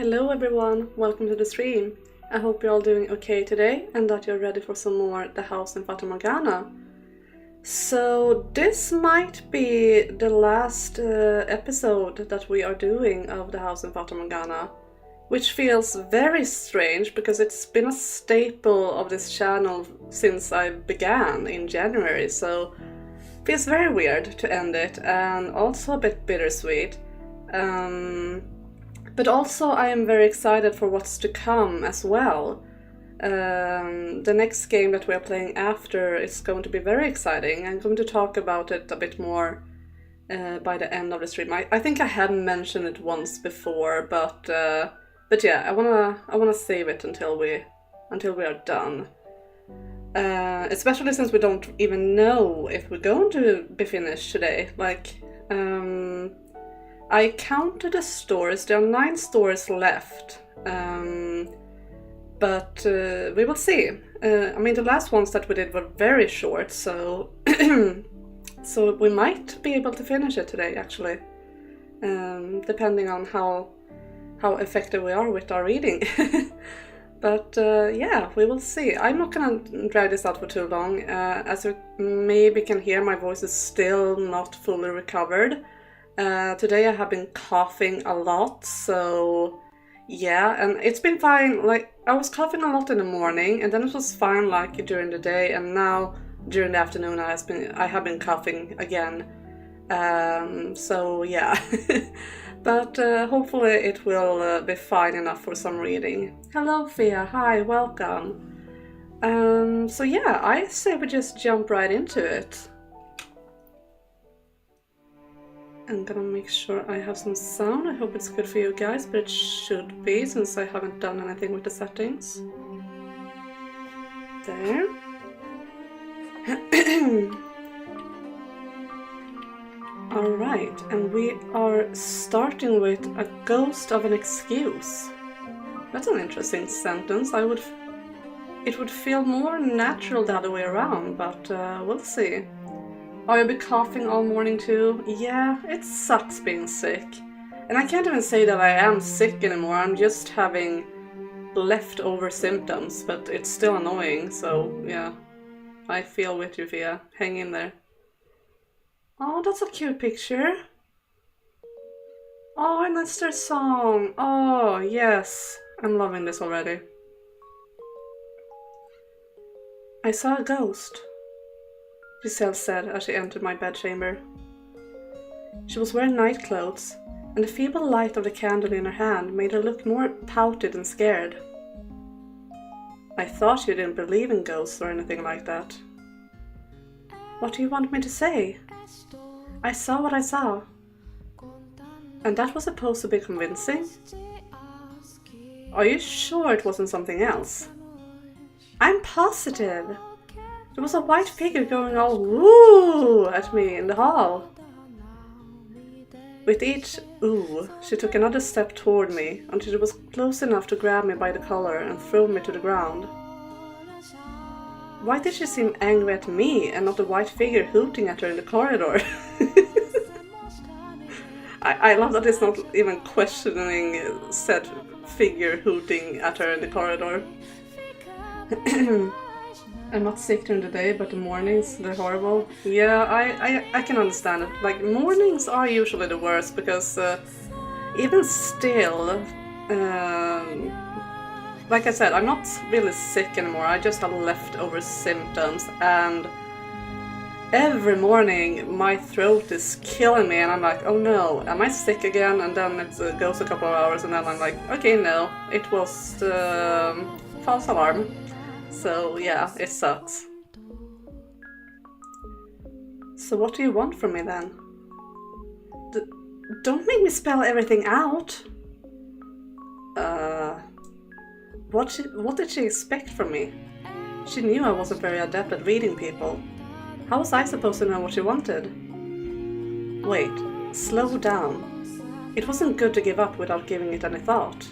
Hello everyone, welcome to the stream. I hope you're all doing okay today and that you're ready for some more The House in Fata Morgana. So this might be the last episode that we are doing of The House in Fata Morgana, which feels very strange because it's been a staple of this channel since I began in January, so feels very weird to end it and also a bit bittersweet. But also I am very excited for what's to come as well. The next game that we are playing after is going to be very exciting. I'm going to talk about it a bit more by the end of the stream. I think I had mentioned it once before, but yeah, I wanna save it until we are done. Especially since we don't even know if we're going to be finished today. I counted the stories. There are 9 stories left, but we will see. The last ones that we did were very short, so so we might be able to finish it today, actually, depending on how effective we are with our reading. But yeah, we will see. I'm not gonna drag this out for too long. As you maybe can hear, my voice is still not fully recovered. Today I have been coughing a lot, so yeah, and it's been fine. Like, I was coughing a lot in the morning, and then it was fine like during the day, and now during the afternoon I have been coughing again. So yeah, but hopefully it will be fine enough for some reading. Hello Fia, hi, welcome. So yeah, I say we just jump right into it. I'm gonna make sure I have some sound. I hope it's good for you guys, but it should be since I haven't done anything with the settings. There. Alright, and we are starting with a ghost of an excuse. That's an interesting sentence. It would feel more natural the other way around, but we'll see. Oh, you'll be coughing all morning too? Yeah, it sucks being sick. And I can't even say that I am sick anymore, I'm just having leftover symptoms, but it's still annoying, so yeah. I feel with you, Fia. Hang in there. Oh, that's a cute picture. Oh, and that's their song. Oh, yes. I'm loving this already. I saw a ghost, Giselle said as she entered my bedchamber. She was wearing night clothes, and the feeble light of the candle in her hand made her look more pouted and scared. I thought you didn't believe in ghosts or anything like that. What do you want me to say? I saw what I saw. And that was supposed to be convincing? Are you sure it wasn't something else? I'm positive. There was a white figure going all woo at me in the hall. With each ooh, she took another step toward me until she was close enough to grab me by the collar and throw me to the ground. Why did she seem angry at me and not the white figure hooting at her in the corridor? I love that it's not even questioning said figure hooting at her in the corridor. I'm not sick during the day, but the mornings, they're horrible. Yeah, I can understand it. Like, mornings are usually the worst because even still, like I said, I'm not really sick anymore. I just have leftover symptoms, and every morning my throat is killing me, and I'm like, oh no, am I sick again? And then it goes a couple of hours, and then I'm like, okay, no, it was false alarm. So yeah, it sucks. So what do you want from me then? Don't make me spell everything out. What did she expect from me? She knew I wasn't very adept at reading people. How was I supposed to know what she wanted? Wait, slow down. It wasn't good to give up without giving it any thought.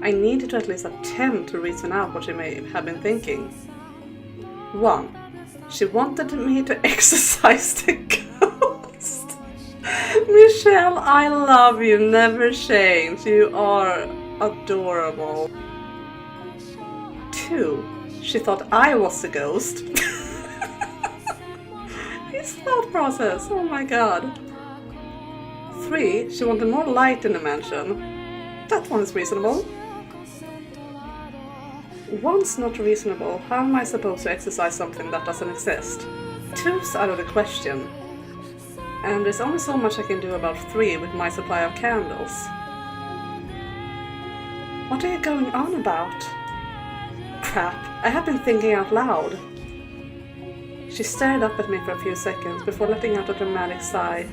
I needed to at least attempt to reason out what she may have been thinking. 1. She wanted me to exorcise the ghost. Michelle, I love you, never change. You are Adorable. 2. She thought I was the ghost. His thought process, oh my god. 3. She wanted more light in the mansion. That one is reasonable. 1's not reasonable. How am I supposed to exercise something that doesn't exist? 2's out of the question. And there's only so much I can do about 3 with my supply of candles. What are you going on about? Crap, I have been thinking out loud. She stared up at me for a few seconds before letting out a dramatic sigh.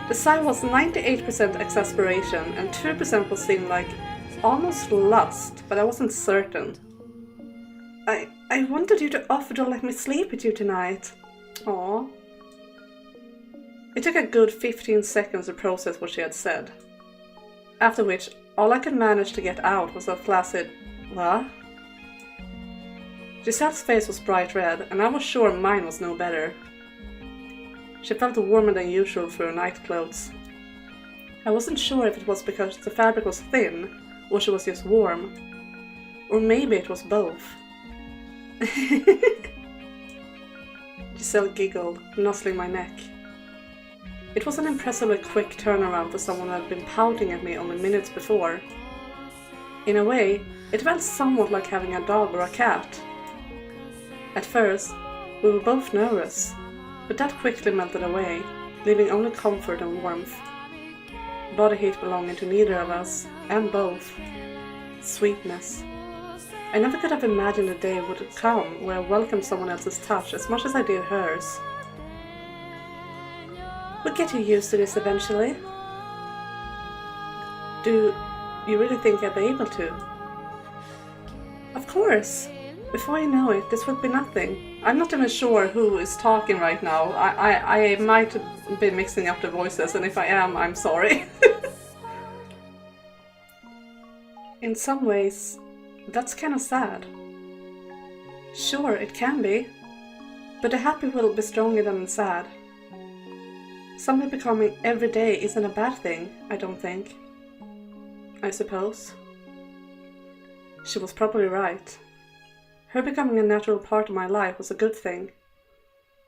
The sigh was 98% exasperation and 2% what seemed like almost lust, but I wasn't certain. I wanted you to offer to let me sleep with you tonight. Aww. It took a good 15 seconds to process what she had said. After which, all I could manage to get out was a flaccid, "What?" Giselle's face was bright red, and I was sure mine was no better. She felt warmer than usual through her night clothes. I wasn't sure if it was because the fabric was thin, or she was just warm. Or maybe it was both. Giselle giggled, nuzzling my neck. It was an impressively quick turnaround for someone who had been pouting at me only minutes before. In a way, it felt somewhat like having a dog or a cat. At first, we were both nervous, but that quickly melted away, leaving only comfort and warmth. Body heat belonging to neither of us, and both. Sweetness. I never could have imagined a day would come where I welcomed someone else's touch as much as I did hers. We'll get you used to this eventually. Do you really think I'd be able to? Of course. Before you know it, this would be nothing. I'm not even sure who is talking right now. I might be mixing up the voices, and if I am, I'm sorry. In some ways, that's kind of sad. Sure, it can be. But the happy will be stronger than the sad. Something becoming every day isn't a bad thing, I don't think. I suppose. She was probably right. Her becoming a natural part of my life was a good thing.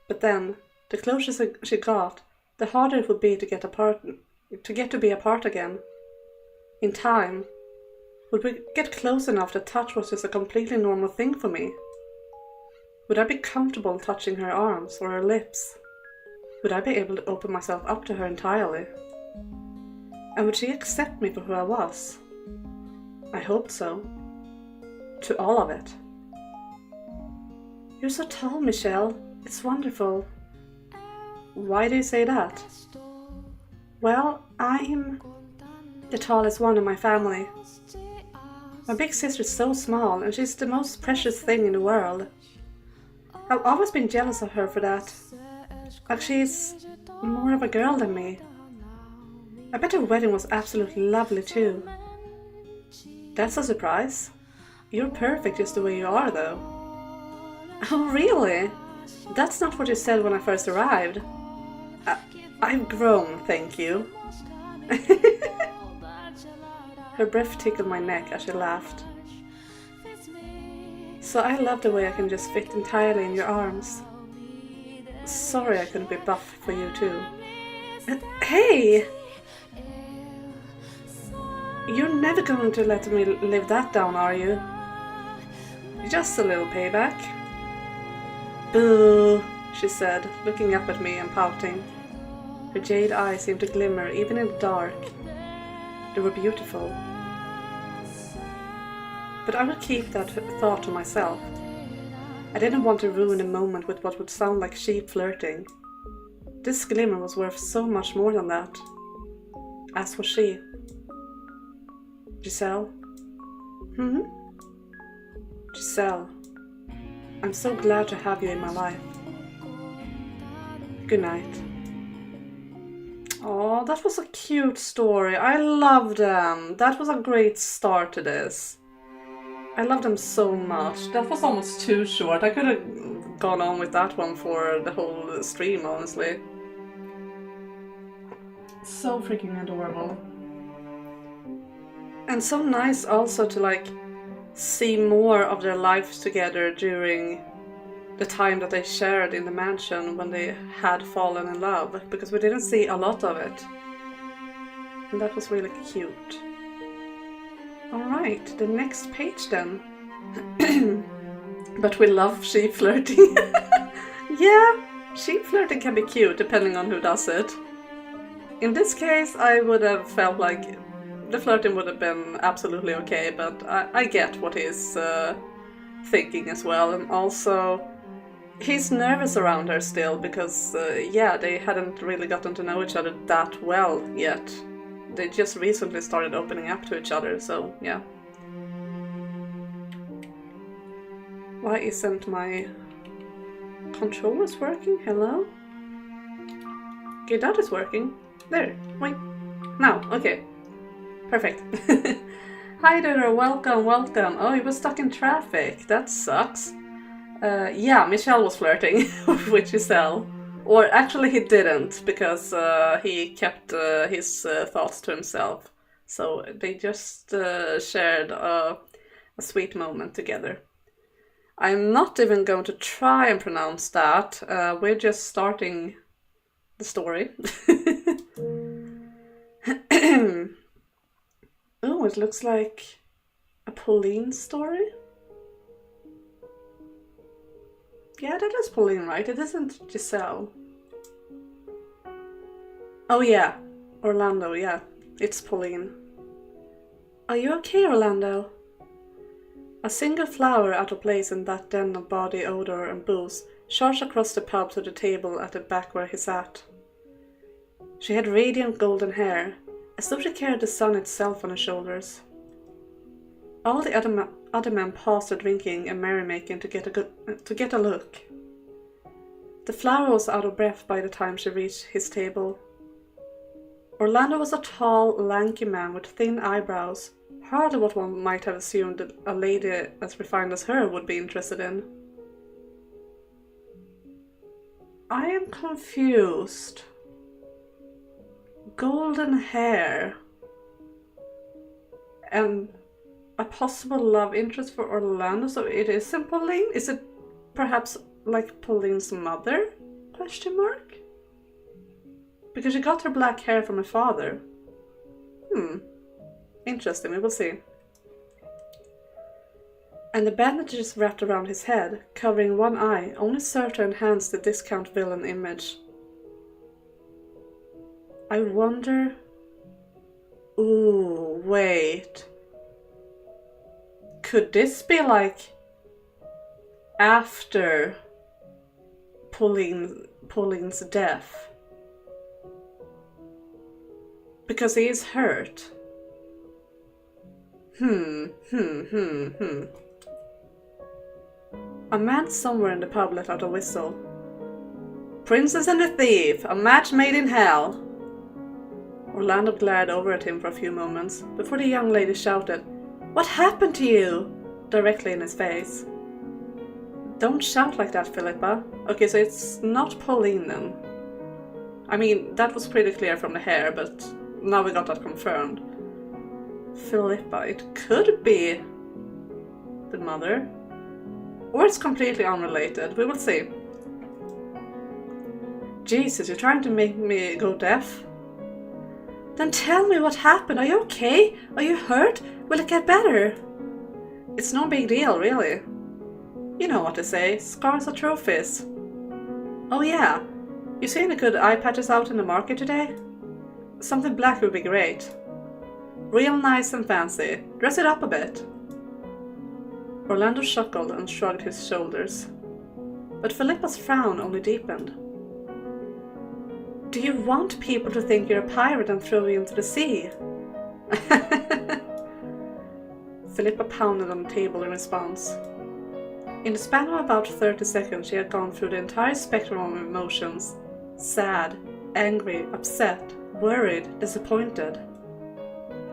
But then, the closer she got, the harder it would be to get to be apart again. In time, would we get close enough that touch was just a completely normal thing for me? Would I be comfortable touching her arms or her lips? Would I be able to open myself up to her entirely? And would she accept me for who I was? I hoped so. To all of it. You're so tall, Michelle. It's wonderful. Why do you say that? Well, I'm the tallest one in my family. My big sister's so small, and she's the most precious thing in the world. I've always been jealous of her for that. Like she's more of a girl than me. I bet her wedding was absolutely lovely too. That's a surprise. You're perfect just the way you are, though. Oh, really? That's not what you said when I first arrived. I've grown, thank you. Her breath tickled my neck as she laughed. So I love the way I can just fit entirely in your arms. Sorry I couldn't be buff for you too. Hey! You're never going to let me live that down, are you? Just a little payback. Boo, she said, looking up at me and pouting. Her jade eyes seemed to glimmer even in the dark. They were beautiful. But I would keep that thought to myself. I didn't want to ruin the moment with what would sound like cheap flirting. This glimmer was worth so much more than that. As was she. Giselle? Giselle. I'm so glad to have you in my life. Good night. Oh, that was a cute story. I love them. That was a great start to this. I love them so much. That was almost too short. I could have gone on with that one for the whole stream, honestly. So freaking adorable. And so nice also to like see more of their lives together during the time that they shared in the mansion when they had fallen in love, because we didn't see a lot of it. And that was really cute. Alright, the next page then. But we love sheep flirting. Yeah, sheep flirting can be cute depending on who does it. In this case, I would have felt like the flirting would have been absolutely okay, but I get what he's thinking as well. And also, he's nervous around her still because, yeah, they hadn't really gotten to know each other that well yet. They just recently started opening up to each other, so yeah. Why isn't my controllers working? Hello? Okay, that is working. There, wait. Now, okay. Perfect. Hi there, welcome, welcome. Oh, you were stuck in traffic. That sucks. Yeah, Michelle was flirting with Giselle. Or actually he didn't, because he kept his thoughts to himself. So they just shared a sweet moment together. I'm not even going to try and pronounce that. We're just starting the story. Oh, it looks like a Pauline story. Yeah, that is Pauline, right? It isn't Giselle. Oh yeah, Orlando, yeah. It's Pauline. Are you okay, Orlando? A single flower out of place in that den of body odor and booze charged across the pub to the table at the back where he sat. She had radiant golden hair, as though she carried the sun itself on her shoulders. All the other men paused their drinking and merrymaking to get a look. The flower was out of breath by the time she reached his table. Orlando was a tall, lanky man with thin eyebrows, hardly what one might have assumed that a lady as refined as her would be interested in. I am confused. Golden hair and a possible love interest for Orlando, so it isn't Pauline? Is it perhaps like Pauline's mother? Question mark? Because she got her black hair from her father. Interesting, we will see. And the bandages wrapped around his head, covering one eye, only served to enhance the discount villain image. I wonder... Ooh, wait. Could this be like after Pauline's death? Because he is hurt. A man somewhere in the pub let out a whistle. Princess and the Thief, a match made in hell. Orlando glared over at him for a few moments, before the young lady shouted, "What happened to you?" directly in his face. Don't shout like that, Philippa. Okay, so it's not Pauline then. I mean, that was pretty clear from the hair, but now we got that confirmed. Philippa, it could be the mother. Or it's completely unrelated, we will see. Jesus, you're trying to make me go deaf? Then tell me what happened. Are you okay? Are you hurt? Will it get better? It's no big deal, really. You know what they say, scars are trophies. Oh yeah, you see any good eye patches out in the market today? Something black would be great. Real nice and fancy. Dress it up a bit. Orlando chuckled and shrugged his shoulders. But Philippa's frown only deepened. Do you want people to think you're a pirate and throw you into the sea? Philippa pounded on the table in response. In the span of about 30 seconds, she had gone through the entire spectrum of emotions. Sad, angry, upset, worried, disappointed.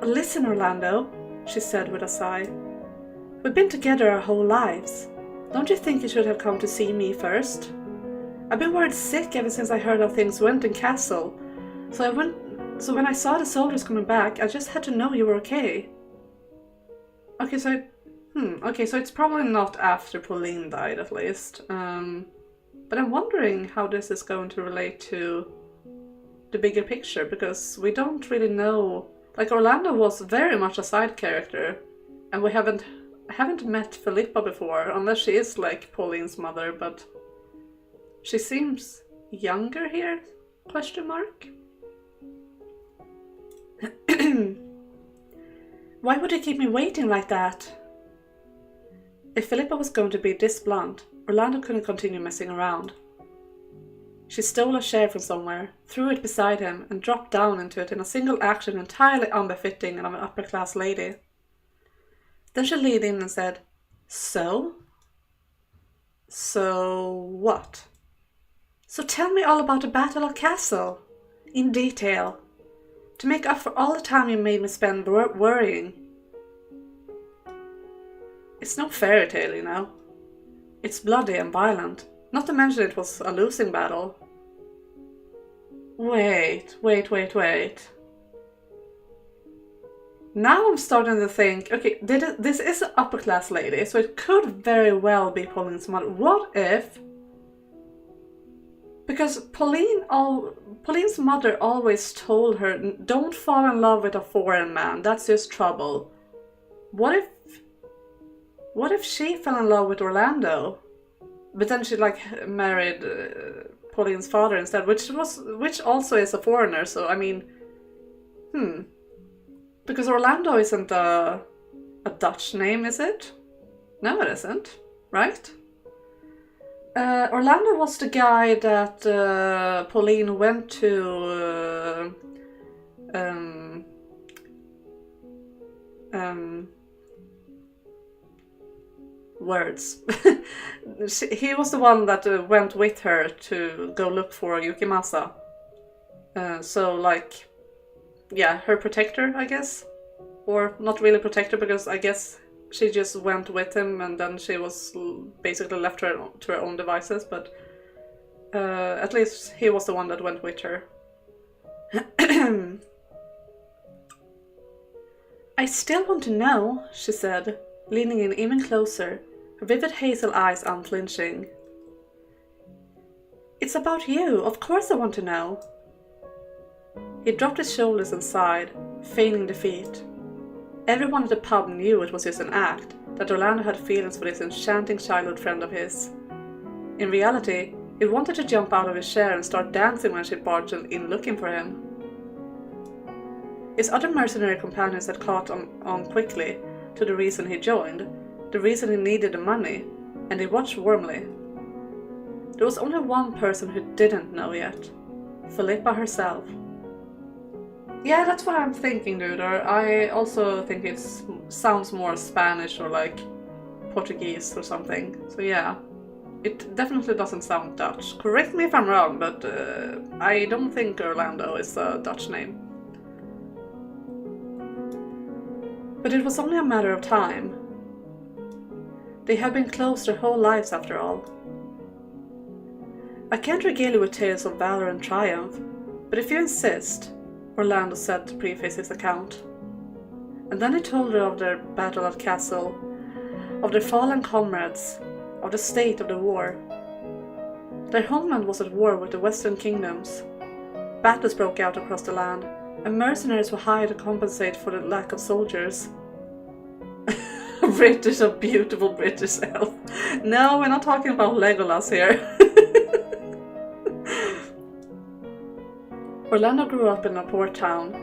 Listen, Orlando, she said with a sigh. We've been together our whole lives. Don't you think you should have come to see me first? I've been worried sick ever since I heard how things went in Castle. So when I saw the soldiers coming back, I just had to know you were okay. Okay, so okay, so it's probably not after Pauline died, at least. But I'm wondering how this is going to relate to the bigger picture, because we don't really know. Like, Orlando was very much a side character, and we haven't met Philippa before, unless she is like Pauline's mother, but she seems younger here? Question mark? Why would you keep me waiting like that? If Philippa was going to be this blunt, Orlando couldn't continue messing around. She stole a chair from somewhere, threw it beside him, and dropped down into it in a single action entirely unbefitting of an upper-class lady. Then she leaned in and said, So? So what? So tell me all about the Battle of Castle, in detail, to make up for all the time you made me spend worrying. It's no fairy tale, you know. It's bloody and violent, not to mention it was a losing battle. Wait. Now I'm starting to think, okay, this is an upper class lady, so it could very well be Pauline's mother. What if... Because Pauline's mother always told her, don't fall in love with a foreign man, that's just trouble. What if she fell in love with Orlando? But then she married Pauline's father instead, which also is a foreigner, so I mean, because Orlando isn't a Dutch name, is it? No, it isn't, right? Orlando was the guy that Pauline went to words. He was the one that went with her to go look for Yukimasa. So yeah, her protector, I guess. Or not really protector, because I guess she just went with him and then she was basically left to her own devices, but at least he was the one that went with her. I still want to know, she said, leaning in even closer, her vivid hazel eyes unflinching. It's about you, of course I want to know. He dropped his shoulders and sighed, feigning defeat. Everyone at the pub knew it was just an act, that Orlando had feelings for this enchanting childhood friend of his. In reality, he wanted to jump out of his chair and start dancing when she barged in looking for him. His other mercenary companions had caught on quickly to the reason he joined, the reason he needed the money, and they watched warmly. There was only one person who didn't know yet, Philippa herself. Yeah, that's what I'm thinking, dude. Or I also think it sounds more Spanish or Portuguese or something. So yeah, it definitely doesn't sound Dutch. Correct me if I'm wrong, but I don't think Orlando is a Dutch name. But it was only a matter of time. They had been close their whole lives after all. I can't regale you with tales of valor and triumph, but if you insist, Orlando said to preface his account. And then he told her of their battle at Castle, of their fallen comrades, of the state of the war. Their homeland was at war with the Western kingdoms. Battles broke out across the land, and mercenaries were hired to compensate for the lack of soldiers. A beautiful British elf. No, we're not talking about Legolas here. Orlando grew up in a port town,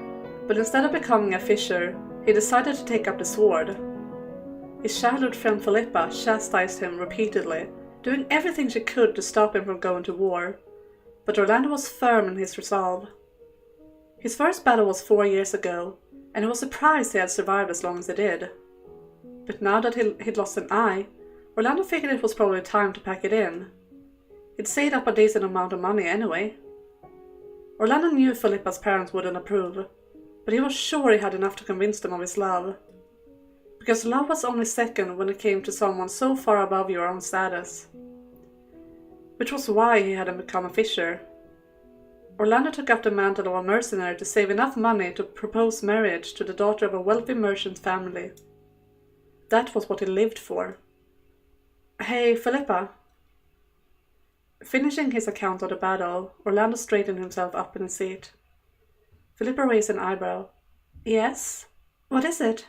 but instead of becoming a fisher, he decided to take up the sword. His childhood friend Philippa chastised him repeatedly, doing everything she could to stop him from going to war, but Orlando was firm in his resolve. His first battle was 4 years ago, and he was surprised he had survived as long as he did. But now that he'd lost an eye, Orlando figured it was probably time to pack it in. He'd saved up a decent amount of money anyway. Orlando knew Philippa's parents wouldn't approve, but he was sure he had enough to convince them of his love. Because love was only second when it came to someone so far above your own status. Which was why he hadn't become a fisher. Orlando took up the mantle of a mercenary to save enough money to propose marriage to the daughter of a wealthy merchant family. That was what he lived for. Hey, Philippa. Finishing his account of the battle, Orlando straightened himself up in his seat. Philippa raised an eyebrow. Yes? What is it?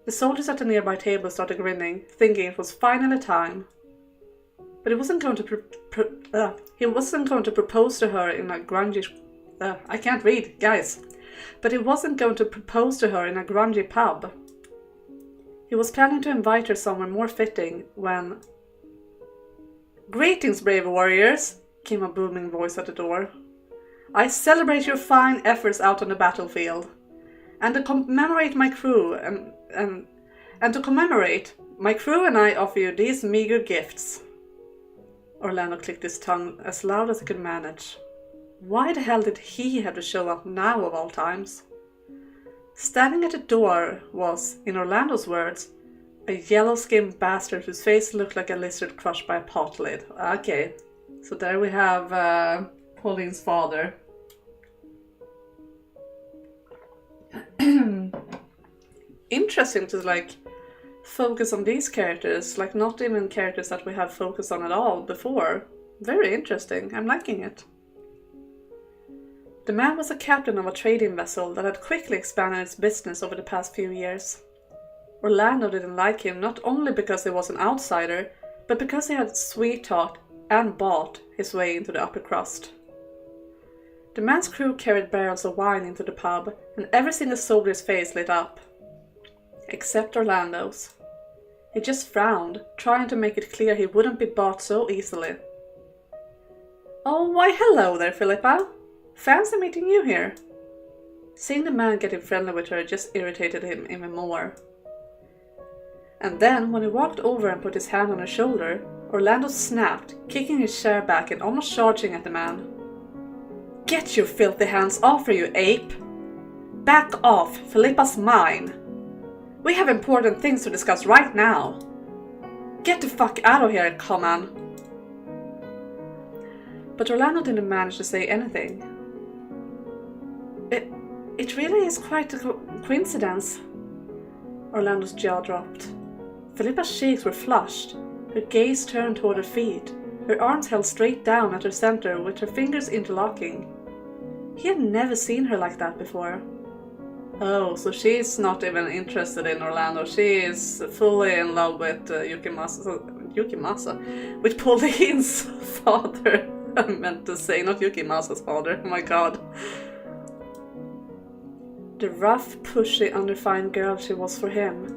The soldiers at the nearby table started grinning, thinking it was finally time. But he wasn't going to propose to her in a grungy... I can't read, guys. But he wasn't going to propose to her in a grungy pub. He was planning to invite her somewhere more fitting when... Greetings, brave warriors, came a booming voice at the door. I celebrate your fine efforts out on the battlefield. And to commemorate my crew and I offer you these meager gifts. Orlando clicked his tongue as loud as he could manage. Why the hell did he have to show up now of all times? Standing at the door was, in Orlando's words, a yellow-skinned bastard whose face looked like a lizard crushed by a pot lid. Okay, so there we have Pauline's father. Interesting to focus on these characters, not even characters that we have focused on at all before. Very interesting, I'm liking it. The man was a captain of a trading vessel that had quickly expanded its business over the past few years. Orlando didn't like him not only because he was an outsider, but because he had sweet-talked and bought his way into the upper crust. The man's crew carried barrels of wine into the pub, and every single soldier's face lit up. Except Orlando's. He just frowned, trying to make it clear he wouldn't be bought so easily. Oh, why hello there, Philippa. Fancy meeting you here. Seeing the man getting friendly with her just irritated him even more. And then, when he walked over and put his hand on her shoulder, Orlando snapped, kicking his chair back and almost charging at the man. Get your filthy hands off her, you ape! Back off, Philippa's mine! We have important things to discuss right now! Get the fuck out of here, come on! But Orlando didn't manage to say anything. It really is quite a coincidence. Orlando's jaw dropped. Philippa's cheeks were flushed, her gaze turned toward her feet, her arms held straight down at her center with her fingers interlocking. He had never seen her like that before. Oh, so she's not even interested in Orlando. She is fully in love with Yukimasa, with Pauline's father. I meant to say, not Yukimasa's father. Oh my god. The rough, pushy, unrefined girl she was for him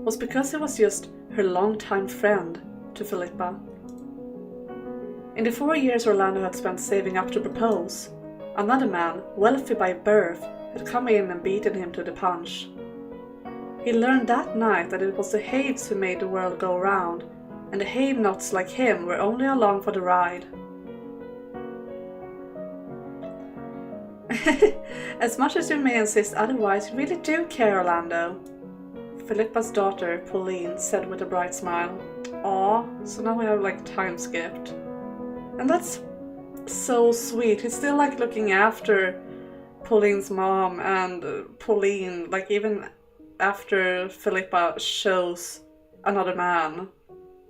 was because he was just her longtime friend to Philippa. In the 4 years Orlando had spent saving up to propose, another man, wealthy by birth, had come in and beaten him to the punch. He learned that night that it was the Haves who made the world go round, and the have-nots like him were only along for the ride. As much as you may insist otherwise, you really do care, Orlando. Philippa's daughter, Pauline, said with a bright smile. Aw, so now we have time skipped. And that's so sweet. He's still looking after Pauline's mom and Pauline, even after Philippa shows another man.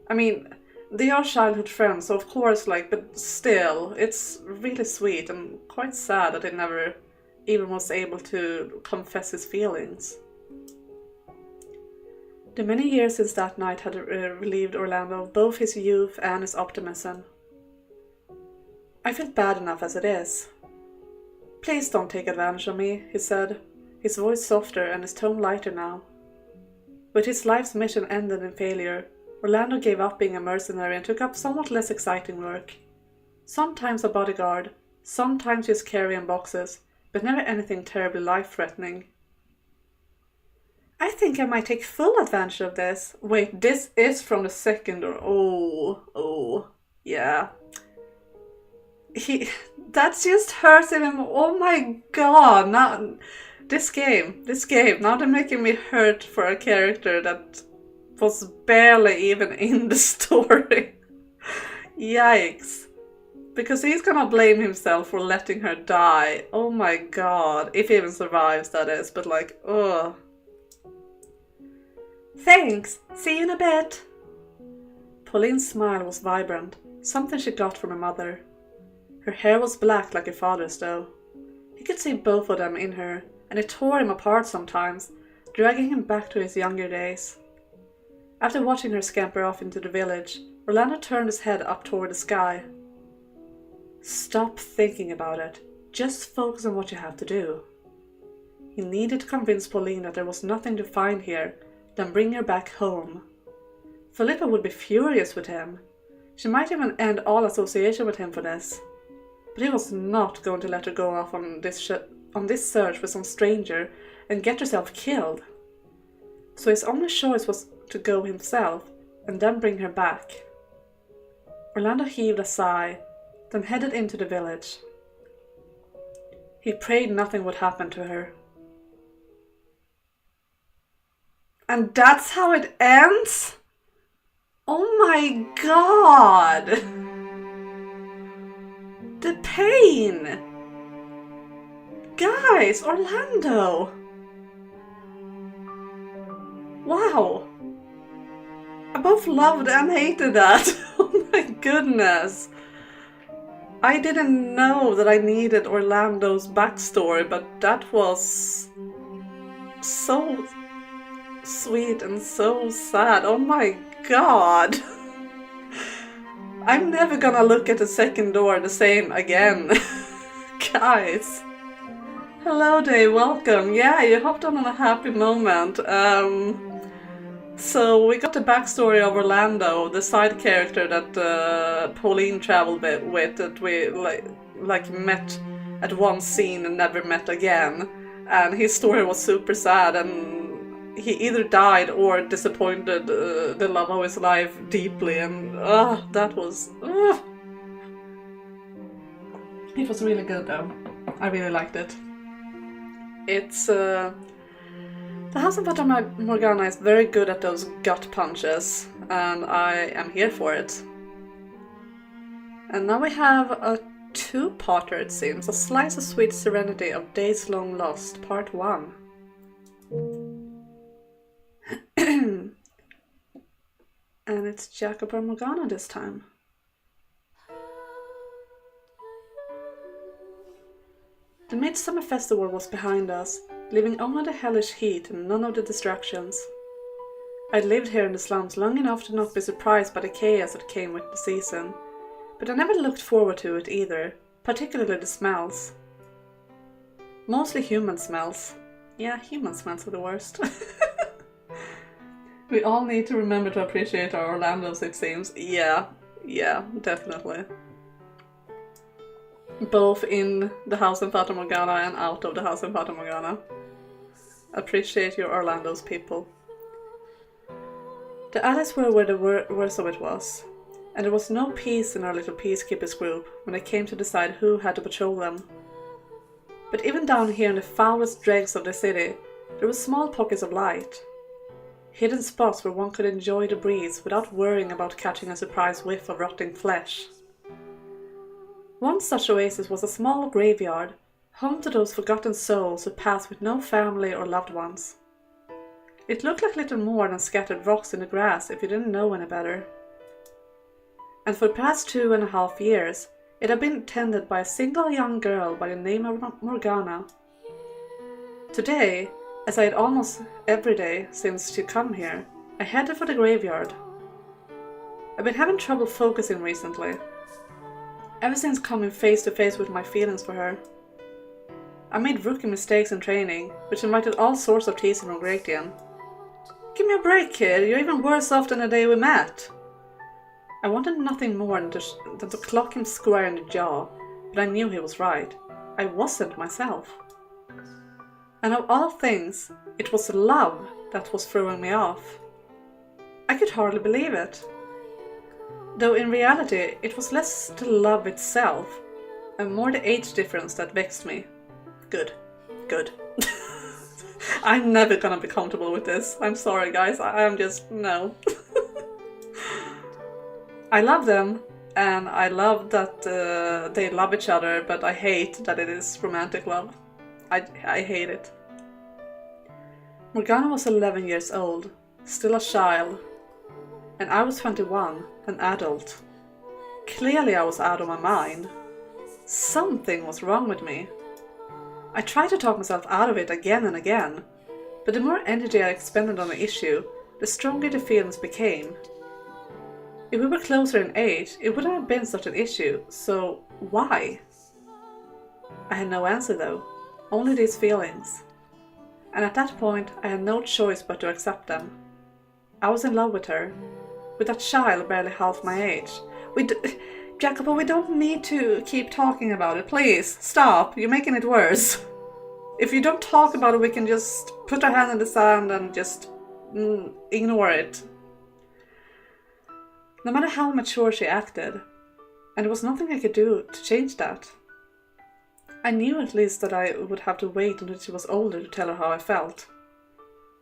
I mean, they are childhood friends, so of course, but still, it's really sweet and quite sad that he never even was able to confess his feelings. The many years since that night had relieved Orlando of both his youth and his optimism. I feel bad enough as it is. Please don't take advantage of me, he said, his voice softer and his tone lighter now. With his life's mission ended in failure, Orlando gave up being a mercenary and took up somewhat less exciting work. Sometimes a bodyguard, sometimes just carrying boxes, but never anything terribly life-threatening. I think I might take full advantage of this. Wait, this is from the second or... Oh, yeah. That just hurts him. Oh my god, now... This game, now they're making me hurt for a character that was barely even in the story. Yikes. Because he's gonna blame himself for letting her die. Oh my god. If he even survives, that is. But ugh. Thanks, see you in a bit. Pauline's smile was vibrant, something she got from her mother. Her hair was black like her father's though. He could see both of them in her, and it tore him apart sometimes, dragging him back to his younger days. After watching her scamper off into the village, Orlando turned his head up toward the sky. Stop thinking about it. Just focus on what you have to do. He needed to convince Pauline that there was nothing to find here, then bring her back home. Philippa would be furious with him. She might even end all association with him for this. But he was not going to let her go off on this search for some stranger and get herself killed. So his only choice was to go himself and then bring her back. Orlando heaved a sigh, then headed into the village. He prayed nothing would happen to her. And that's how it ends? Oh my god! The pain! Guys, Orlando! Wow! I both loved and hated that. Oh my goodness! I didn't know that I needed Orlando's backstory, but that was so sweet and so sad. Oh my god! I'm never gonna look at the second door the same again. Guys! Hello Dave, welcome. Yeah, you hopped on a happy moment. So we got the backstory of Orlando, the side character that Pauline traveled with, that we like met at one scene and never met again. And his story was super sad, and he either died or disappointed the love of his life deeply, and that was... It was really good though. I really liked it. It's... The House of Fata Morgana is very good at those gut punches, and I am here for it. And now we have a two-parter, it seems. A Slice of Sweet Serenity of Days Long Lost, Part 1. And it's Jacob or Morgana this time. The Midsummer Festival was behind us, leaving only the hellish heat and none of the distractions. I'd lived here in the slums long enough to not be surprised by the chaos that came with the season, but I never looked forward to it either, particularly the smells. Mostly human smells. Yeah, human smells are the worst. We all need to remember to appreciate our Orlandos, it seems. Yeah, definitely. Both in the House in Fata Morgana and out of the House in Fata Morgana. Appreciate your Orlandos, people. The alleys were where the worst of it was, and there was no peace in our little peacekeepers group when it came to decide who had to patrol them. But even down here in the foulest dregs of the city, there were small pockets of light. Hidden spots where one could enjoy the breeze without worrying about catching a surprise whiff of rotting flesh. One such oasis was a small graveyard, home to those forgotten souls who passed with no family or loved ones. It looked like little more than scattered rocks in the grass if you didn't know any better. And for the past 2.5 years, it had been tended by a single young girl by the name of Morgana. Today, as I had almost every day since she come here, I headed for the graveyard. I've been having trouble focusing recently, ever since coming face to face with my feelings for her. I made rookie mistakes in training, which invited all sorts of teasing from Gratian. Give me a break, kid, you're even worse off than the day we met. I wanted nothing more than to clock him square in the jaw, but I knew he was right. I wasn't myself. And of all things, it was love that was throwing me off. I could hardly believe it. Though in reality, it was less the love itself, and more the age difference that vexed me. Good. I'm never gonna be comfortable with this. I'm sorry guys, I'm just, no. I love them, and I love that they love each other, but I hate that it is romantic love. I hate it. Morgana was 11 years old, Still a child. And I was 21, an adult. Clearly I was out of my mind. Something was wrong with me. I tried to talk myself out of it again and again, but the more energy I expended on the issue, the stronger the feelings became. If we were closer in age, it wouldn't have been such an issue, so why? I had no answer though, only these feelings. And at that point, I had no choice but to accept them. I was in love with her, with a child barely half my age. Jacopo, we don't need to keep talking about it, please. Stop, you're making it worse. If you don't talk about it, we can just put our hand in the sand and just ignore it. No matter how mature she acted, and there was nothing I could do to change that. I knew at least that I would have to wait until she was older to tell her how I felt.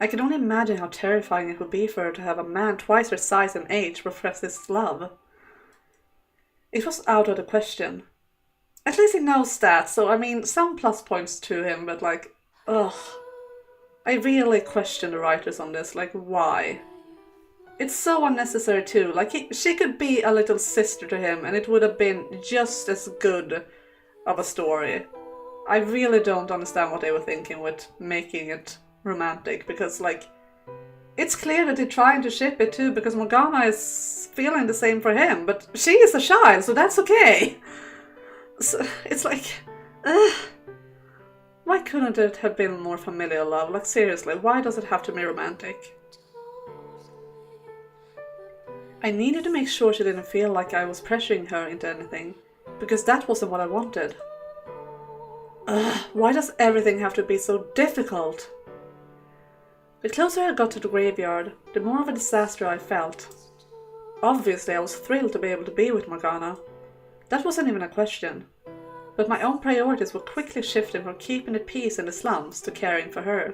I could only imagine how terrifying it would be for her to have a man twice her size and age profess his love. It was out of the question. At least he knows that, so I mean, some plus points to him, but like, ugh. I really question the writers on this, like, why? It's so unnecessary too, like, she could be a little sister to him and it would have been just as good of a story. I really don't understand what they were thinking with making it romantic, because, like, it's clear that they're trying to ship it too, because Morgana is feeling the same for him, but she is a child, so that's okay. So, it's like, why couldn't it have been more familial love? Like, seriously, why does it have to be romantic? I needed to make sure she didn't feel like I was pressuring her into anything, because that wasn't what I wanted. Why does everything have to be so difficult? The closer I got to the graveyard, the more of a disaster I felt. Obviously, I was thrilled to be able to be with Morgana. That wasn't even a question. But my own priorities were quickly shifting from keeping the peace in the slums to caring for her.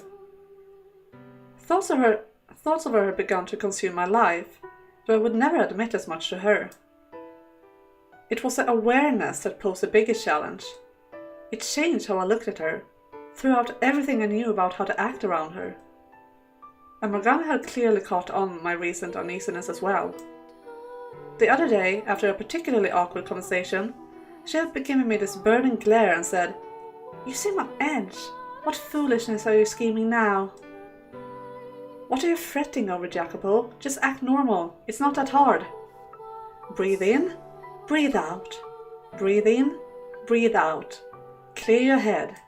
Thoughts of her had begun to consume my life, though I would never admit as much to her. It was the awareness that posed the biggest challenge. It changed how I looked at her, threw out everything I knew about how to act around her. And Morgana had clearly caught on my recent uneasiness as well. The other day, after a particularly awkward conversation, she had been giving me this burning glare and said, "You seem on edge. What foolishness are you scheming now?" "What are you fretting over, Jacopo? Just act normal. It's not that hard." Breathe in, breathe out. Breathe in, breathe out. Clear your head.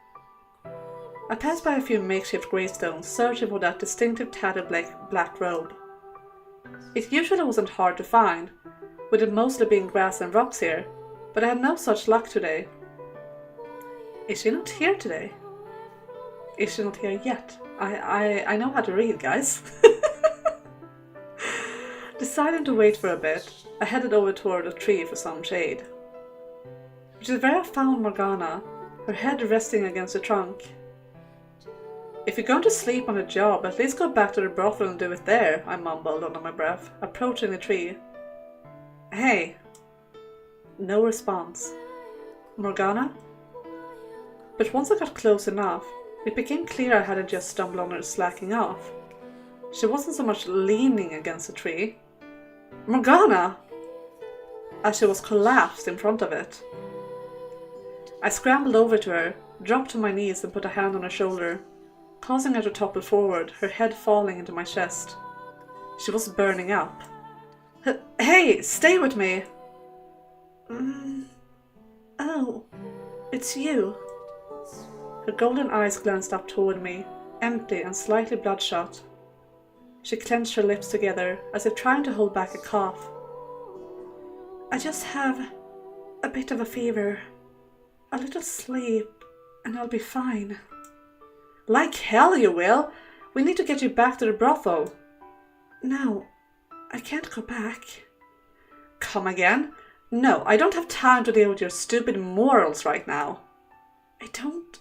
I passed by a few makeshift gravestones, searching for that distinctive tattered black robe. It usually wasn't hard to find, with it mostly being grass and rocks here, but I had no such luck today. Is she not here today? Is she not here yet? I know how to read, guys. Deciding to wait for a bit, I headed over toward a tree for some shade. Which is where I found Morgana, her head resting against the trunk. "If you're going to sleep on the job, at least go back to the brothel and do it there," I mumbled under my breath, approaching the tree. "Hey." No response. "Morgana?" But once I got close enough, it became clear I hadn't just stumbled on her slacking off. She wasn't so much leaning against the tree. "Morgana!" As she was collapsed in front of it. I scrambled over to her, dropped to my knees and put a hand on her shoulder, causing her to topple forward, her head falling into my chest. She was burning up. "Hey, stay with me!" Oh, it's you." Her golden eyes glanced up toward me, empty and slightly bloodshot. She clenched her lips together, as if trying to hold back a cough. "I just have a bit of a fever. A little sleep, and I'll be fine." "Like hell you will! We need to get you back to the brothel." "No, I can't go back." "Come again? No, I don't have time to deal with your stupid morals right now." "I don't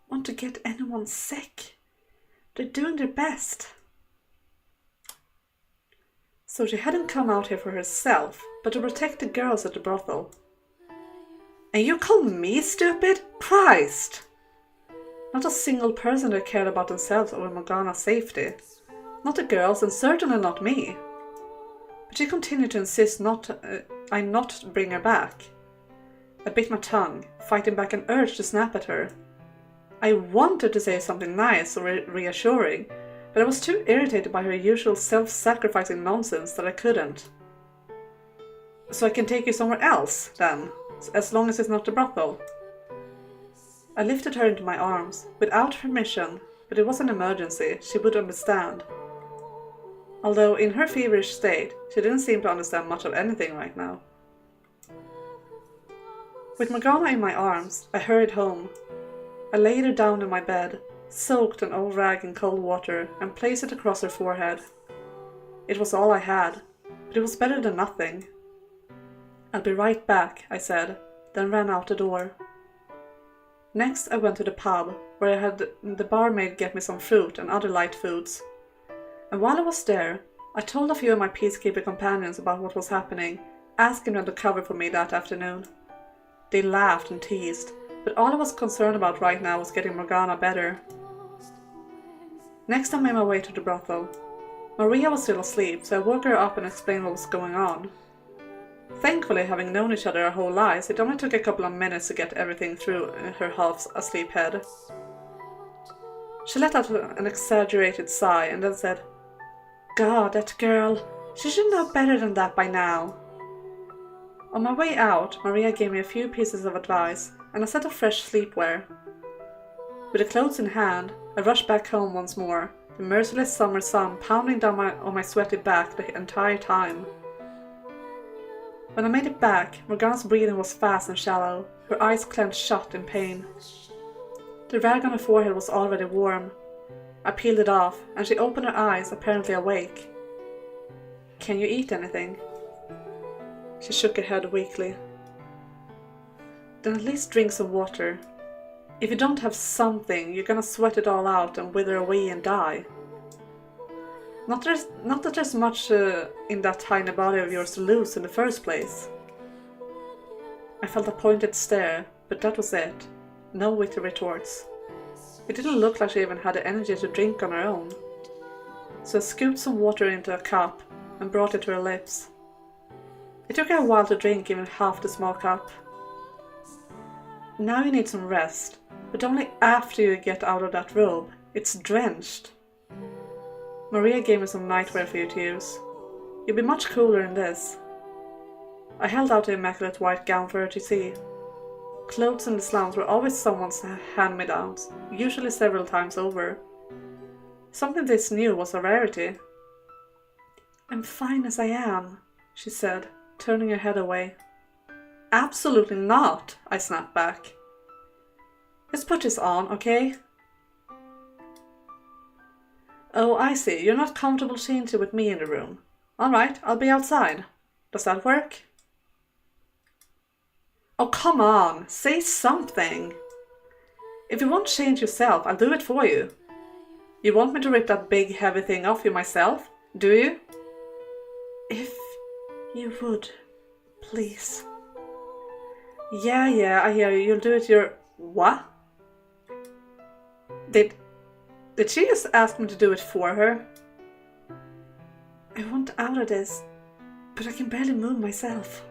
want to get anyone sick. They're doing their best." So she hadn't come out here for herself, but to protect the girls at the brothel. And you call me stupid? Christ! Not a single person that cared about themselves or Morgana's safety. Not the girls, and certainly not me. But she continued to insist I not bring her back. I bit my tongue, fighting back an urge to snap at her. I wanted to say something nice or reassuring, but I was too irritated by her usual self-sacrificing nonsense that I couldn't. So I can take you somewhere else, then, as long as it's not the brothel. I lifted her into my arms, without permission, but it was an emergency, she would understand. Although in her feverish state, she didn't seem to understand much of anything right now. With Morgana in my arms, I hurried home. I laid her down in my bed, soaked an old rag in cold water, and placed it across her forehead. It was all I had, but it was better than nothing. I'll be right back, I said, then ran out the door. Next I went to the pub, where I had the barmaid get me some fruit and other light foods. And while I was there, I told a few of my peacekeeper companions about what was happening, asking them to cover for me that afternoon. They laughed and teased, but all I was concerned about right now was getting Morgana better. Next I made my way to the brothel. Maria was still asleep, so I woke her up and explained what was going on. Thankfully, having known each other our whole lives, it only took a couple of minutes to get everything through her half-asleep head. She let out an exaggerated sigh and then said, "God, that girl, she should know better than that by now." On my way out, Maria gave me a few pieces of advice and a set of fresh sleepwear. With the clothes in hand, I rushed back home once more, the merciless summer sun pounding down on my sweaty back the entire time. When I made it back, Morgana's breathing was fast and shallow, her eyes clenched shut in pain. The rag on her forehead was already warm. I peeled it off, and she opened her eyes, apparently awake. "Can you eat anything?" She shook her head weakly. "Then at least drink some water. If you don't have something, you're gonna sweat it all out and wither away and die. Not that there's much in that tiny body of yours to lose in the first place." I felt a pointed stare, but that was it. No witty retorts. It didn't look like she even had the energy to drink on her own. So I scooped some water into a cup and brought it to her lips. It took her a while to drink even half the small cup. "Now you need some rest, but only after you get out of that robe. It's drenched." Maria gave me some nightwear for you to use. You'll be much cooler in this. I held out the immaculate white gown for her to see. Clothes in the slums were always someone's hand-me-downs, usually several times over. Something this new was a rarity. "I'm fine as I am," she said, turning her head away. "Absolutely not," I snapped back. "Let's put this on, okay?" "Oh, I see. You're not comfortable changing with me in the room. All right, I'll be outside. Does that work?" "Oh, come on. Say something. If you won't change yourself, I'll do it for you. You want me to rip that big heavy thing off you myself, do you?" "If you would, please." Yeah, I hear you. You'll do it What? Did she just ask me to do it for her? "I want out of this, but I can barely move myself."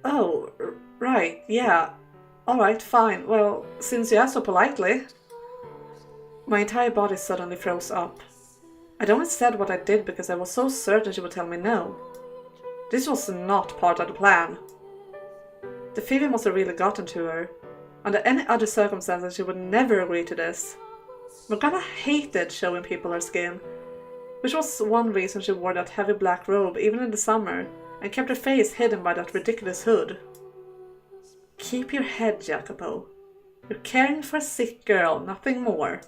Oh, right, yeah. Alright, fine. Well, since you asked so politely." My entire body suddenly froze up. I'd only said what I did because I was so certain she would tell me no. This was not part of the plan. The fever must have really gotten to her. Under any other circumstances she would never agree to this. Morgana hated showing people her skin, which was one reason she wore that heavy black robe even in the summer, and kept her face hidden by that ridiculous hood. Keep your head, Jacopo. You're caring for a sick girl, nothing more.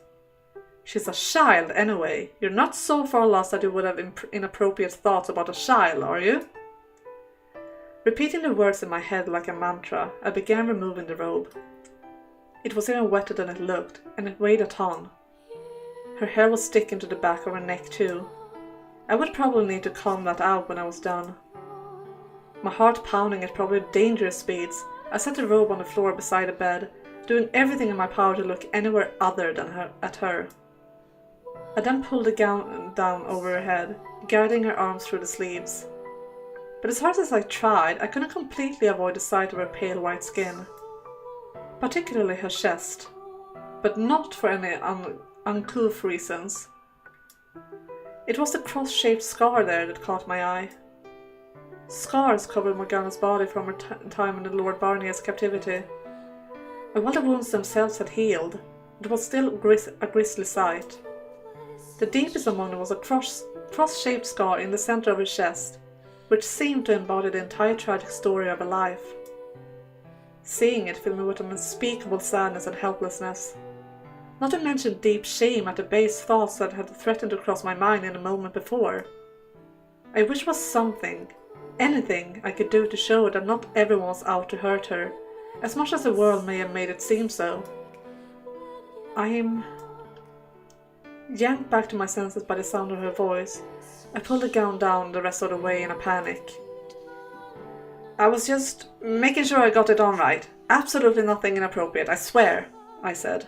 She's a child anyway. You're not so far lost that you would have inappropriate thoughts about a child, are you? Repeating the words in my head like a mantra, I began removing the robe. It was even wetter than it looked, and it weighed a ton. Her hair was sticking to the back of her neck too. I would probably need to comb that out when I was done. My heart pounding at probably dangerous speeds, I set the robe on the floor beside the bed, doing everything in my power to look anywhere other than at her. I then pulled the gown down over her head, guiding her arms through the sleeves. But as hard as I tried, I couldn't completely avoid the sight of her pale white skin, particularly her chest, but not for any uncouth reasons. It was the cross-shaped scar there that caught my eye. Scars covered Morgana's body from her time in the Lord Barney's captivity, and while the wounds themselves had healed, it was still a grisly sight. The deepest among them was a cross-shaped scar in the center of her chest, which seemed to embody the entire tragic story of her life. Seeing it filled me with an unspeakable sadness and helplessness, not to mention deep shame at the base thoughts that had threatened to cross my mind in a moment before. I wish there was something, anything I could do to show her that not everyone was out to hurt her, as much as the world may have made it seem so. Yanked back to my senses by the sound of her voice, I pulled the gown down the rest of the way in a panic. I was just making sure I got it on right. Absolutely nothing inappropriate, I swear, I said.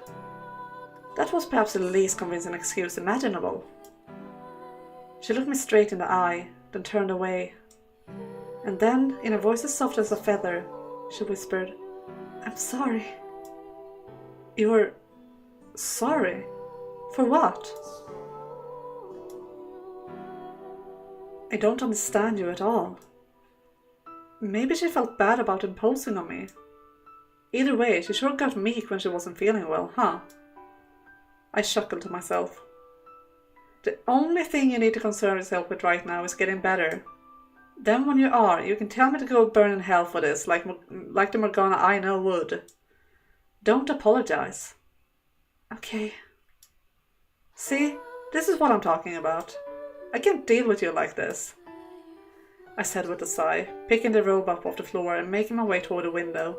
That was perhaps the least convincing excuse imaginable. She looked me straight in the eye, then turned away. And then, in a voice as soft as a feather, she whispered, "I'm sorry." "You're sorry? For what?" "I don't understand you at all." Maybe she felt bad about imposing on me. Either way, she sure got meek when she wasn't feeling well, huh? I chuckled to myself. The only thing you need to concern yourself with right now is getting better. Then when you are, you can tell me to go burn in hell for this, like the Morgana I know would. Don't apologize. Okay. See, this is what I'm talking about. I can't deal with you like this, I said with a sigh, picking the robe up off the floor and making my way toward the window.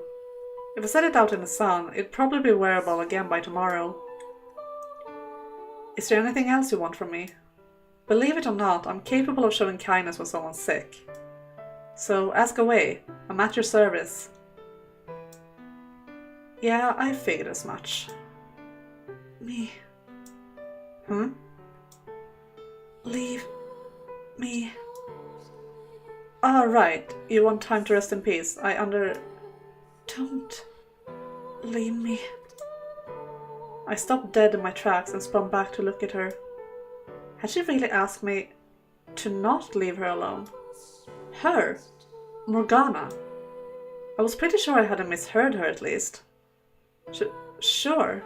If I set it out in the sun, it'd probably be wearable again by tomorrow. Is there anything else you want from me? Believe it or not, I'm capable of showing kindness when someone's sick. So ask away, I'm at your service. Yeah, I figured as much. Me. Leave me. Right, you want time to rest in peace. Don't leave me. I stopped dead in my tracks and spun back to look at her. Had she really asked me to not leave her alone? Her? Morgana? I was pretty sure I hadn't misheard her at least. Sure,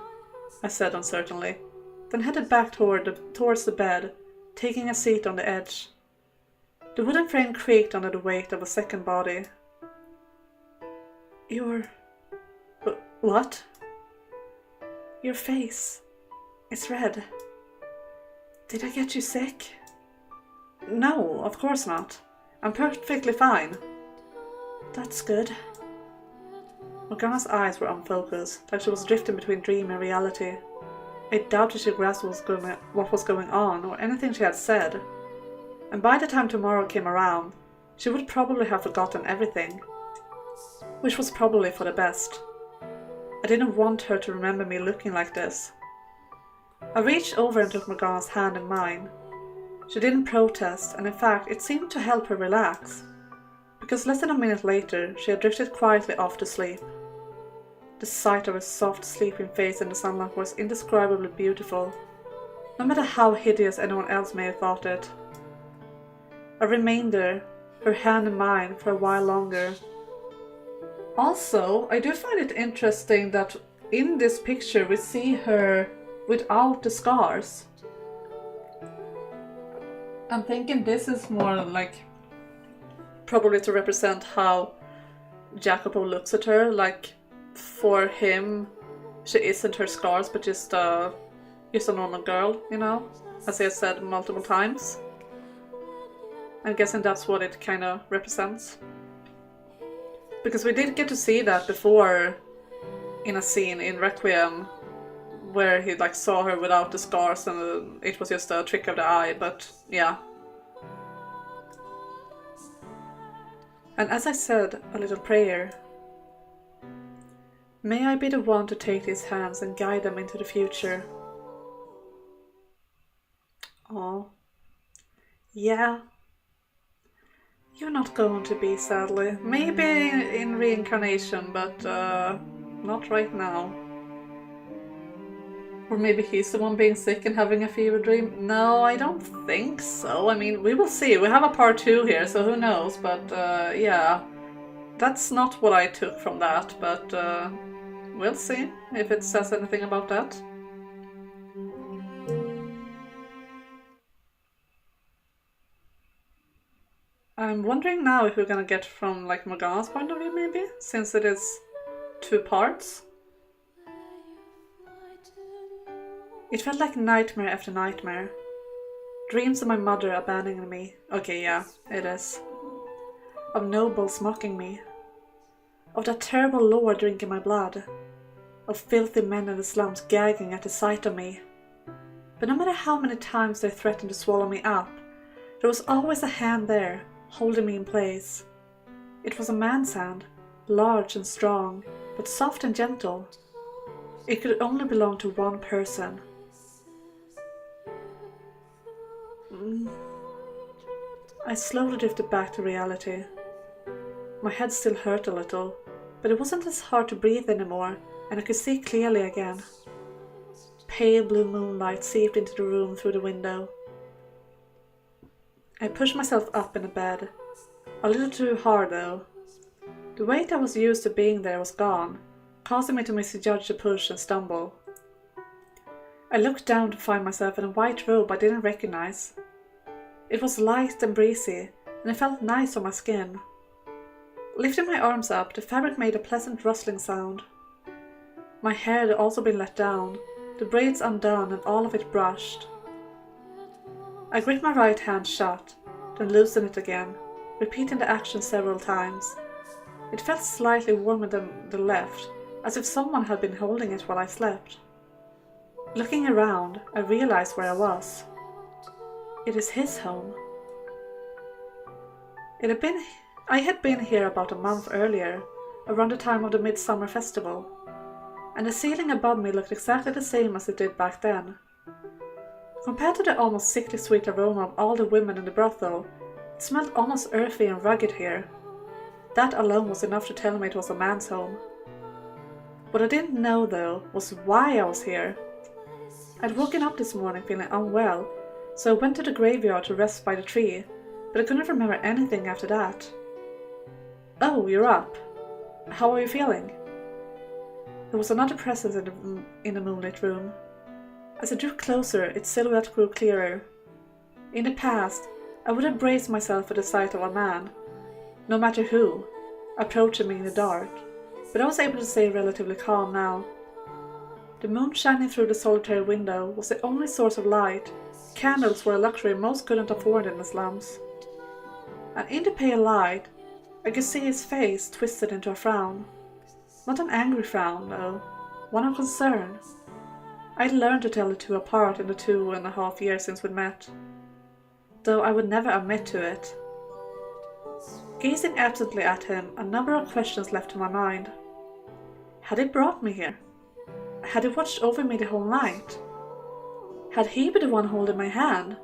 I said uncertainly, then headed back towards the bed, taking a seat on the edge. The wooden frame creaked under the weight of a second body. What? Your face. It's red. Did I get you sick? No, of course not. I'm perfectly fine. That's good. Morgana's eyes were unfocused, like she was drifting between dream and reality. I doubted she grasped what was going on, or anything she had said. And by the time tomorrow came around, she would probably have forgotten everything. Which was probably for the best. I didn't want her to remember me looking like this. I reached over and took Morgana's hand in mine. She didn't protest, and in fact, it seemed to help her relax, because less than a minute later, she had drifted quietly off to sleep. The sight of her soft, sleeping face in the sunlight was indescribably beautiful, no matter how hideous anyone else may have thought it. I remained there, her hand in mine, for a while longer. Also, I do find it interesting that in this picture we see her without the scars. I'm thinking this is more like probably to represent how Jacopo looks at her, like for him she isn't her scars but just a normal girl, you know, as he has said multiple times. I'm guessing that's what it kind of represents. Because we did get to see that before in a scene in Requiem where he like saw her without the scars and it was just a trick of the eye, but yeah. And as I said a little prayer, may I be the one to take these hands and guide them into the future. Oh, yeah. You're not going to be, sadly. Maybe in reincarnation, but not right now. Or maybe he's the one being sick and having a fever dream. No, I don't think so. I mean, we will see. We have a part 2 here, so who knows. But yeah, that's not what I took from that. But we'll see if it says anything about that. I'm wondering now if we're gonna get from like Morgana's point of view, maybe, since it is 2 parts. It felt like nightmare after nightmare. Dreams of my mother abandoning me. Okay, yeah, it is. Of nobles mocking me. Of that terrible lord drinking my blood. Of filthy men in the slums gagging at the sight of me. But no matter how many times they threatened to swallow me up, there was always a hand there, holding me in place. It was a man's hand, large and strong, but soft and gentle. It could only belong to one person. I slowly drifted back to reality. My head still hurt a little, but it wasn't as hard to breathe anymore, and I could see clearly again. Pale blue moonlight seeped into the room through the window. I pushed myself up in the bed, a little too hard though. The weight I was used to being there was gone, causing me to misjudge the push and stumble. I looked down to find myself in a white robe I didn't recognize. It was light and breezy, and it felt nice on my skin. Lifting my arms up, the fabric made a pleasant rustling sound. My hair had also been let down, the braids undone and all of it brushed. I gripped my right hand shut, then loosened it again, repeating the action several times. It felt slightly warmer than the left, as if someone had been holding it while I slept. Looking around, I realized where I was. It is his home. I had been here about a month earlier, around the time of the Midsummer Festival, and the ceiling above me looked exactly the same as it did back then. Compared to the almost sickly sweet aroma of all the women in the brothel, it smelled almost earthy and rugged here. That alone was enough to tell me it was a man's home. What I didn't know, though, was why I was here. I'd woken up this morning feeling unwell, so I went to the graveyard to rest by the tree, but I couldn't remember anything after that. Oh, you're up. How are you feeling? There was another presence in the moonlit room. As I drew closer, its silhouette grew clearer. In the past, I would have braced myself for the sight of a man, no matter who, approaching me in the dark, but I was able to stay relatively calm now. The moon shining through the solitary window was the only source of light. Candles were a luxury most couldn't afford in the slums. And in the pale light, I could see his face twisted into a frown. Not an angry frown, though, one of concern. I'd learned to tell the two apart in the 2.5 years since we'd met, though I would never admit to it. Gazing absently at him, a number of questions left in my mind. Had he brought me here? Had he watched over me the whole night? Had he been the one holding my hand?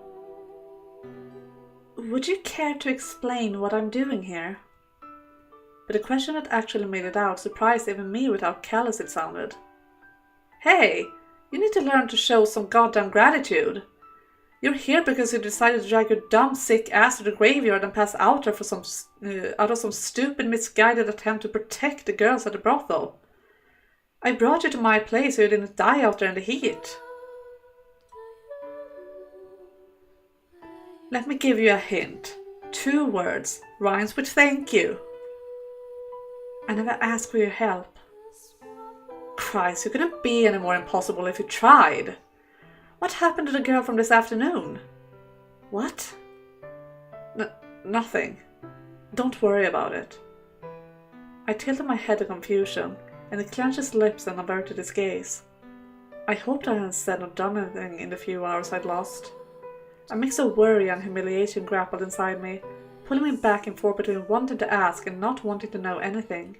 Would you care to explain what I'm doing here? But the question that actually made it out surprised even me with how callous it sounded. Hey, you need to learn to show some goddamn gratitude. You're here because you decided to drag your dumb, sick ass to the graveyard and pass out there for out of some stupid, misguided attempt to protect the girls at the brothel. I brought you to my place so you didn't die out there in the heat. Let me give you a hint. 2 words, rhymes with thank you. I never asked for your help. Christ, you couldn't be any more impossible if you tried. What happened to the girl from this afternoon? What? Nothing. Don't worry about it. I tilted my head in confusion, and he clenched his lips and averted his gaze. I hoped I hadn't said or done anything in the few hours I'd lost. A mix of worry and humiliation grappled inside me, pulling me back and forth between wanting to ask and not wanting to know anything.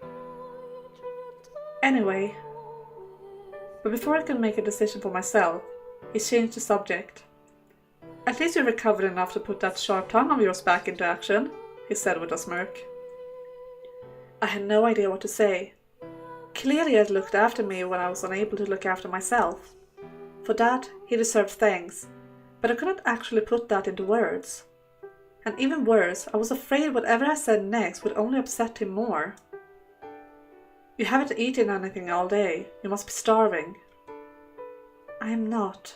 Anyway, but before I could make a decision for myself, he changed the subject. At least you recovered enough to put that sharp tongue of yours back into action, he said with a smirk. I had no idea what to say. Clearly he had looked after me when I was unable to look after myself. For that, he deserved thanks, but I couldn't actually put that into words. And even worse, I was afraid whatever I said next would only upset him more. You haven't eaten anything all day. You must be starving. I am not.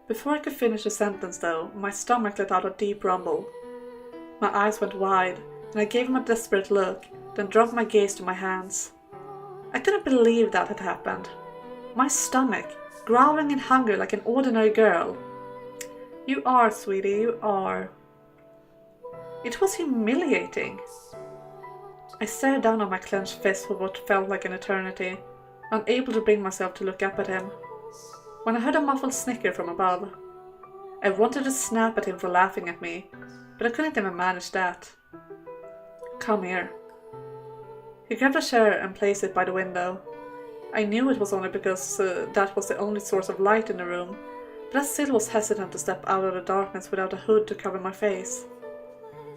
Before I could finish the sentence, though, my stomach let out a deep rumble. My eyes went wide, and I gave him a desperate look, then dropped my gaze to my hands. I couldn't believe that had happened. My stomach, growling in hunger like an ordinary girl. You are, sweetie, you are. It was humiliating. I stared down on my clenched fist for what felt like an eternity, unable to bring myself to look up at him. When I heard a muffled snicker from above, I wanted to snap at him for laughing at me, but I couldn't even manage that. Come here. He grabbed a chair and placed it by the window. I knew it was only because that was the only source of light in the room, but I still was hesitant to step out of the darkness without a hood to cover my face.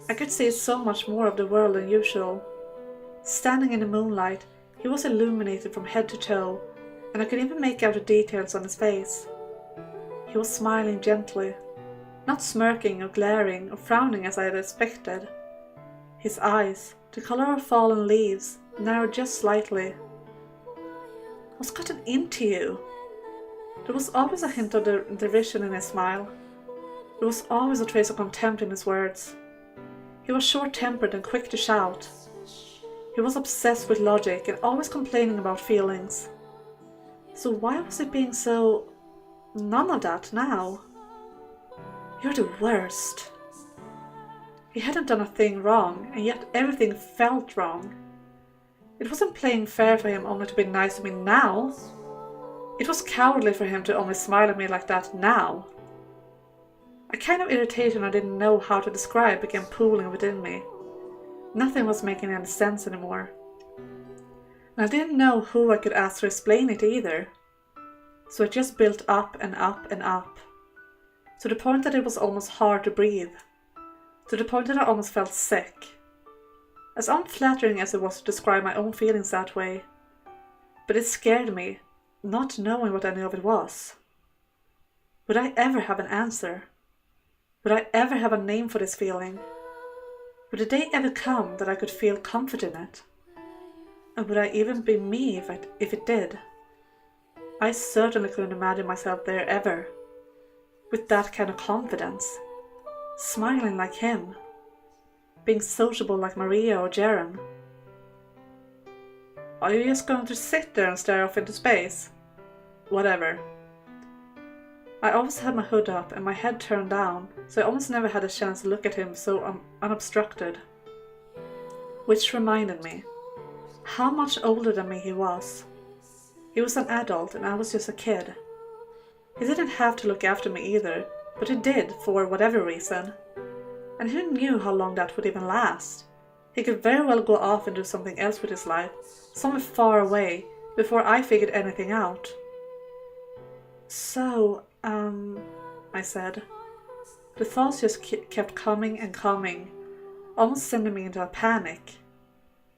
I could see so much more of the world than usual. Standing in the moonlight, he was illuminated from head to toe, and I could even make out the details on his face. He was smiling gently, not smirking or glaring or frowning as I had expected. His eyes, the color of fallen leaves, narrowed just slightly. What's gotten into you? There was always a hint of derision in his smile. There was always a trace of contempt in his words. He was short-tempered and quick to shout. He was obsessed with logic and always complaining about feelings. So why was he being so... none of that now? You're the worst. He hadn't done a thing wrong, and yet everything felt wrong. It wasn't playing fair for him only to be nice to me now. It was cowardly for him to only smile at me like that now. A kind of irritation I didn't know how to describe began pooling within me. Nothing was making any sense anymore. And I didn't know who I could ask to explain it either. So it just built up and up and up. To the point that it was almost hard to breathe. To the point that I almost felt sick. As unflattering as it was to describe my own feelings that way. But it scared me, not knowing what any of it was. Would I ever have an answer? Would I ever have a name for this feeling? Would a day ever come that I could feel comfort in it? And would I even be me if it did? I certainly couldn't imagine myself there ever. With that kind of confidence. Smiling like him. Being sociable like Maria or Jaren. Are you just going to sit there and stare off into space? Whatever. I always had my hood up and my head turned down, so I almost never had a chance to look at him so unobstructed. Which reminded me, how much older than me he was. He was an adult and I was just a kid. He didn't have to look after me either, but he did for whatever reason. And who knew how long that would even last? He could very well go off and do something else with his life, somewhere far away, before I figured anything out. So, I said. The thoughts just kept coming and coming, almost sending me into a panic.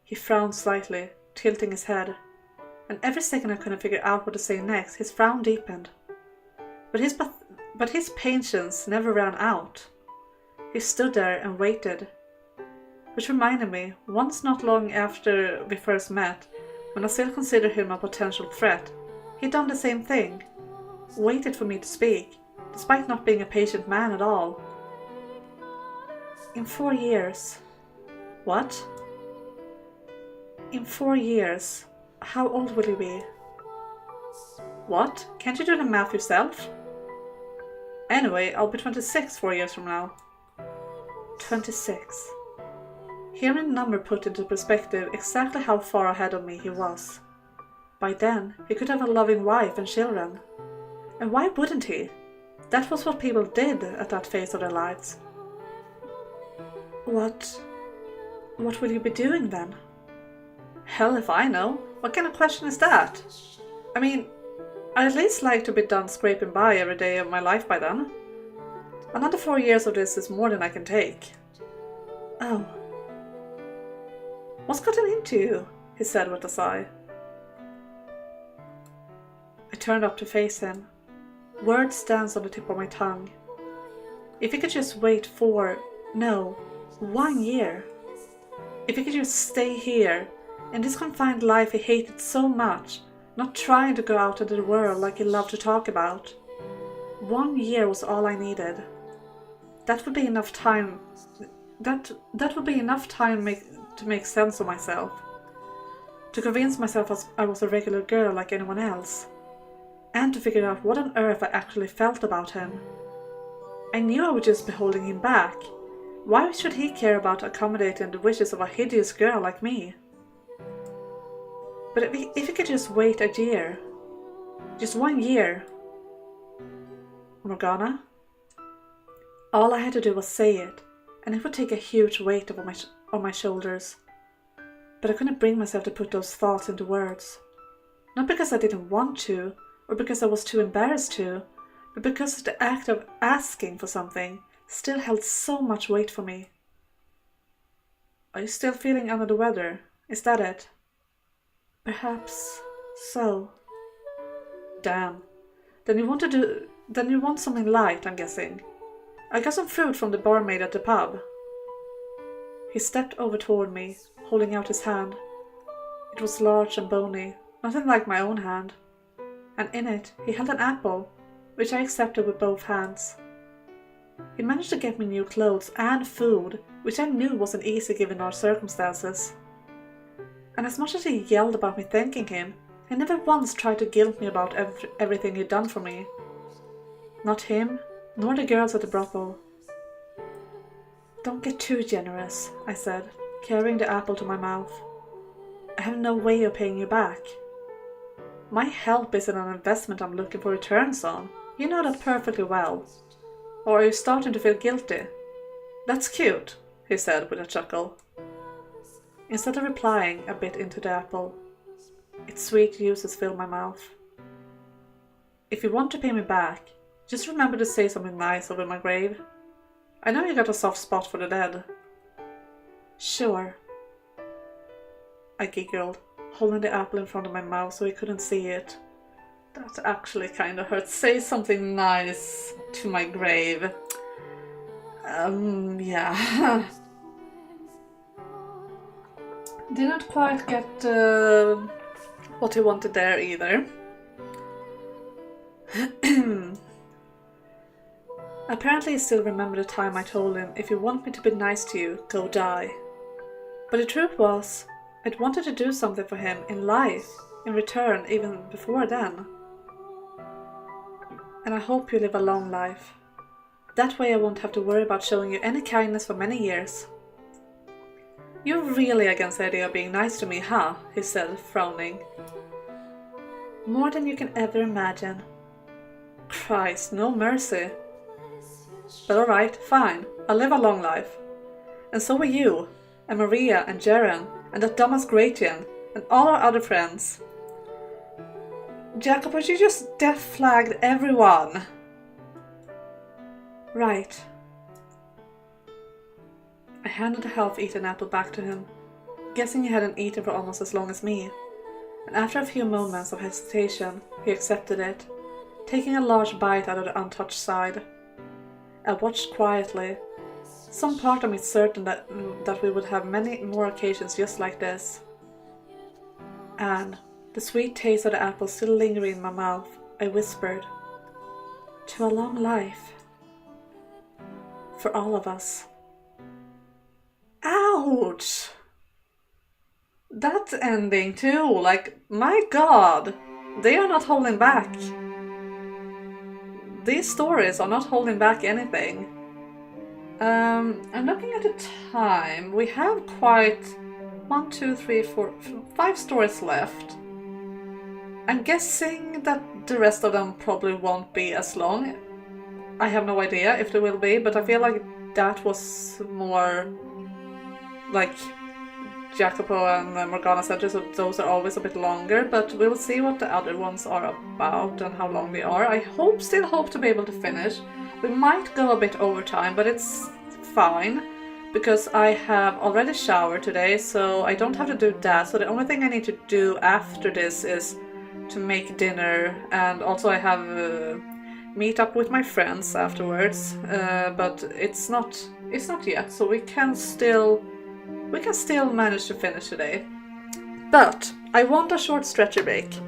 He frowned slightly, tilting his head, and every second I couldn't figure out what to say next, his frown deepened. But his patience never ran out. He stood there and waited. Which reminded me, once not long after we first met, when I still considered him a potential threat, he'd done the same thing. Waited for me to speak, despite not being a patient man at all. In 4 years. What? In 4 years. How old will you be? What? Can't you do the math yourself? Anyway, I'll be 26 4 years from now. 26. Hearing the number put into perspective exactly how far ahead of me he was. By then, he could have a loving wife and children. And why wouldn't he? That was what people did at that phase of their lives. What will you be doing then? Hell if I know. What kind of question is that? I mean, I'd at least like to be done scraping by every day of my life by then. Another 4 years of this is more than I can take. Oh. What's gotten into you? He said with a sigh. I turned up to face him. Words danced on the tip of my tongue. If he could just wait 1 year. If he could just stay here, in this confined life he hated so much, not trying to go out into the world like he loved to talk about. 1 year was all I needed. That would be enough time. That would be enough time to make sense of myself. To convince myself I was a regular girl like anyone else. And to figure out what on earth I actually felt about him. I knew I would just be holding him back. Why should he care about accommodating the wishes of a hideous girl like me? But if he could just wait a year. Just 1 year. Morgana? All I had to do was say it, and it would take a huge weight on my shoulders. But I couldn't bring myself to put those thoughts into words. Not because I didn't want to, or because I was too embarrassed to, but because the act of asking for something still held so much weight for me. Are you still feeling under the weather? Is that it? Perhaps so. Damn. Then you want something light, I'm guessing. I got some fruit from the barmaid at the pub. He stepped over toward me, holding out his hand. It was large and bony, nothing like my own hand. And in it he held an apple, which I accepted with both hands. He managed to get me new clothes and food, which I knew wasn't easy given our circumstances. And as much as he yelled about me thanking him, he never once tried to guilt me about everything he'd done for me. Not him, nor the girls at the brothel. Don't get too generous, I said, carrying the apple to my mouth. I have no way of paying you back. My help isn't an investment I'm looking for returns on. You know that perfectly well. Or are you starting to feel guilty? That's cute, he said with a chuckle. Instead of replying, I bit into the apple. Its sweet juices filled my mouth. If you want to pay me back, just remember to say something nice over my grave. I know you got a soft spot for the dead. Sure. I giggled, holding the apple in front of my mouth so he couldn't see it. That actually kind of hurts. Say something nice to my grave. Yeah. Didn't quite get what he wanted there either. Apparently he still remembered the time I told him, if you want me to be nice to you, go die. But the truth was, I'd wanted to do something for him in life, in return, even before then. And I hope you live a long life. That way I won't have to worry about showing you any kindness for many years. You're really against the idea of being nice to me, huh? He said, frowning. More than you can ever imagine. Christ, no mercy. But alright, fine, I'll live a long life. And so will you, and Maria, and Jaren, and that dumbass Gratian, and all our other friends. Jacob, you just death-flagged everyone. Right. I handed the half-eaten apple back to him, guessing he hadn't eaten for almost as long as me, and after a few moments of hesitation, he accepted it, taking a large bite out of the untouched side. I watched quietly, some part of me certain that we would have many more occasions just like this. And, the sweet taste of the apple still lingering in my mouth, I whispered, to a long life. For all of us. Ouch! That ending too, like, my god, they are not holding back. These stories are not holding back anything. I'm looking at the time. We have quite 1, 2, 3, 4, 5 stories left. I'm guessing that the rest of them probably won't be as long. I have no idea if they will be, but I feel like that was more like Jacopo and Morgana said, so those are always a bit longer, but we will see what the other ones are about and how long they are. I still hope to be able to finish. We might go a bit over time, but it's fine because I have already showered today, so I don't have to do that. So the only thing I need to do after this is to make dinner, and also I have meet up with my friends afterwards. But it's not yet, so we can still manage to finish today. But I want a short stretcher break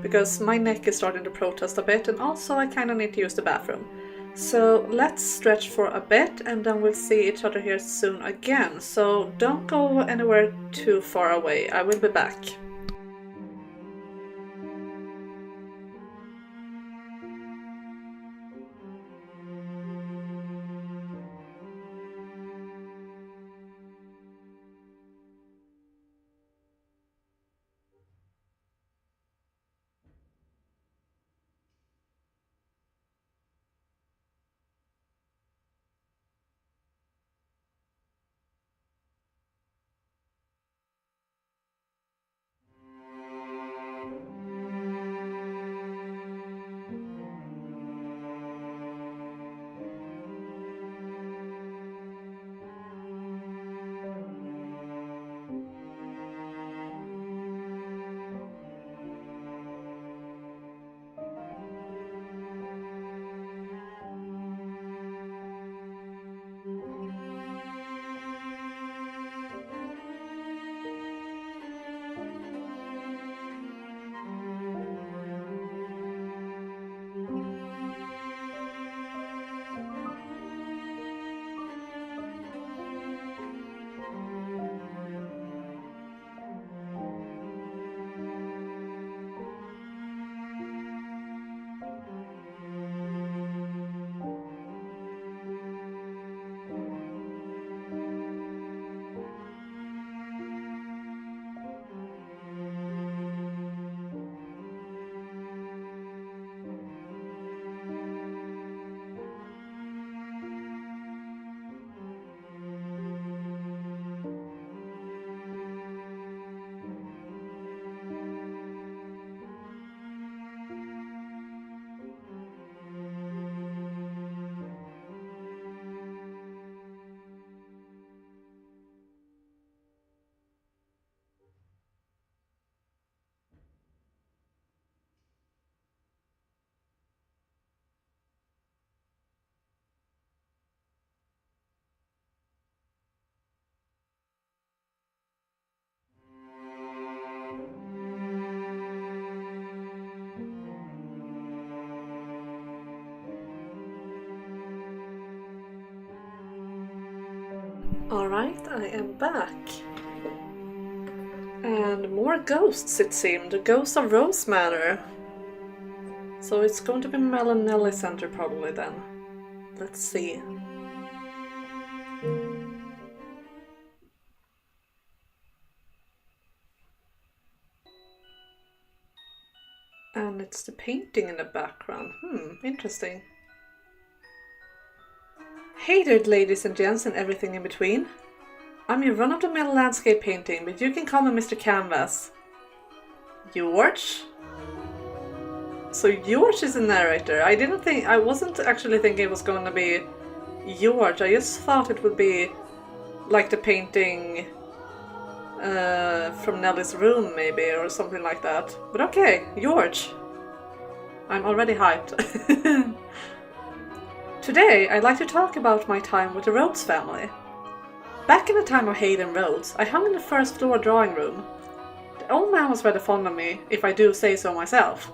because my neck is starting to protest a bit, and also I kind of need to use the bathroom. So let's stretch for a bit and then we'll see each other here soon again. So don't go anywhere too far away. I will be back. Alright, I am back. And more ghosts, it seemed. The ghost of Rose Manor. So it's going to be Mel and Nelly Center probably then. Let's see. And it's the painting in the background. Interesting. Hey there, ladies and gents and everything in between. I'm your run-of-the-mill landscape painting, but you can call me Mr. Canvas. George? So George is the narrator. I wasn't actually thinking it was going to be George. I just thought it would be like the painting from Nelly's room maybe, or something like that. But okay, George. I'm already hyped. Today, I'd like to talk about my time with the Rhodes family. Back in the time of Hayden Rhodes, I hung in the first floor drawing room. The old man was rather fond of me, if I do say so myself.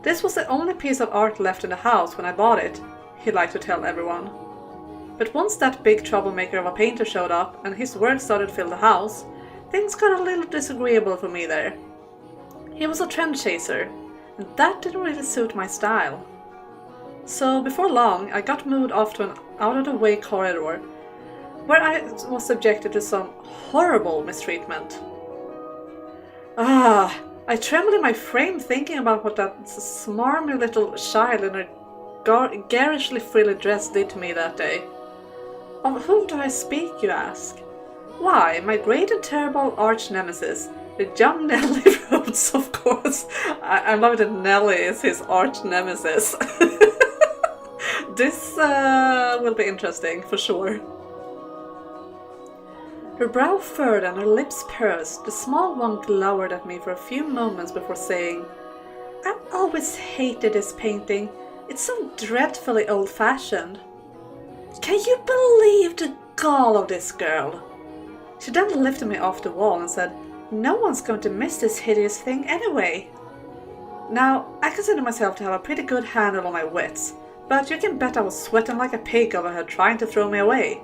This was the only piece of art left in the house when I bought it, he liked to tell everyone. But once that big troublemaker of a painter showed up and his work started to fill the house, things got a little disagreeable for me there. He was a trend chaser, and that didn't really suit my style. So before long, I got moved off to an out-of-the-way corridor, where I was subjected to some horrible mistreatment. I trembled in my frame thinking about what that smarmy little child in her garishly frilly dress did to me that day. Of whom do I speak, you ask? Why, my great and terrible arch-nemesis, the young Nelly Rhodes, of course. I love that Nelly is his arch-nemesis. This will be interesting, for sure. Her brow furrowed and her lips pursed. The small one glowered at me for a few moments before saying, "I've always hated this painting. It's so dreadfully old-fashioned." Can you believe the gall of this girl? She then lifted me off the wall and said, "No one's going to miss this hideous thing anyway." Now, I consider myself to have a pretty good handle on my wits, but you can bet I was sweating like a pig over her trying to throw me away.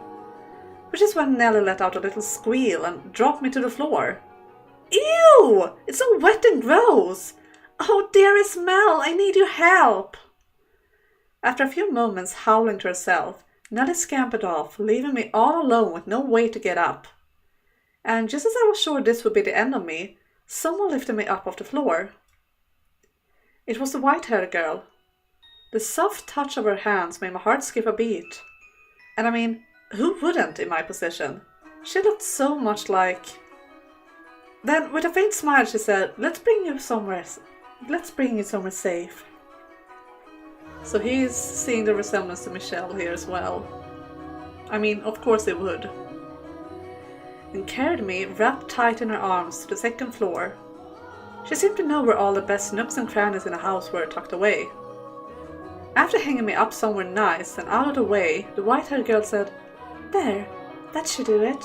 Which is when Nellie let out a little squeal and dropped me to the floor. Ew! It's so wet and gross! Oh, dearest Mel, I need your help! After a few moments howling to herself, Nellie scampered off, leaving me all alone with no way to get up. And just as I was sure this would be the end of me, someone lifted me up off the floor. It was the white-haired girl. The soft touch of her hands made my heart skip a beat. And I mean, who wouldn't in my position? She looked so much like... Then, with a faint smile, she said, let's bring you somewhere safe." So he's seeing the resemblance to Michelle here as well. I mean, of course he would. And carried me, wrapped tight in her arms, to the second floor. She seemed to know where all the best nooks and crannies in the house were tucked away. After hanging me up somewhere nice and out of the way, the white-haired girl said, "There, that should do it.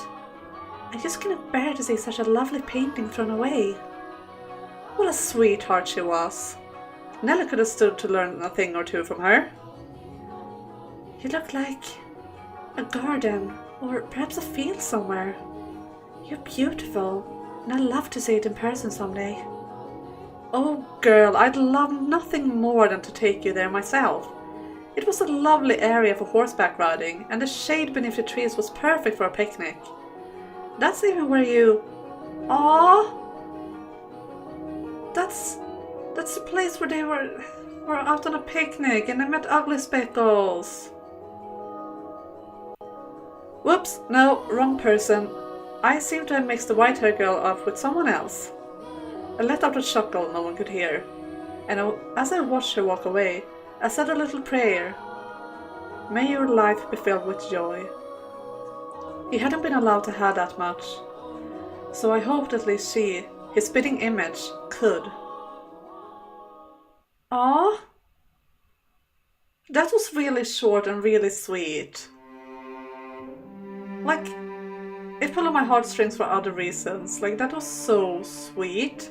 I just couldn't bear to see such a lovely painting thrown away." What a sweetheart she was. Nellie could have stood to learn a thing or two from her. "You look like a garden, or perhaps a field somewhere. You're beautiful, and I'd love to see it in person someday." Oh girl, I'd love nothing more than to take you there myself. It was a lovely area for horseback riding, and the shade beneath the trees was perfect for a picnic. That's even where you... Aww! That's the place where they were out on a picnic and they met Ugly Speckles. Whoops, no, wrong person. I seem to have mixed the white-haired girl up with someone else. I let out a chuckle no one could hear, and as I watched her walk away, I said a little prayer. May your life be filled with joy. He hadn't been allowed to have that much, so I hoped at least she, his spitting image, could. Aww. That was really short and really sweet. Like, it pulled on my heartstrings for other reasons. Like, that was so sweet.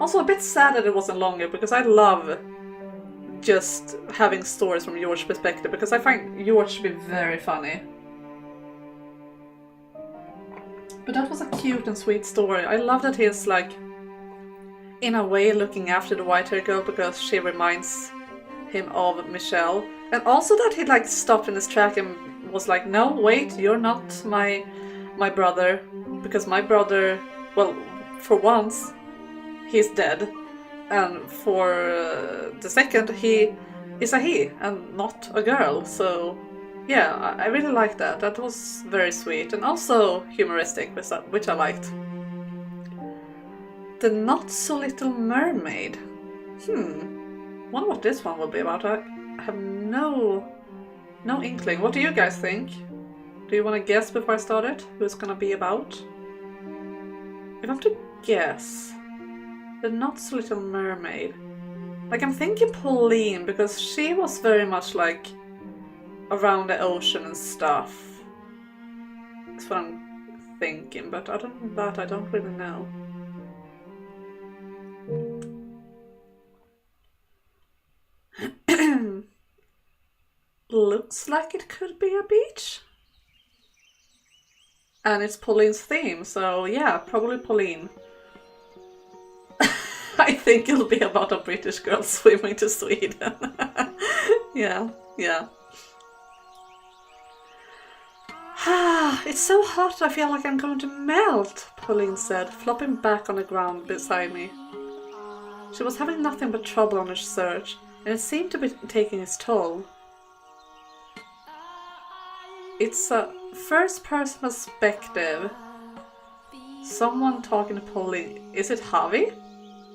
Also a bit sad that it wasn't longer, because I love just having stories from George's perspective, because I find George to be very funny. But that was a cute and sweet story. I love that he's like, in a way, looking after the white-haired girl because she reminds him of Michelle. And also that he like stopped in his track and was like, no, wait, you're not my brother. Because my brother, well, for once, he's dead. And for the second, he is a he and not a girl. So yeah, I really liked that. That was very sweet and also humoristic, which I liked. The Not So Little Mermaid. Wonder what this one will be about. I have no inkling. What do you guys think? Do you want to guess before I start it? Who it's gonna be about? If I'm to guess, The Not So Little Mermaid. Like, I'm thinking Pauline, because she was very much like around the ocean and stuff. That's what I'm thinking, but I don't really know. Looks like it could be a beach. And it's Pauline's theme, so yeah, probably Pauline. I think it'll be about a British girl swimming to Sweden. Yeah. It's so hot, I feel like I'm going to melt, Pauline said, flopping back on the ground beside me. She was having nothing but trouble on her search, and it seemed to be taking its toll. It's a first-person perspective. Someone talking to Pauline. Is it Javi?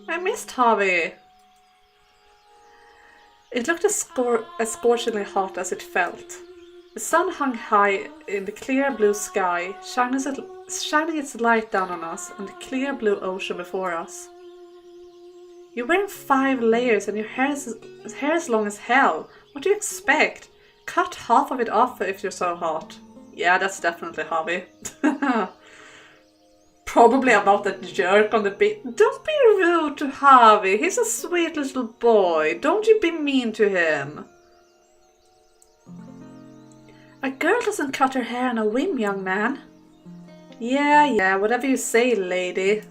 I missed Javi. It looked as scorchingly hot as it felt. The sun hung high in the clear blue sky, shining its light down on us and the clear blue ocean before us. You're wearing 5 layers and your hair is long as hell. What do you expect? Cut half of it off if you're so hot. Yeah, that's definitely hobby. Probably about that jerk on the beach. Don't be rude to Harvey. He's a sweet little boy. Don't you be mean to him. A girl doesn't cut her hair on a whim, young man. Yeah, whatever you say, lady.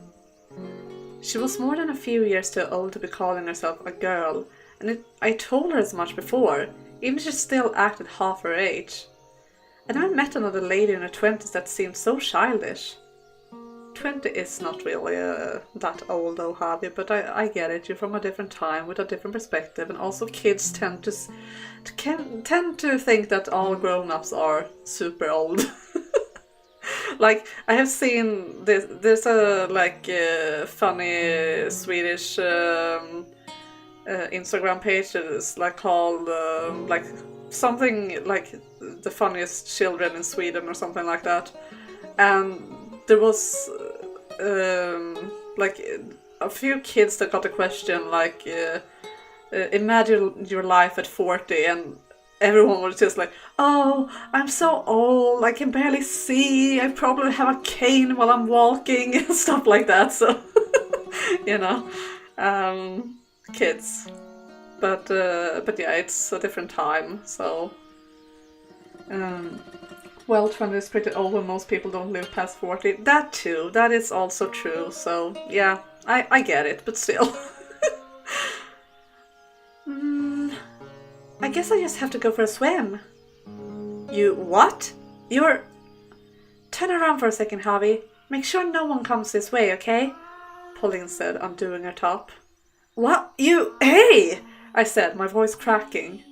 She was more than a few years too old to be calling herself a girl, and I told her as much before, even if she still acted half her age. And I met another lady in her 20s that seemed so childish. 20 is not really that old though, Harvey, but I get it. You're from a different time with a different perspective, and also kids tend to think that all grown-ups are super old. Like, I have seen this. There's a funny Swedish Instagram page that is like called something like the funniest children in Sweden or something like that, and there was a few kids that got a question imagine your life at 40, and everyone was just like, oh, I'm so old, I can barely see, I probably have a cane while I'm walking, and stuff like that, so, kids. But yeah, it's a different time, so, well, 20 is pretty old when most people don't live past 40. That too, that is also true, so, yeah, I get it, but still. I guess I just have to go for a swim. You what? Turn around for a second, Harvey. Make sure no one comes this way, okay? Pauline said, undoing her top. What? Hey! I said, my voice cracking.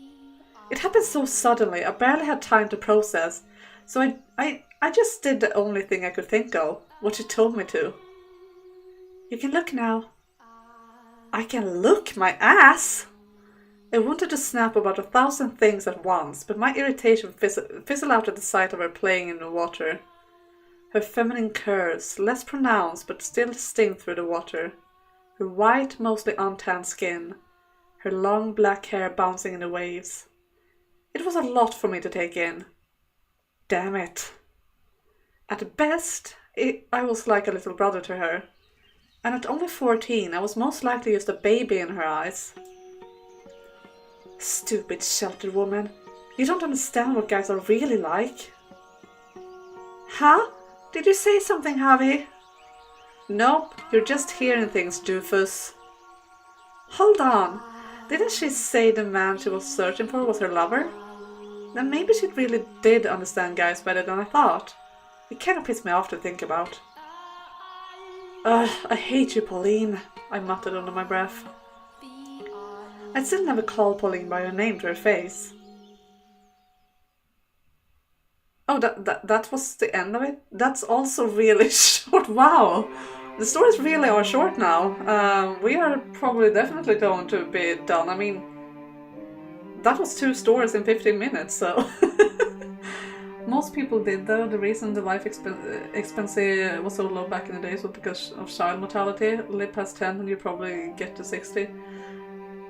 It happened so suddenly, I barely had time to process, so I just did the only thing I could think of, what she told me to. You can look now. I can look? My ass? I wanted to snap about 1,000 things at once, but my irritation fizzled out at the sight of her playing in the water. Her feminine curves, less pronounced but still distinct through the water. Her white, mostly untanned skin. Her long black hair bouncing in the waves. It was a lot for me to take in. Damn it. At best, I was like a little brother to her. And at only 14, I was most likely just a baby in her eyes. Stupid sheltered woman. You don't understand what guys are really like. Huh? Did you say something, Harvey? Nope, you're just hearing things, doofus. Hold on. Didn't she say the man she was searching for was her lover? Then maybe she really did understand guys better than I thought. It kind of pissed me off to think about. Ugh, I hate you, Pauline, I muttered under my breath. I'd still never called Pauline by her name to her face. Oh, that was the end of it? That's also really short. Wow! The stories really are short now. We are probably definitely going to be done. I mean, that was 2 stories in 15 minutes, so... Most people did, though. The reason the life expectancy was so low back in the days was because of child mortality. Live past 10 and you probably get to 60.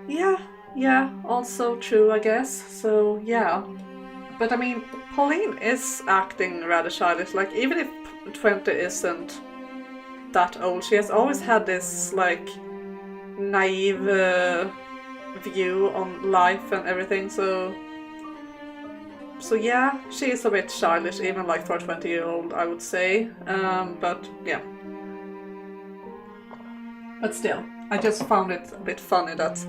Yeah, also true, I guess. So, yeah. But I mean, Pauline is acting rather childish. Like, even if 20 isn't that old, she has always had this, like, naive view on life and everything, so yeah, she is a bit childish, even like for a 20-year-old, I would say. But yeah. But still, I just found it a bit funny that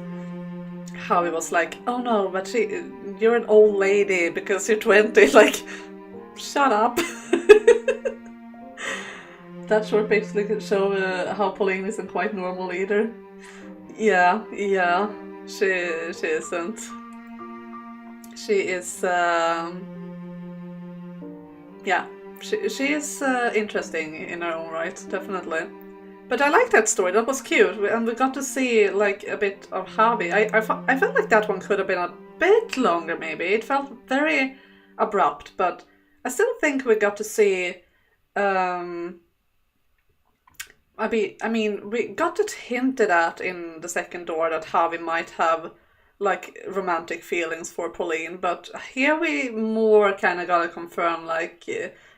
how it was like, oh no, but you're an old lady because you're 20. Like, shut up. That short basically could show how Pauline isn't quite normal either. Yeah, she isn't. She is, yeah, she is interesting in her own right, definitely. But I like that story. That was cute, and we got to see like a bit of Javi. I felt like that one could have been a bit longer. Maybe it felt very abrupt, but I still think we got to see. I mean, we got it hinted at in the second door that Javi might have like romantic feelings for Pauline, but here we more kind of gotta confirm like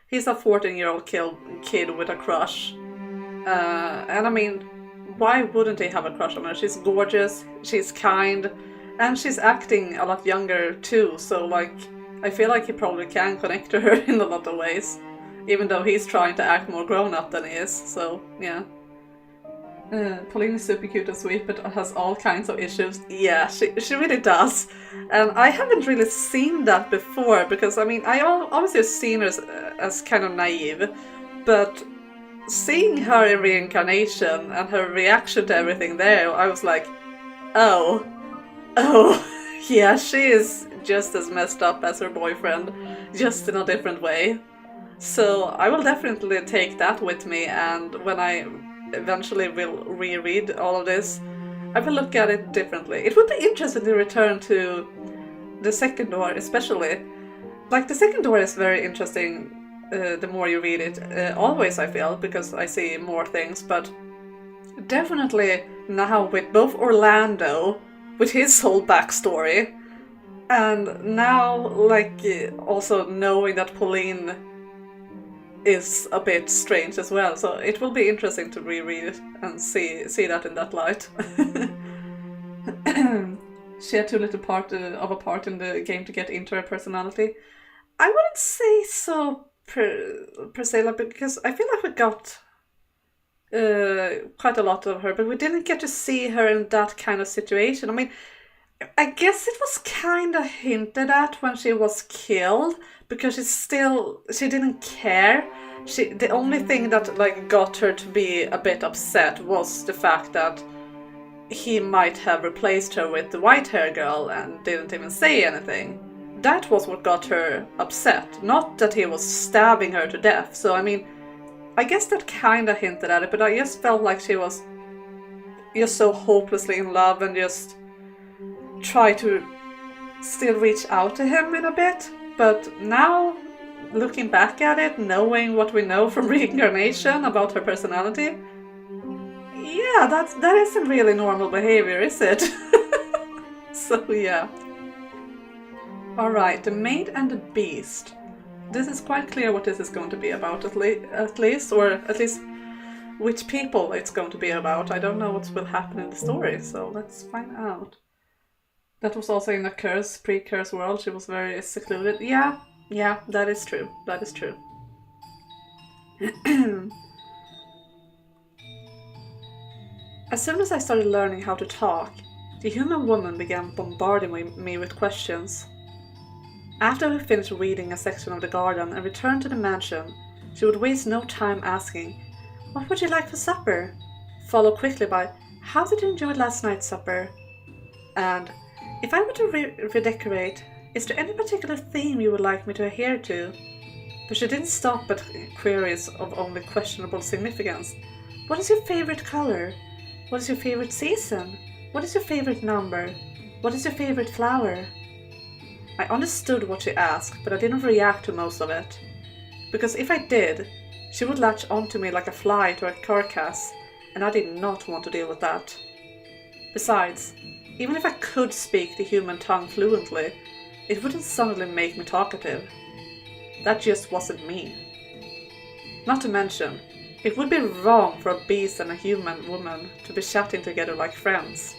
he's a 14-year-old kid with a crush. And I mean, why wouldn't he have a crush on her? She's gorgeous, she's kind, and she's acting a lot younger too, so like, I feel like he probably can connect to her in a lot of ways, even though he's trying to act more grown up than he is, so yeah. Pauline is super cute and sweet, but has all kinds of issues. Yeah, she really does. And I haven't really seen that before, because I mean, I obviously have seen her as kind of naive, but seeing her in reincarnation and her reaction to everything there, I was like, oh, yeah, she is just as messed up as her boyfriend, just in a different way. So I will definitely take that with me, and when I eventually will reread all of this, I will look at it differently. It would be interesting to return to the second door, especially. Like, the second door is very interesting the more you read it, always I feel, because I see more things, but definitely now with both Orlando, with his whole backstory, and now like also knowing that Pauline is a bit strange as well, so it will be interesting to reread it and see that in that light. She had too little of a part in the game to get into her personality. I wouldn't say so per se, like, because I feel like we got quite a lot of her, but we didn't get to see her in that kind of situation. I mean, I guess it was kind of hinted at when she was killed, because she didn't care. The only thing that like got her to be a bit upset was the fact that he might have replaced her with the white hair girl and didn't even say anything. That was what got her upset, not that he was stabbing her to death. So I mean, I guess that kind of hinted at it, but I just felt like she was just so hopelessly in love and just try to still reach out to him in a bit. But now, looking back at it, knowing what we know from reincarnation about her personality, yeah, that isn't really normal behavior, is it? So yeah. Alright, the Maid and the Beast. This is quite clear what this is going to be about, at least, or at least which people it's going to be about. I don't know what will happen in the story, so let's find out. That was also in a pre-curse world. She was very secluded. Yeah, that is true. That is true. As soon as I started learning how to talk, the human woman began bombarding me with questions. After we finished reading a section of the garden and returned to the mansion, she would waste no time asking, "What would you like for supper?" followed quickly by, "How did you enjoy last night's supper?" And, "If I were to redecorate, is there any particular theme you would like me to adhere to?" But she didn't stop at queries of only questionable significance. "What is your favorite color? What is your favorite season? What is your favorite number? What is your favorite flower?" I understood what she asked, but I didn't react to most of it. Because if I did, she would latch onto me like a fly to a carcass, and I did not want to deal with that. Besides, even if I could speak the human tongue fluently, it wouldn't suddenly make me talkative. That just wasn't me. Not to mention, it would be wrong for a beast and a human woman to be chatting together like friends.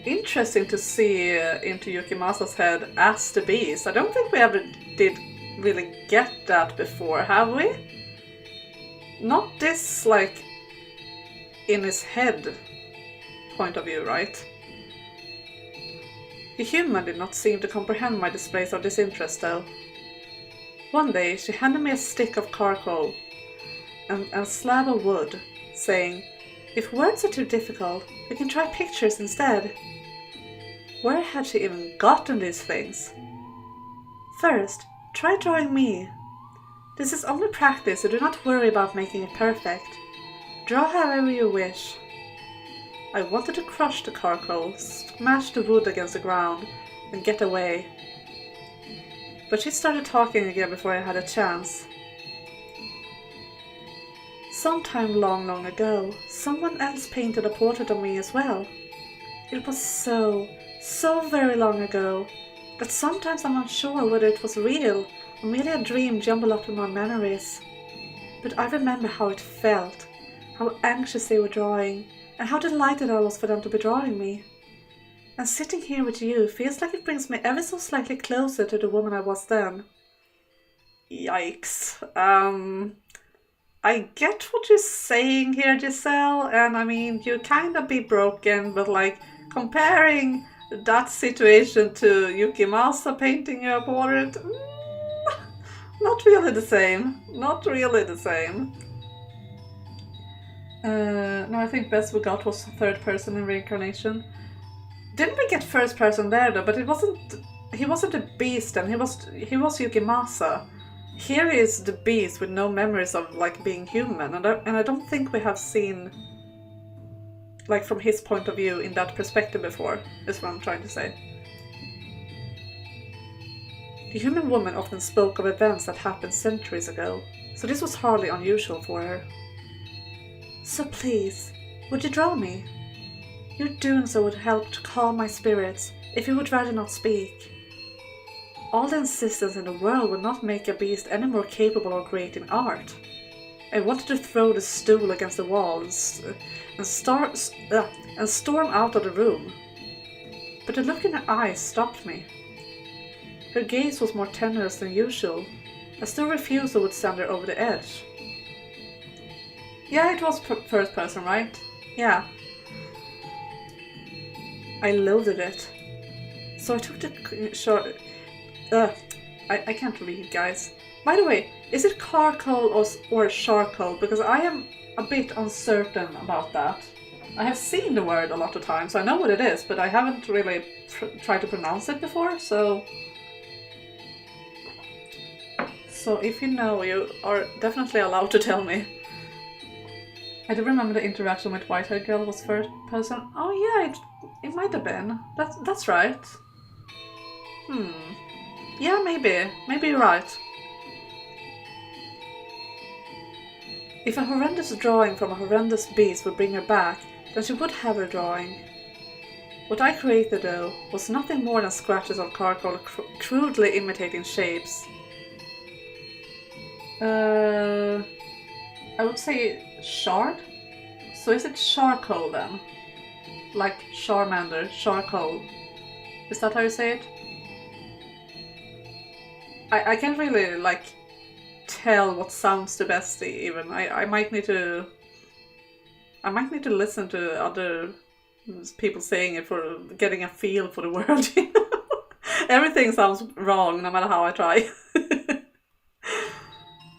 Interesting to see into Yukimasa's head as the beast. I don't think we ever did really get that before, have we? Not this, like, in his head point of view, right? The human did not seem to comprehend my displays of disinterest, though. One day she handed me a stick of charcoal and a slab of wood, saying, "If words are too difficult, we can try pictures instead." Where had she even gotten these things? "First, try drawing me." This is only practice, so do not worry about making it perfect. Draw however you wish. I wanted to crush the charcoal, smash the wood against the ground, and get away. But she started talking again before I had a chance. Sometime long ago, someone else painted a portrait of me as well. It was so very long ago, that sometimes I'm unsure whether it was real or merely a dream jumbled up in my memories. But I remember how it felt, how anxious they were drawing, and how delighted I was for them to be drawing me. And sitting here with you feels like it brings me ever so slightly closer to the woman I was then. Yikes. I get what you're saying here, Giselle, and I mean, you kind of be broken, but like, comparing that situation to Yukimasa painting your portrait, not really the same. Not really the same. No, I think best we got was third person in reincarnation. Didn't we get first person there though? But he wasn't a beast then, he was Yukimasa. Here is the beast with no memories of like being human, and I don't think we have seen like from his point of view in that perspective before, is what I'm trying to say. The human woman often spoke of events that happened centuries ago, so this was hardly unusual for her. So please, would you draw me? Your doing so would help to calm my spirits, if you would rather not speak. All the insistence in the world would not make a beast any more capable of creating art. I wanted to throw the stool against the walls and storm out of the room. But the look in her eyes stopped me. Her gaze was more tenuous than usual, as though refusal would send her over the edge. Yeah, it was first person, right? Yeah. I loathed it. So I took the short... I can't read, guys. By the way, is it charcoal or charcoal? Because I am a bit uncertain about that. I have seen the word a lot of times, so I know what it is, but I haven't really tried to pronounce it before, so if you know, you are definitely allowed to tell me. I do remember the interaction with White-haired girl was first person. Oh yeah, it might have been. That's right. Yeah, maybe you're right. If a horrendous drawing from a horrendous beast would bring her back, then she would have her drawing. What I created, though, was nothing more than scratches of charcoal crudely imitating shapes. I would say shard? So is it charcoal then? Like Charmander, charcoal. Is that how you say it? I can't really, like, tell what sounds the best even. I might need to listen to other people saying it for getting a feel for the word. Everything sounds wrong no matter how I try.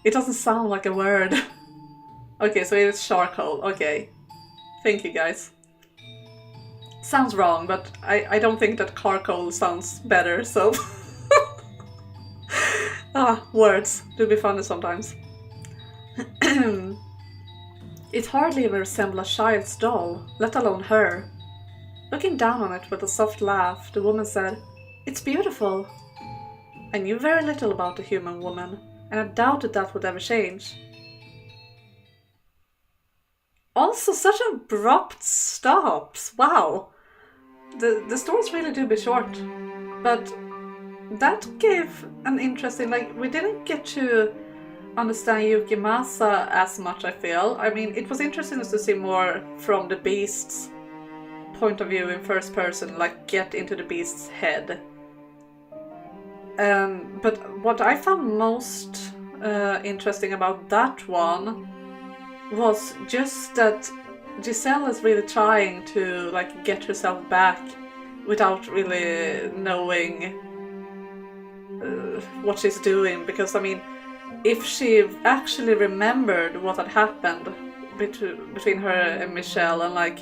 It doesn't sound like a word. Okay, so it's charcoal. Okay. Thank you, guys. Sounds wrong, but I don't think that charcoal sounds better, so... words do be funny sometimes. It hardly even resembled a child's doll, let alone her. Looking down on it with a soft laugh, the woman said, "It's beautiful." I knew very little about the human woman, and I doubted that would ever change. Also, such abrupt stops. Wow. The stories really do be short, but that gave an interesting, like, we didn't get to understand Yukimasa as much, I feel. I mean, it was interesting to see more from the beast's point of view in first person, like get into the beast's head. But what I found most interesting about that one was just that Giselle is really trying to like get herself back without really knowing what she's doing, because I mean, if she actually remembered what had happened between her and Michelle, and like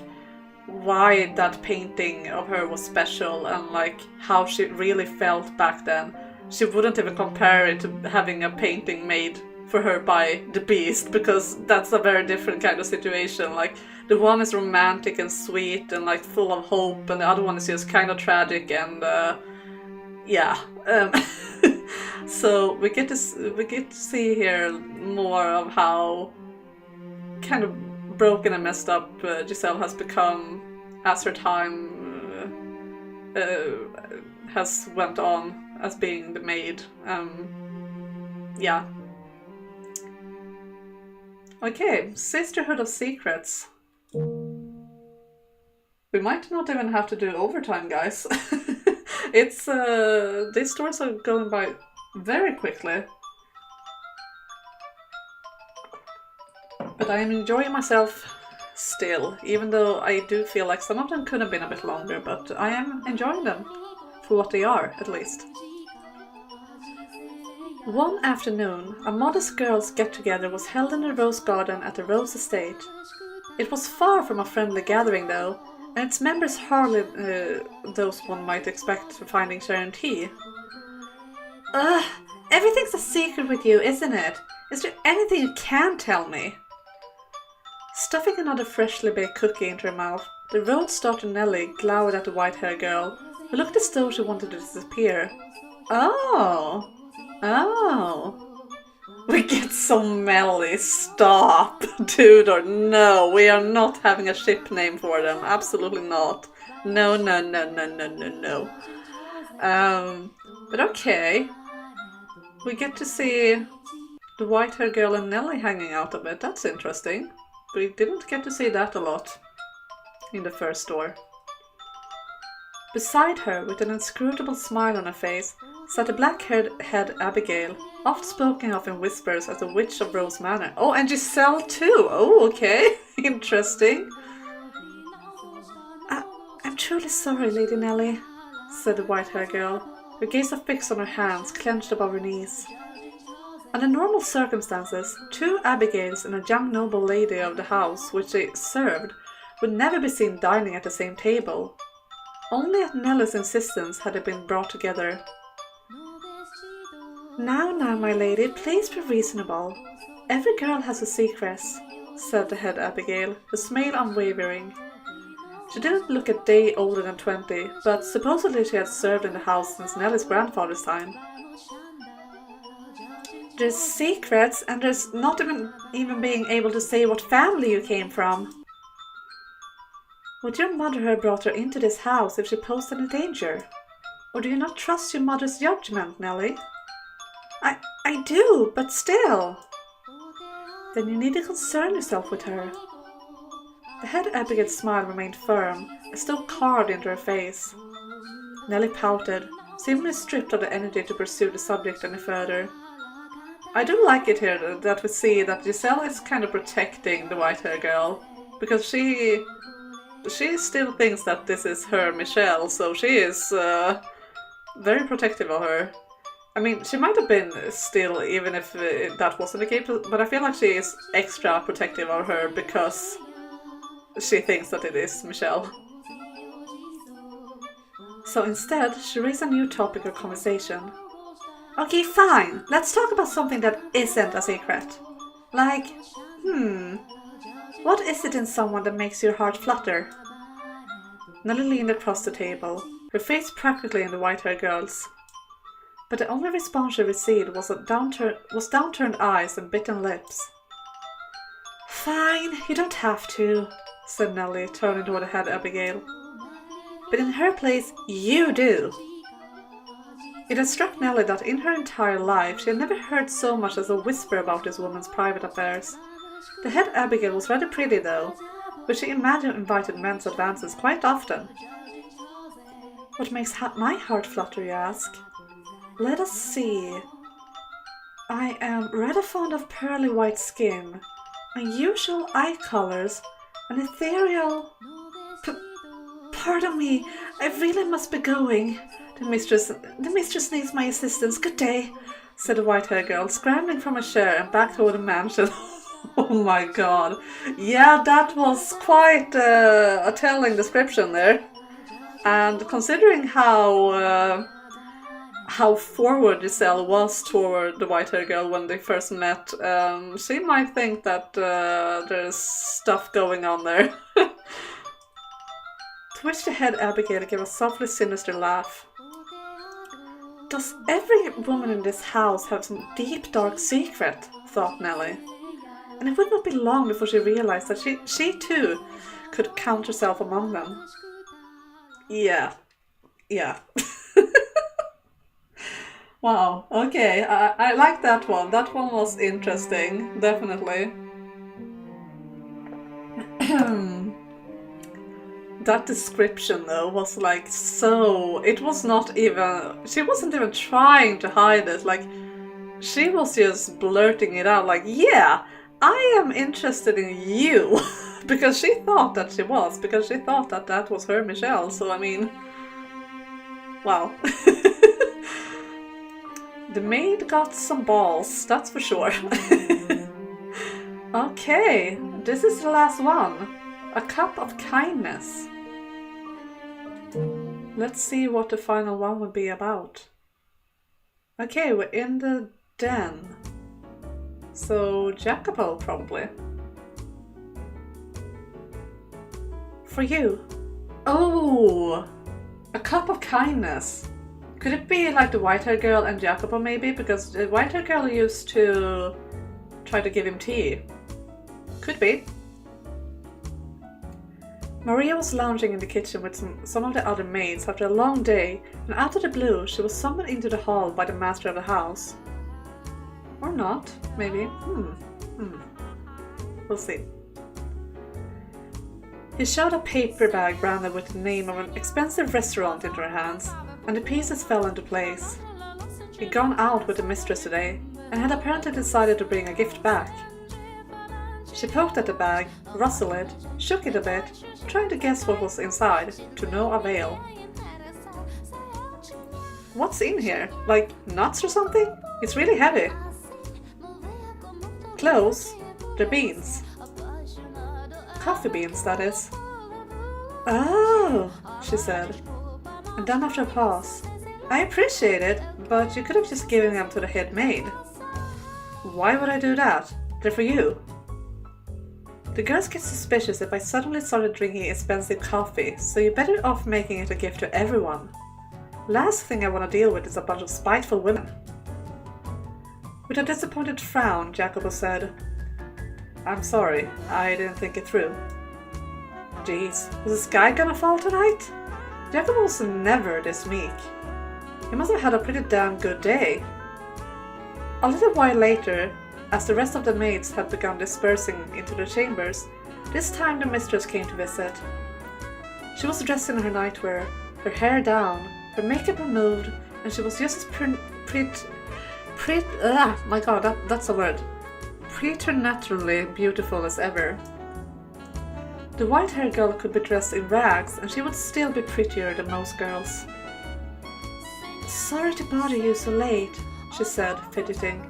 why that painting of her was special, and like how she really felt back then, she wouldn't even compare it to having a painting made for her by the beast, because that's a very different kind of situation. Like, the one is romantic and sweet and like full of hope, and the other one is just kind of tragic and yeah. So we get to see here more of how kind of broken and messed up Giselle has become as her time has went on as being the maid. Yeah. Okay, Sisterhood of Secrets. We might not even have to do overtime, guys. It's these stories are going by very quickly. But I am enjoying myself still, even though I do feel like some of them could have been a bit longer, but I am enjoying them for what they are, at least. One afternoon, a modest girls' get-together was held in the rose garden at the Rose Estate. It was far from a friendly gathering, though, and its members hardly those one might expect finding Sharon T. Ugh, everything's a secret with you, isn't it? Is there anything you can tell me? Stuffing another freshly baked cookie into her mouth, the road-starter Nellie glowered at the white-haired girl, who looked as though she wanted to disappear. Oh. We get so melly. Stop, dude, or no. We are not having a ship name for them. Absolutely not. No. But okay. We get to see the white-haired girl and Nellie hanging out a bit. That's interesting. We didn't get to see that a lot in the first door. Beside her, with an inscrutable smile on her face, sat a black-haired Abigail, oft spoken of in whispers as a witch of Rose Manor. Oh, and Giselle too! Oh, okay. Interesting. I'm truly sorry, Lady Nellie, said the white-haired girl, her gaze affixed on her hands, clenched above her knees. Under normal circumstances, two Abigails and a young noble lady of the house which they served would never be seen dining at the same table. Only at Nellie's insistence had they been brought together. Now, my lady, please be reasonable. Every girl has her secrets, said the head Abigail, her smile unwavering. She didn't look a day older than 20, but supposedly she had served in the house since Nellie's grandfather's time. There's secrets, and there's not even being able to say what family you came from. Would your mother have brought her into this house if she posed any danger? Or do you not trust your mother's judgment, Nellie? I do, but still. Then you need to concern yourself with her. The head Abigail's smile remained firm, as though carved into her face. Nellie pouted, seemingly stripped of the energy to pursue the subject any further. I do like it here that we see that Giselle is kind of protecting the white-haired girl, because she still thinks that this is her Michelle, so she is very protective of her. I mean, she might have been still, even if that wasn't the case, but I feel like she is extra protective of her because she thinks that it is Michelle. So instead, she raised a new topic of conversation. Okay, fine. Let's talk about something that isn't a secret. Like, what is it in someone that makes your heart flutter? Nellie leaned across the table, her face practically in the white-haired girl's. But the only response she received was downturned eyes and bitten lips. Fine, you don't have to, said Nellie, turning toward the head Abigail. But in her place, you do. It had struck Nellie that in her entire life she had never heard so much as a whisper about this woman's private affairs. The head Abigail was rather pretty, though, but she imagined invited men's advances quite often. What makes my heart flutter, you ask? Let us see. I am rather fond of pearly white skin, unusual eye colors, an ethereal... Pardon me, I really must be going. The mistress needs my assistance. Good day, said the white-haired girl, scrambling from a chair and back toward the mansion. Oh my god. Yeah, that was quite a telling description there. And considering how how forward Giselle was toward the white-haired girl when they first met, she might think that there's stuff going on there. To which the head Abigail gave a softly sinister laugh. Does every woman in this house have some deep dark secret? Thought Nellie. And it would not be long before she realized that she too could count herself among them. Yeah. Wow, okay, I like that one. That one was interesting, definitely. That description though was like so... It was not even... She wasn't even trying to hide it, like she was just blurting it out like, yeah, I am interested in you. Because she thought that she was, because she thought that that was her Michelle, so I mean... Wow. The maid got some balls, that's for sure. Okay, this is the last one. A cup of kindness. Let's see what the final one would be about. Okay, we're in the den. So, Jacopo, probably. For you. Oh! A cup of kindness. Could it be like the white-haired girl and Jacopo maybe? Because the white-haired girl used to try to give him tea. Could be. Maria was lounging in the kitchen with some of the other maids after a long day, and out of the blue she was summoned into the hall by the master of the house. Or not, maybe. We'll see. He shoved a paper bag branded with the name of an expensive restaurant into her hands, and the pieces fell into place. He'd gone out with the mistress today, and had apparently decided to bring a gift back. She poked at the bag, rustled it, shook it a bit, trying to guess what was inside, to no avail. What's in here? Like nuts or something? It's really heavy. Close. They're beans. Coffee beans, that is. Oh, she said. And then after a pause, I appreciate it, but you could have just given them to the head maid. Why would I do that? They're for you. The girls get suspicious if I suddenly started drinking expensive coffee, so you're better off making it a gift to everyone. Last thing I want to deal with is a bunch of spiteful women. With a disappointed frown, Jacopo said, I'm sorry, I didn't think it through. Jeez, was the sky gonna fall tonight? Jacopo was never this meek. He must have had a pretty damn good day. A little while later, as the rest of the maids had begun dispersing into their chambers, this time the mistress came to visit. She was dressed in her nightwear, her hair down, her makeup removed, and she was just as preternaturally beautiful as ever. The white-haired girl could be dressed in rags, and she would still be prettier than most girls. Sorry to bother you so late, she said, fidgeting.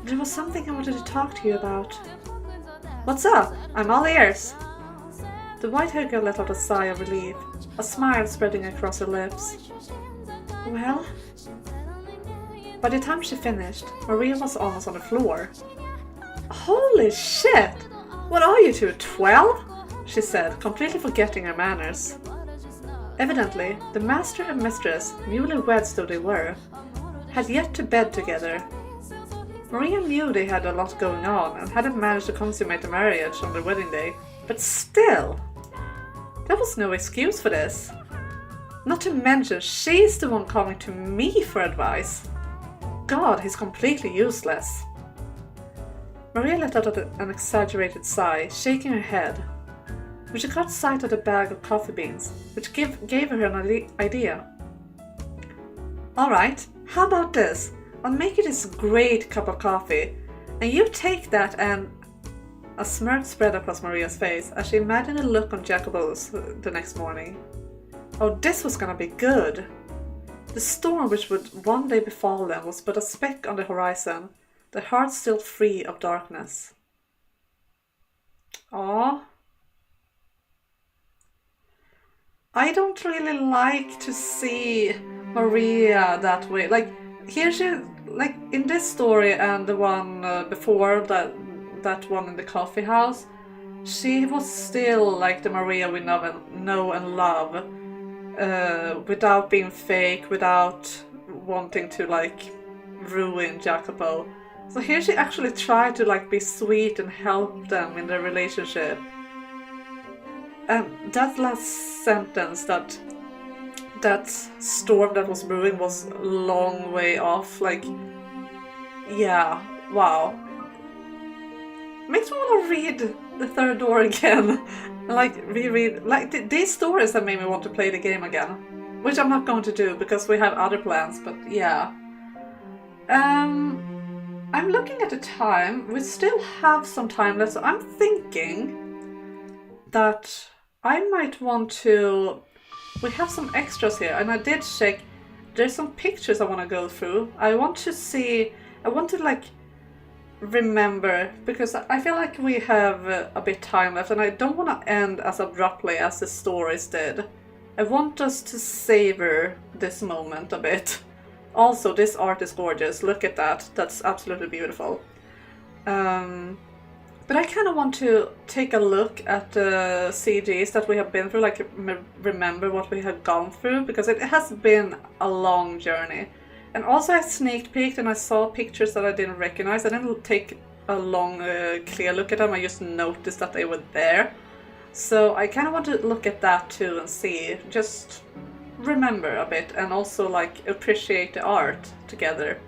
There was something I wanted to talk to you about. What's up? I'm all ears. The white-haired girl let out a sigh of relief, a smile spreading across her lips. Well? By the time she finished, Maria was almost on the floor. Holy shit! What are you two, 12? She said, completely forgetting her manners. Evidently, the master and mistress, newly weds though they were, had yet to bed together. Maria knew they had a lot going on and hadn't managed to consummate the marriage on their wedding day, but still, there was no excuse for this. Not to mention, she's the one coming to me for advice. God, he's completely useless. Maria let out an exaggerated sigh, shaking her head. But she caught sight of the bag of coffee beans, which gave her an idea. Alright, how about this? I'll make you this great cup of coffee, and you take that and... A smirk spread across Maria's face as she imagined the look on Jacopo's the next morning. Oh, this was gonna be good! The storm which would one day befall them was but a speck on the horizon, the heart still free of darkness. Aww. I don't really like to see Maria that way. Like here she, like in this story and the one before that one in the coffee house, she was still like the Maria we know and love, without being fake, without wanting to like ruin Jacopo. So here she actually tried to like be sweet and help them in their relationship. And that last sentence, that storm that was brewing was a long way off. Like, yeah, wow. Makes me want to read The Third Door again. Like, reread. Like, these stories that made me want to play the game again. Which I'm not going to do because we have other plans, but yeah. I'm looking at the time. We still have some time left, so I'm thinking that I might want to... We have some extras here, and I did check. There's some pictures I want to go through. I want to like remember, because I feel like we have a bit time left, and I don't want to end as abruptly as the stories did. I want us to savor this moment a bit. Also, this art is gorgeous. Look at that. That's absolutely beautiful. But I kind of want to take a look at the CGs that we have been through, like remember what we have gone through, because it has been a long journey. And also I sneak peeked and I saw pictures that I didn't recognize. I didn't take a long clear look at them, I just noticed that they were there. So I kind of want to look at that too and see, just remember a bit, and also like appreciate the art together.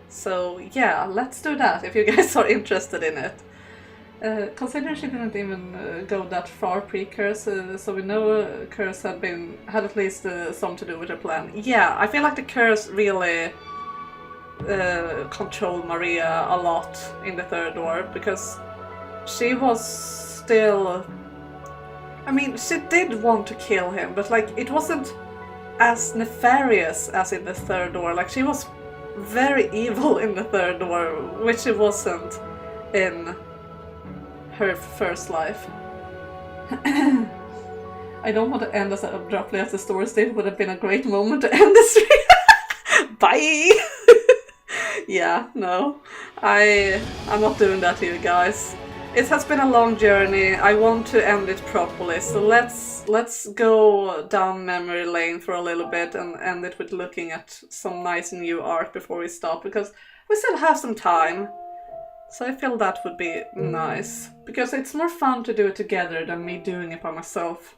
So yeah, let's do that if you guys are interested in it. Considering she didn't even go that far pre-curse, so we know curse had at least some to do with her plan. Yeah, I feel like the curse really controlled Maria a lot in the Third Door, because she was still... I mean, she did want to kill him, but like it wasn't as nefarious as in the Third Door. Like she was very evil in the Third Door, which she wasn't in her first life. I don't want to end as abruptly as the story did. Would have been a great moment to end this. Bye. Yeah, no, I'm not doing that to you guys. It has been a long journey. I want to end it properly, so let's go down memory lane for a little bit and end it with looking at some nice new art before we stop, because we still have some time. So I feel that would be nice, because it's more fun to do it together than me doing it by myself.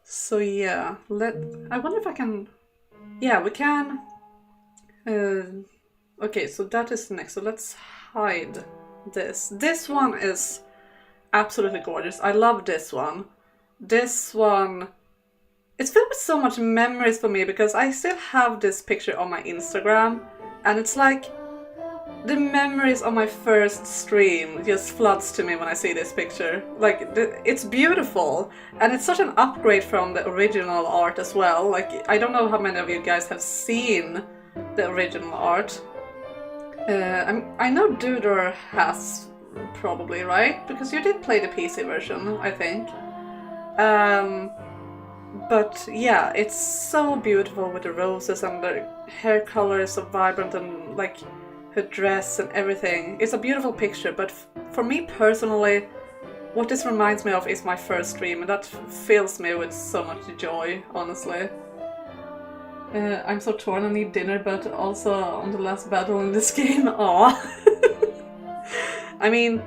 So yeah, I wonder if I can... Yeah, we can... Okay, so that is next, so let's hide this. This one is absolutely gorgeous. I love this one. This one... It's filled with so much memories for me, because I still have this picture on my Instagram, and it's like the memories of my first stream just floods to me when I see this picture. Like, it's beautiful, and it's such an upgrade from the original art as well. Like, I don't know how many of you guys have seen the original art. I know Dudor has, probably, right? Because you did play the PC version, I think. But yeah, it's so beautiful with the roses, and the hair color is so vibrant, and like her dress and everything. It's a beautiful picture, but for me personally, what this reminds me of is my first stream, and that fills me with so much joy, honestly. I'm so torn, I need dinner, but also on the last battle in this game, aww. I mean,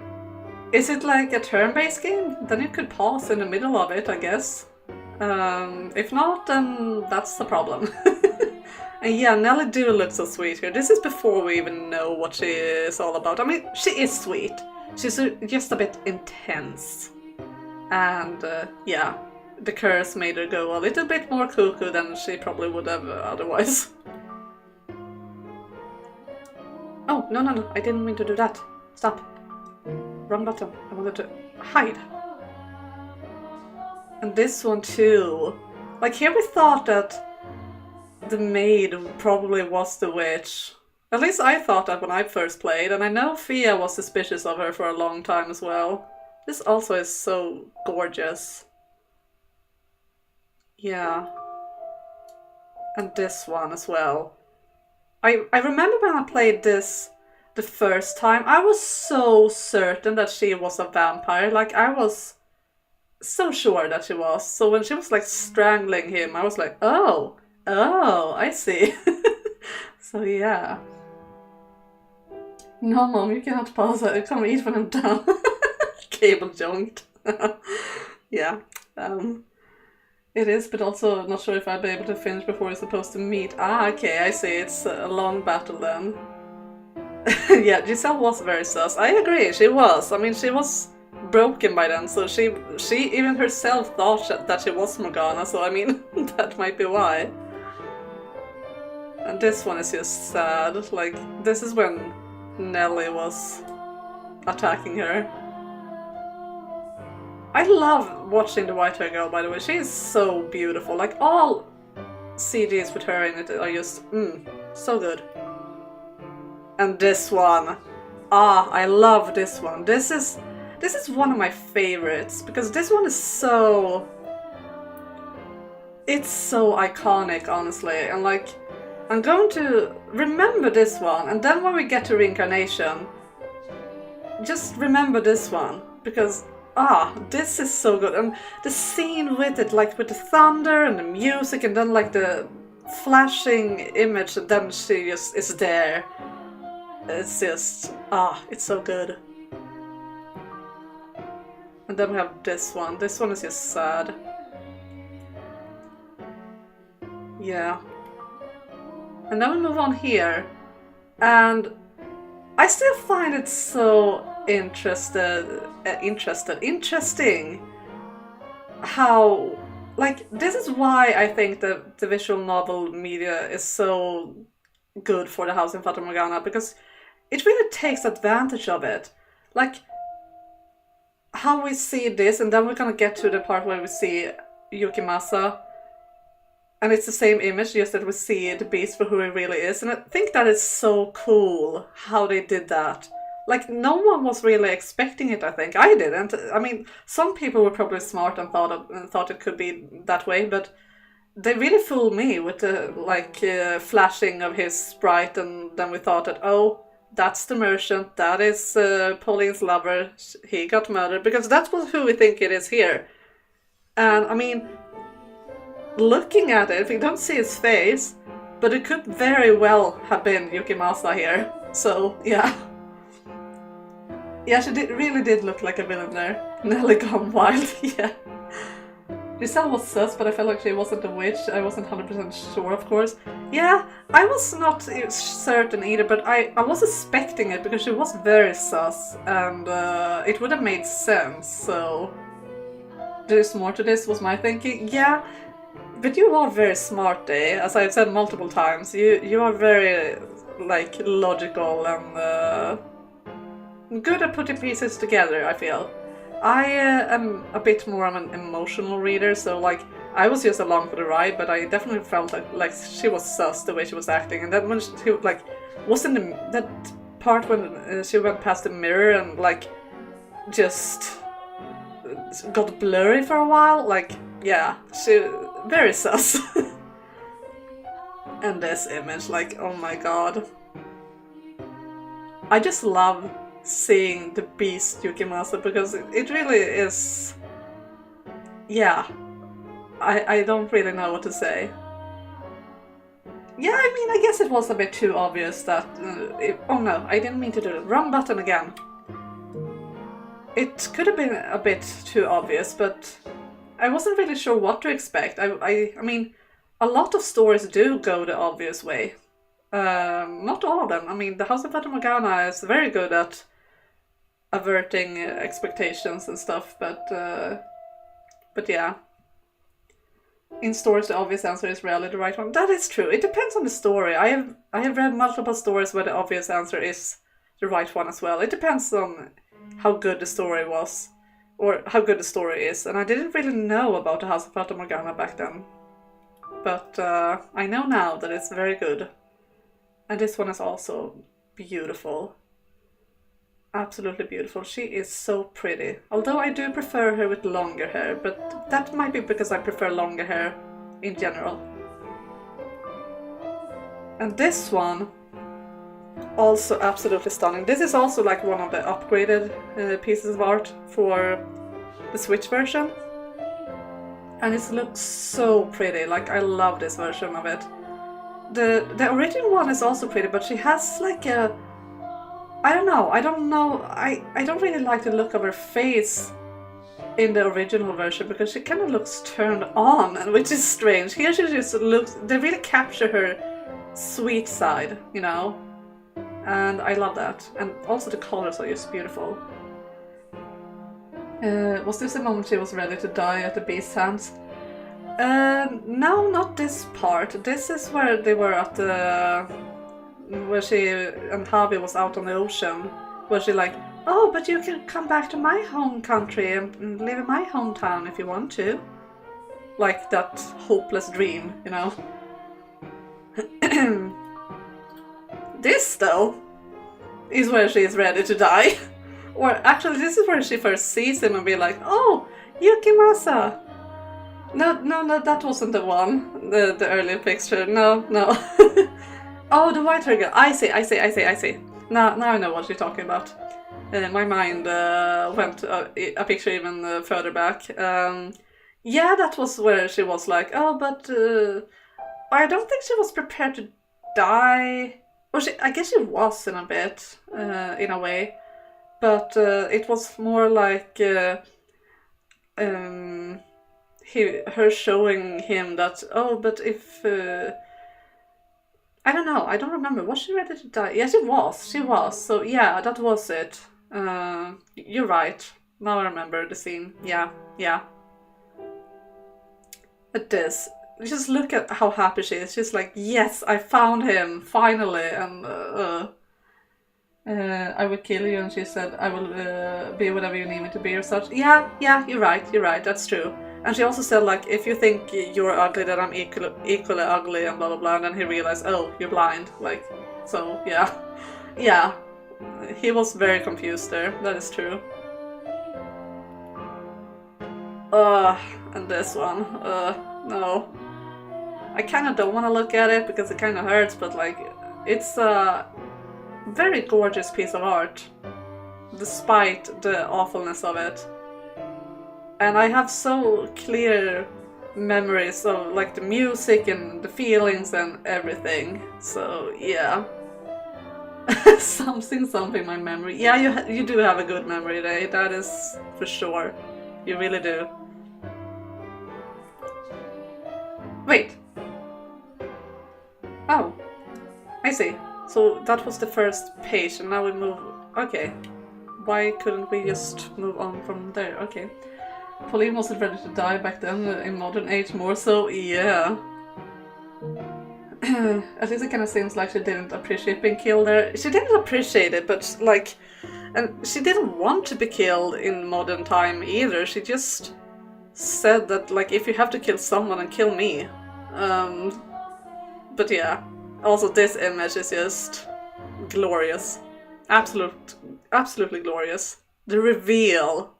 is it like a turn-based game? Then you could pause in the middle of it, I guess. If not, then that's the problem. And yeah, Nelly do look so sweet here. This is before we even know what she is all about. I mean, she is sweet. She's just a bit intense. And yeah, the curse made her go a little bit more cuckoo than she probably would have otherwise. Oh, no, I didn't mean to do that. Stop. Wrong button. I wanted to hide. And this one too. Like, here we thought that the maid probably was the witch. At least I thought that when I first played, and I know Fia was suspicious of her for a long time as well. This also is so gorgeous. Yeah. And this one as well. I remember when I played this the first time, I was so certain that she was a vampire. Like, I was so sure that she was. So when she was like strangling him, I was like, oh, I see. So yeah. No, mom, you cannot pause it. Come eat when I'm done. Cable joint. Yeah. It is, but also not sure if I'll be able to finish before we're supposed to meet. Ah, okay, I see. It's a long battle then. Yeah, Giselle was very sus. I agree, she was. I mean, she was broken by then, so she even herself thought that she was Morgana, so I mean, that might be why. And this one is just sad. Like, this is when Nellie was attacking her. I love watching the white hair girl, by the way. She is so beautiful. Like, all CGs with her in it are just, so good. And this one. I love this one. This is one of my favorites, because this one is so... It's so iconic, honestly. And like, I'm going to remember this one, and then when we get to reincarnation, just remember this one, because this is so good. And the scene with it, like with the thunder and the music, and then like the flashing image, and then she just is there. It's just, it's so good. And then we have this one. This one is just sad. Yeah. And then we move on here. And I still find it so interesting how, like, this is why I think that the visual novel media is so good for the house in Fata Morgana, because it really takes advantage of it. Like, how we see this, and then we're gonna get to the part where we see Yukimasa, and it's the same image, just that we see the beast for who he really is. And I think that is so cool how they did that. Like, no one was really expecting it, I think. I didn't. I mean, some people were probably smart and thought it could be that way, but they really fooled me with the flashing of his sprite, and then we thought that, oh, that's the merchant, that is Pauline's lover, he got murdered, because that's who we think it is here. And I mean, looking at it, we don't see his face, but it could very well have been Yukimasa here. So yeah. Yeah, she really did look like a villain there. Nelly gone wild, yeah. Giselle was sus, but I felt like she wasn't a witch. I wasn't 100% sure, of course. Yeah, I was not certain either, but I was suspecting it because she was very sus, and it would have made sense, so... There's more to this, was my thinking. Yeah, but you are very smart, eh? As I've said multiple times. You are very, like, logical and good at putting pieces together, I feel. I am a bit more of an emotional reader, so like I was just along for the ride, but I definitely felt like she was sus the way she was acting. And then when she like was in that part when she went past the mirror and like just got blurry for a while, like yeah, she very sus. And this image, like oh my god, I just love seeing the beast Yukimasa, because it really is, yeah, I don't really know what to say. Yeah, I mean, I guess it was a bit too obvious that, oh no, I didn't mean to do it, wrong button again. It could have been a bit too obvious, but I wasn't really sure what to expect. I mean, a lot of stories do go the obvious way. Not all of them. I mean, the House of Fata Morgana is very good at averting expectations and stuff, but yeah. In stories, the obvious answer is rarely the right one. That is true. It depends on the story. I have read multiple stories where the obvious answer is the right one as well. It depends on how good the story was, or how good the story is. And I didn't really know about the House of Fata Morgana back then, but I know now that it's very good. And this one is also beautiful. Absolutely beautiful. She is so pretty. Although I do prefer her with longer hair, but that might be because I prefer longer hair in general. And this one, also absolutely stunning. This is also like one of the upgraded pieces of art for the Switch version. And it looks so pretty, like I love this version of it. The original one is also pretty, but she has like a... I don't know, I don't really like the look of her face in the original version because she kind of looks turned on, and which is strange. Here she just looks... They really capture her sweet side, you know? And I love that. And also the colors are just beautiful. Was this the moment she was ready to die at the beast's hands? No, not this part. This is where they were at the... where she and Javi was out on the ocean. Where she like, oh, but you can come back to my home country and live in my hometown if you want to. Like that hopeless dream, you know? This, though, is where she is ready to die. Or actually, this is where she first sees him and be like, oh, Yukimasa! No, that wasn't the one, the earlier picture, no. Oh, the white hair girl, I see. Now I know what you're talking about. My mind went a picture even further back. Yeah, that was where she was like, oh, but I don't think she was prepared to die. Or I guess she was in a bit, in a way. But it was more like her showing him that, oh, but if... I don't know, I don't remember. Was she ready to die? Yeah, she was. So yeah, that was it. You're right. Now I remember the scene. Yeah. It is. Just look at how happy she is. She's like, yes, I found him, finally. And I will kill you. And she said, I will be whatever you need me to be or such. Yeah, you're right, that's true. And she also said, like, if you think you're ugly, then I'm equally ugly and blah blah blah. And then he realized, oh, you're blind. Like, so, yeah. Yeah. He was very confused there, that is true. And this one. No. I kinda don't wanna look at it because it kinda hurts, but like, it's a very gorgeous piece of art, despite the awfulness of it. And I have so clear memories of like the music and the feelings and everything. So yeah. something my memory. Yeah, you do have a good memory, Ray. That is for sure. You really do. Wait. Oh, I see. So that was the first page and now we move... Okay. Why couldn't we just move on from there? Okay. Pauline wasn't ready to die back then, in modern age more so, yeah. At least it kind of seems like she didn't appreciate being killed there. She didn't appreciate it, but like... And she didn't want to be killed in modern time either. She just said that, like, if you have to kill someone, then kill me. But yeah. Also, this image is just glorious. Absolutely glorious. The reveal.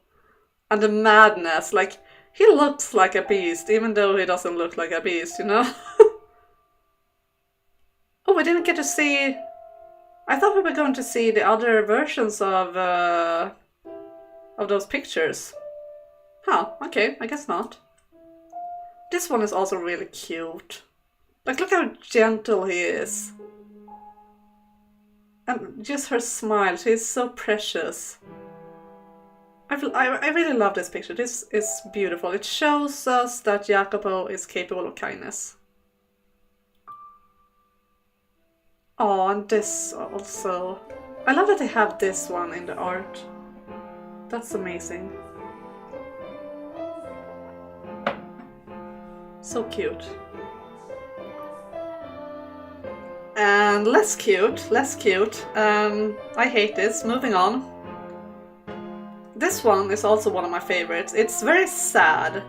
And the madness, like, he looks like a beast, even though he doesn't look like a beast, you know? Oh, we didn't get to see... I thought we were going to see the other versions of those pictures. Huh, okay, I guess not. This one is also really cute. Like, look how gentle he is. And just her smile, she's so precious. I really love this picture. This is beautiful. It shows us that Jacopo is capable of kindness. Oh, and this also. I love that they have this one in the art. That's amazing. So cute. And less cute. I hate this. Moving on. This one is also one of my favorites. It's very sad,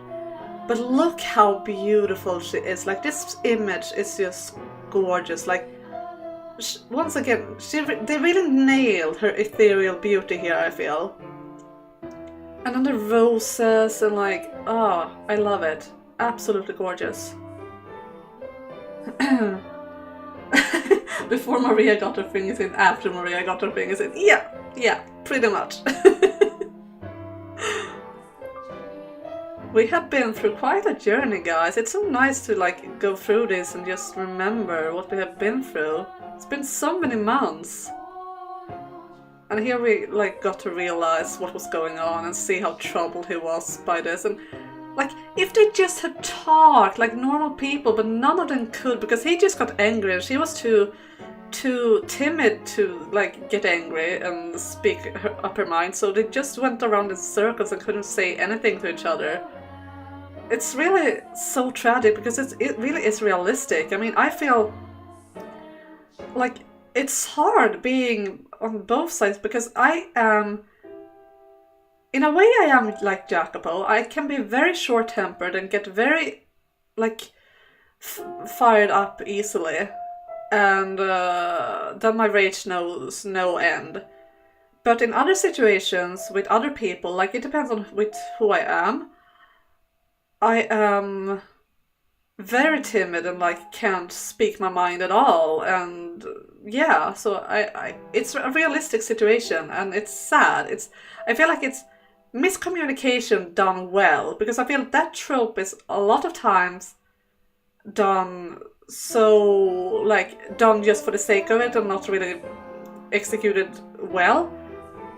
but look how beautiful she is. Like, this image is just gorgeous. Like, once again, they really nailed her ethereal beauty here, I feel. And then the roses and like, oh, I love it. Absolutely gorgeous. Before Maria got her fingers in, after Maria got her fingers in. Yeah, pretty much. We have been through quite a journey, guys. It's so nice to like go through this and just remember what we have been through. It's been so many months. And here we like got to realize what was going on and see how troubled he was by this. And like, if they just had talked like normal people, but none of them could because he just got angry and she was too timid to like get angry and speak up her mind. So they just went around in circles and couldn't say anything to each other. It's really so tragic because it really is realistic. I mean, I feel like it's hard being on both sides because I am, in a way I am like Jacopo. I can be very short-tempered and get very like fired up easily, and then my rage knows no end. But in other situations with other people, like it depends on with who I am very timid and like can't speak my mind at all, and yeah, so I it's a realistic situation and it's sad. I feel like it's miscommunication done well, because I feel that trope is a lot of times done done just for the sake of it and not really executed well.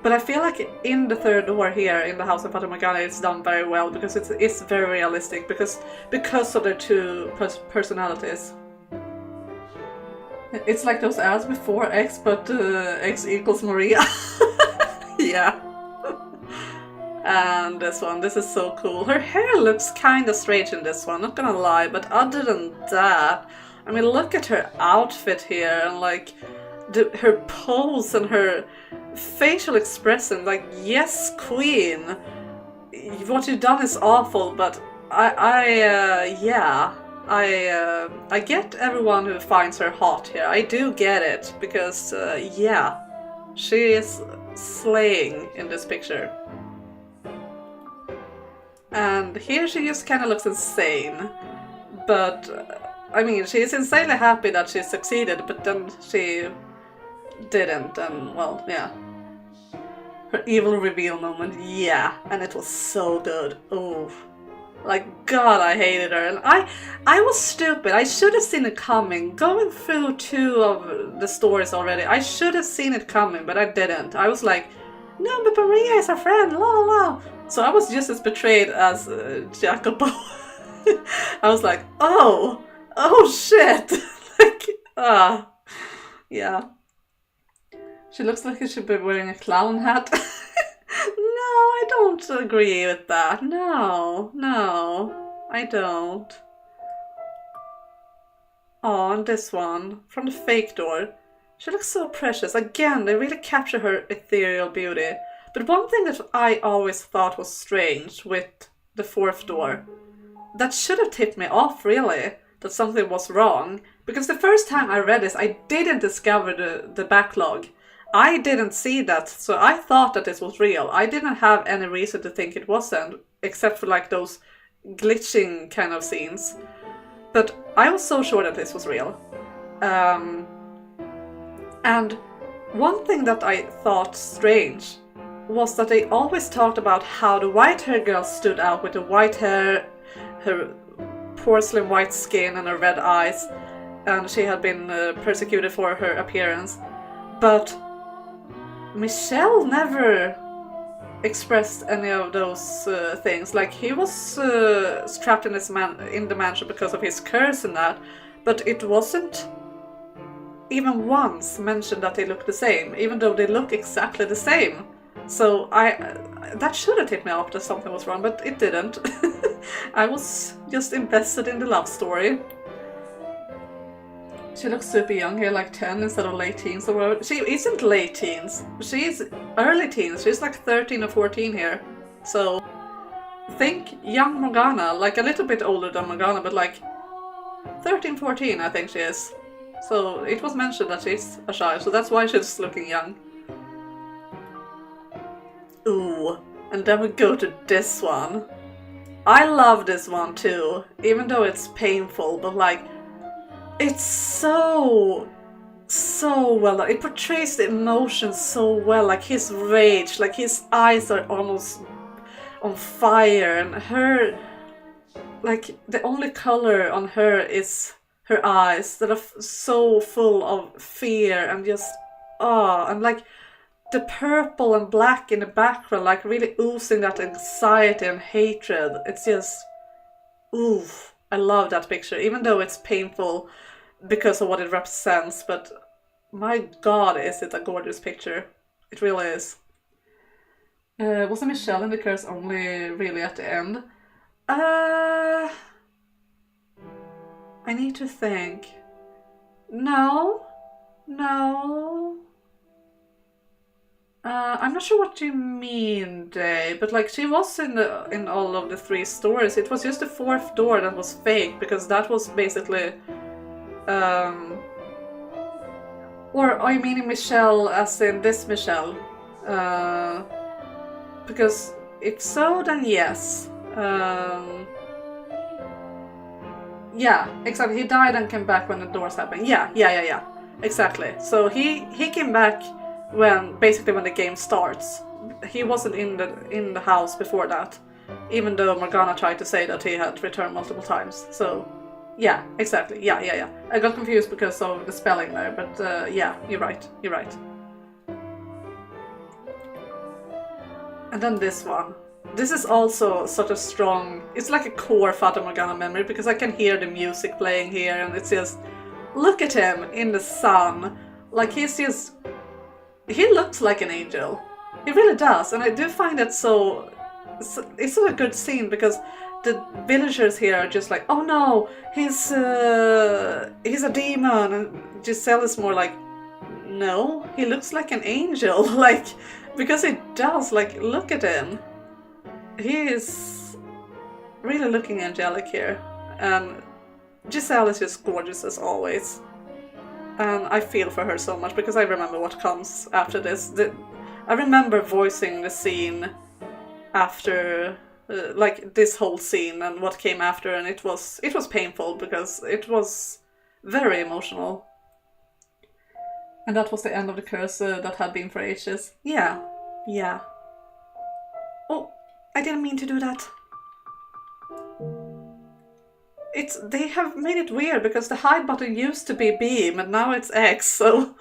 But I feel like in the third door here in the house of Fata Morgana it's done very well because it's very realistic because of their two personalities. It's like those ads before X, but X equals Maria. Yeah. And this is so cool. Her hair looks kind of strange in this one, not gonna lie, but other than that, I mean, look at her outfit here and like her pose and her facial expression, like, yes, queen, what you've done is awful, but I get everyone who finds her hot here. I do get it, because yeah, she is slaying in this picture. And here she just kind of looks insane, but I mean, she is insanely happy that she succeeded, but then she didn't, and well, yeah. Her evil reveal moment, yeah, and it was so good. Oh, like, God, I hated her, and I was stupid. I should have seen it coming. Going through 2 of the stories already, I should have seen it coming, but I didn't. I was like, no, but Maria is a friend, la la la. So I was just as betrayed as Jacopo. I was like, oh shit, like, yeah. She looks like she should be wearing a clown hat. No, I don't agree with that. No, I don't. Oh, and this one, from the fake door. She looks so precious. Again, they really capture her ethereal beauty. But one thing that I always thought was strange with the 4th door, that should have tipped me off, really, that something was wrong. Because the first time I read this, I didn't discover the backlog. I didn't see that, so I thought that this was real. I didn't have any reason to think it wasn't, except for like those glitching kind of scenes. But I was so sure that this was real. And one thing that I thought strange was that they always talked about how the white-haired girl stood out with the white hair, her porcelain white skin and her red eyes, and she had been persecuted for her appearance. But Michel never expressed any of those things. Like, he was trapped in the mansion because of his curse and that, but it wasn't even once mentioned that they look the same, even though they look exactly the same. So that should have tipped me off that something was wrong, but it didn't. I was just invested in the love story. She looks super young here, like 10 instead of late teens. So she isn't late teens, she's early teens. She's like 13 or 14 here. So think young Morgana, like a little bit older than Morgana, but like 13, 14 I think she is. So it was mentioned that she's a child, so that's why she's looking young. Ooh, and then we go to this one. I love this one too, even though it's painful, but like, It's so well done. It portrays the emotions so well, like his rage, like his eyes are almost on fire, and her, like the only color on her is her eyes that are so full of fear and just and like the purple and black in the background, like really oozing that anxiety and hatred. It's just, oof, I love that picture, even though it's painful because of what it represents, but my god, is it a gorgeous picture. It really is. Wasn't Michelle in the curse only really at the end? I need to think. No. I'm not sure what you mean, Dave, but like she was in all of the 3 stories. It was just the 4th door that was fake, because that was basically or are you meaning Michelle as in this Michelle? Because if so, then yes. Yeah, exactly. He died and came back when the doors happened. Yeah. Exactly. So he came back when the game starts. He wasn't in the house before that, even though Morgana tried to say that he had returned multiple times. So yeah, exactly. Yeah. I got confused because of the spelling there, but yeah, you're right. And then this one. This is also such a strong, it's like a core Fata Morgana memory, because I can hear the music playing here, and it's just, look at him in the sun. Like he looks like an angel. He really does, and I do find that it's a good scene, because the villagers here are just like, oh no, he's a demon, and Giselle is more like, no, he looks like an angel, like, because he does, like, look at him. He is really looking angelic here, and Giselle is just gorgeous as always. And I feel for her so much, because I remember what comes after this. I remember voicing the scene after, like this whole scene and what came after, and it was painful because it was very emotional. And that was the end of the curse that had been for ages. Yeah. Oh, I didn't mean to do that. They have made it weird, because the hide button used to be beam and now it's X, so...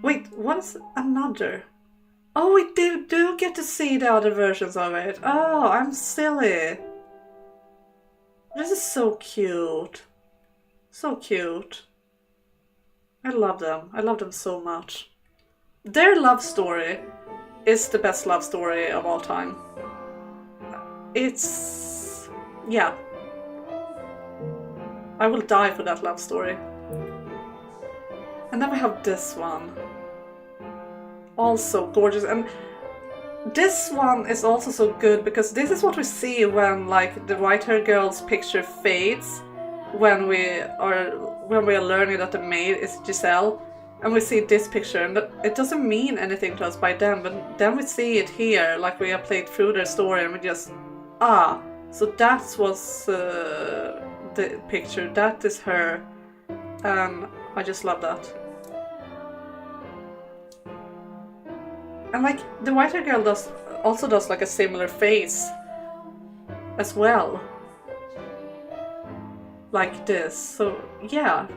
Wait, what's another? Oh, we do get to see the other versions of it. Oh, I'm silly. This is so cute. So cute. I love them. I love them so much. Their love story is the best love story of all time. It's... yeah. I will die for that love story. And then we have this one. Also gorgeous. And this one is also so good, because this is what we see when, like, the white-haired girl's picture fades, when we are learning that the maid is Giselle, and we see this picture, and it doesn't mean anything to us by then, but then we see it here, like we have played through their story, and we just, so that was the picture, that is her, and I just love that. And like, the white-haired girl also does like a similar face as well. Like this, so yeah.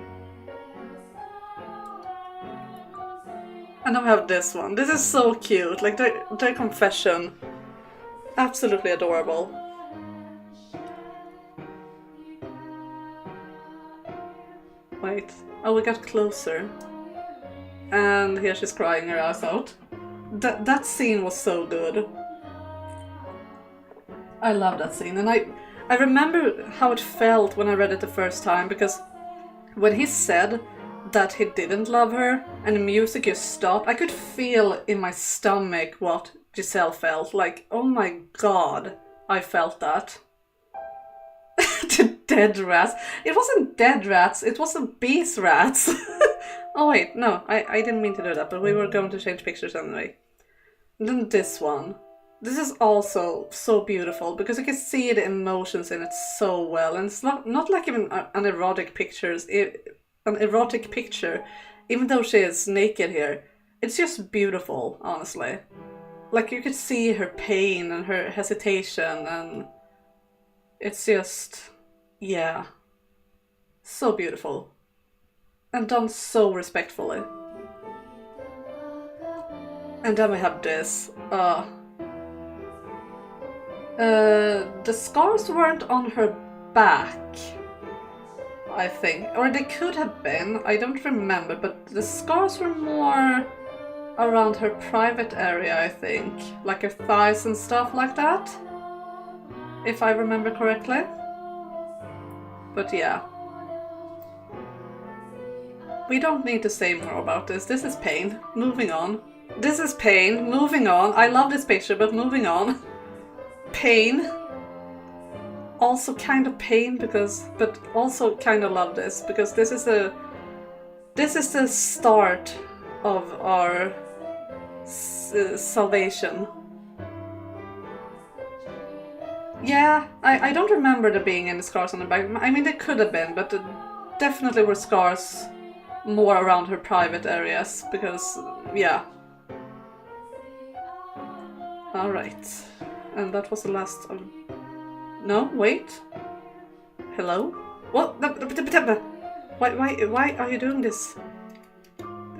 And then we have this one. This is so cute, like their confession. Absolutely adorable. Wait, oh, we got closer. And here she's crying her ass out. That scene was so good. I love that scene, and I remember how it felt when I read it the first time, because when he said that he didn't love her and the music just stopped, I could feel in my stomach what Giselle felt. Like, oh my god, I felt that. The dead rats. It wasn't dead rats, it wasn't bees rats. Oh wait, no, I didn't mean to do that, but we were going to change pictures anyway. And then this one. This is also so beautiful because you can see the emotions in it so well, and it's not like even an erotic an erotic picture, even though she is naked here. It's just beautiful, honestly. Like you could see her pain and her hesitation, and it's just, yeah, so beautiful and done so respectfully. And then we have this. The scars weren't on her back, I think. Or they could have been, I don't remember, but the scars were more around her private area, I think. Like her thighs and stuff like that. If I remember correctly. But yeah. We don't need to say more about this. This is pain. Moving on. This is pain. Moving on. I love this picture, but moving on. Pain. Also kind of pain but also kind of love this because this is the start of our salvation. Yeah, I don't remember there being any scars on the back. I mean, there could have been, but there definitely were scars more around her private areas because, yeah. Alright. And that was the last of... No, wait. Hello? What? Why are you doing this?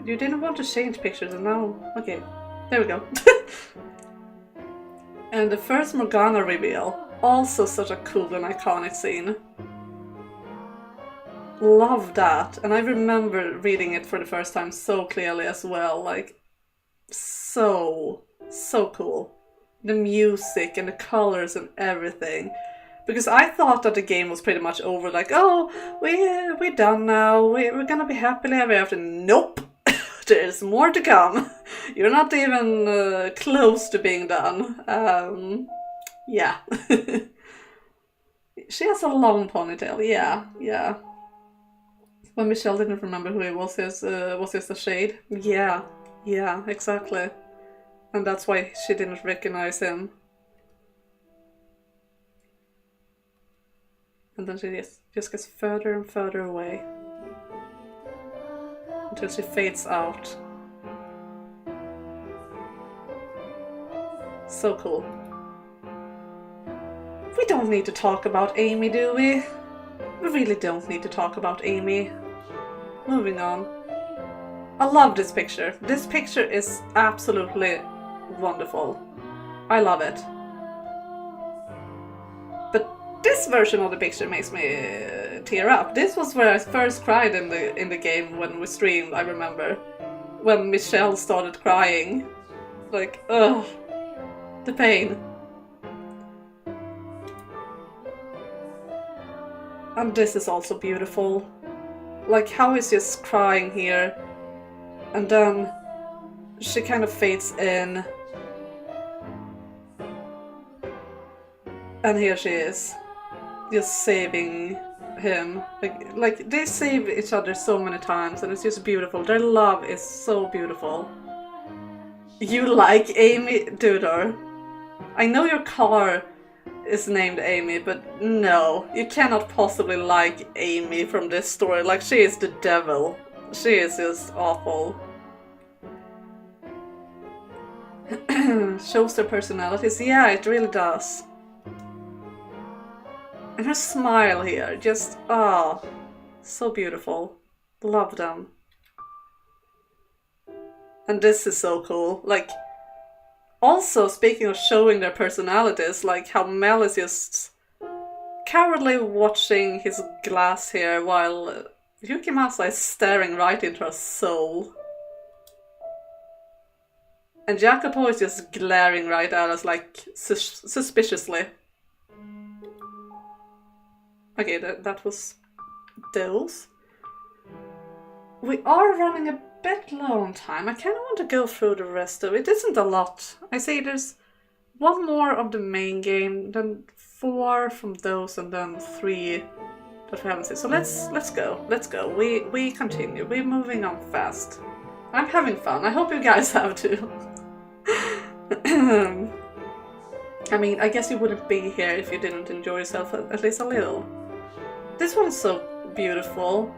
You didn't want to change pictures and now... Okay, there we go. And the first Morgana reveal. Also such a cool and iconic scene. Love that. And I remember reading it for the first time so clearly as well. Like, so cool. The music and the colors and everything. Because I thought that the game was pretty much over, like, oh, we're done now, we're gonna be happily ever after. Nope! There's more to come. You're not even close to being done. Yeah. She has a long ponytail, yeah. When Michelle didn't remember who he was just a shade. Yeah, exactly. And that's why she didn't recognize him. And then she just gets further and further away. Until she fades out. So cool. We don't need to talk about Amy, do we? We really don't need to talk about Amy. Moving on. I love this picture. This picture is absolutely wonderful. I love it. But this version of the picture makes me tear up. This was where I first cried in the game when we streamed, I remember. When Michelle started crying. Like, ugh. The pain. And this is also beautiful. Like how he's just crying here. And then she kind of fades in. And here she is. Just saving him. Like they save each other so many times and it's just beautiful. Their love is so beautiful. You like Amy Dudor? I know your car is named Amy, but no, you cannot possibly like Amy from this story. Like, she is the devil. She is just awful. Shows their personalities. Yeah, it really does. And her smile here, just, oh, so beautiful. Love them. And this is so cool. Like, also, speaking of showing their personalities, like how Mel is just cowardly watching his glass here while Yukimasa is staring right into her soul. And Jacopo is just glaring right at us, like, suspiciously. Okay, that was those. We are running a bit low on time. I kind of want to go through the rest of it. It isn't a lot. I say there's one more of the main game, then 4 from those, and then 3 that we haven't seen. So let's go. We continue. We're moving on fast. I'm having fun. I hope you guys have too. I mean, I guess you wouldn't be here if you didn't enjoy yourself at least a little. This one is so beautiful.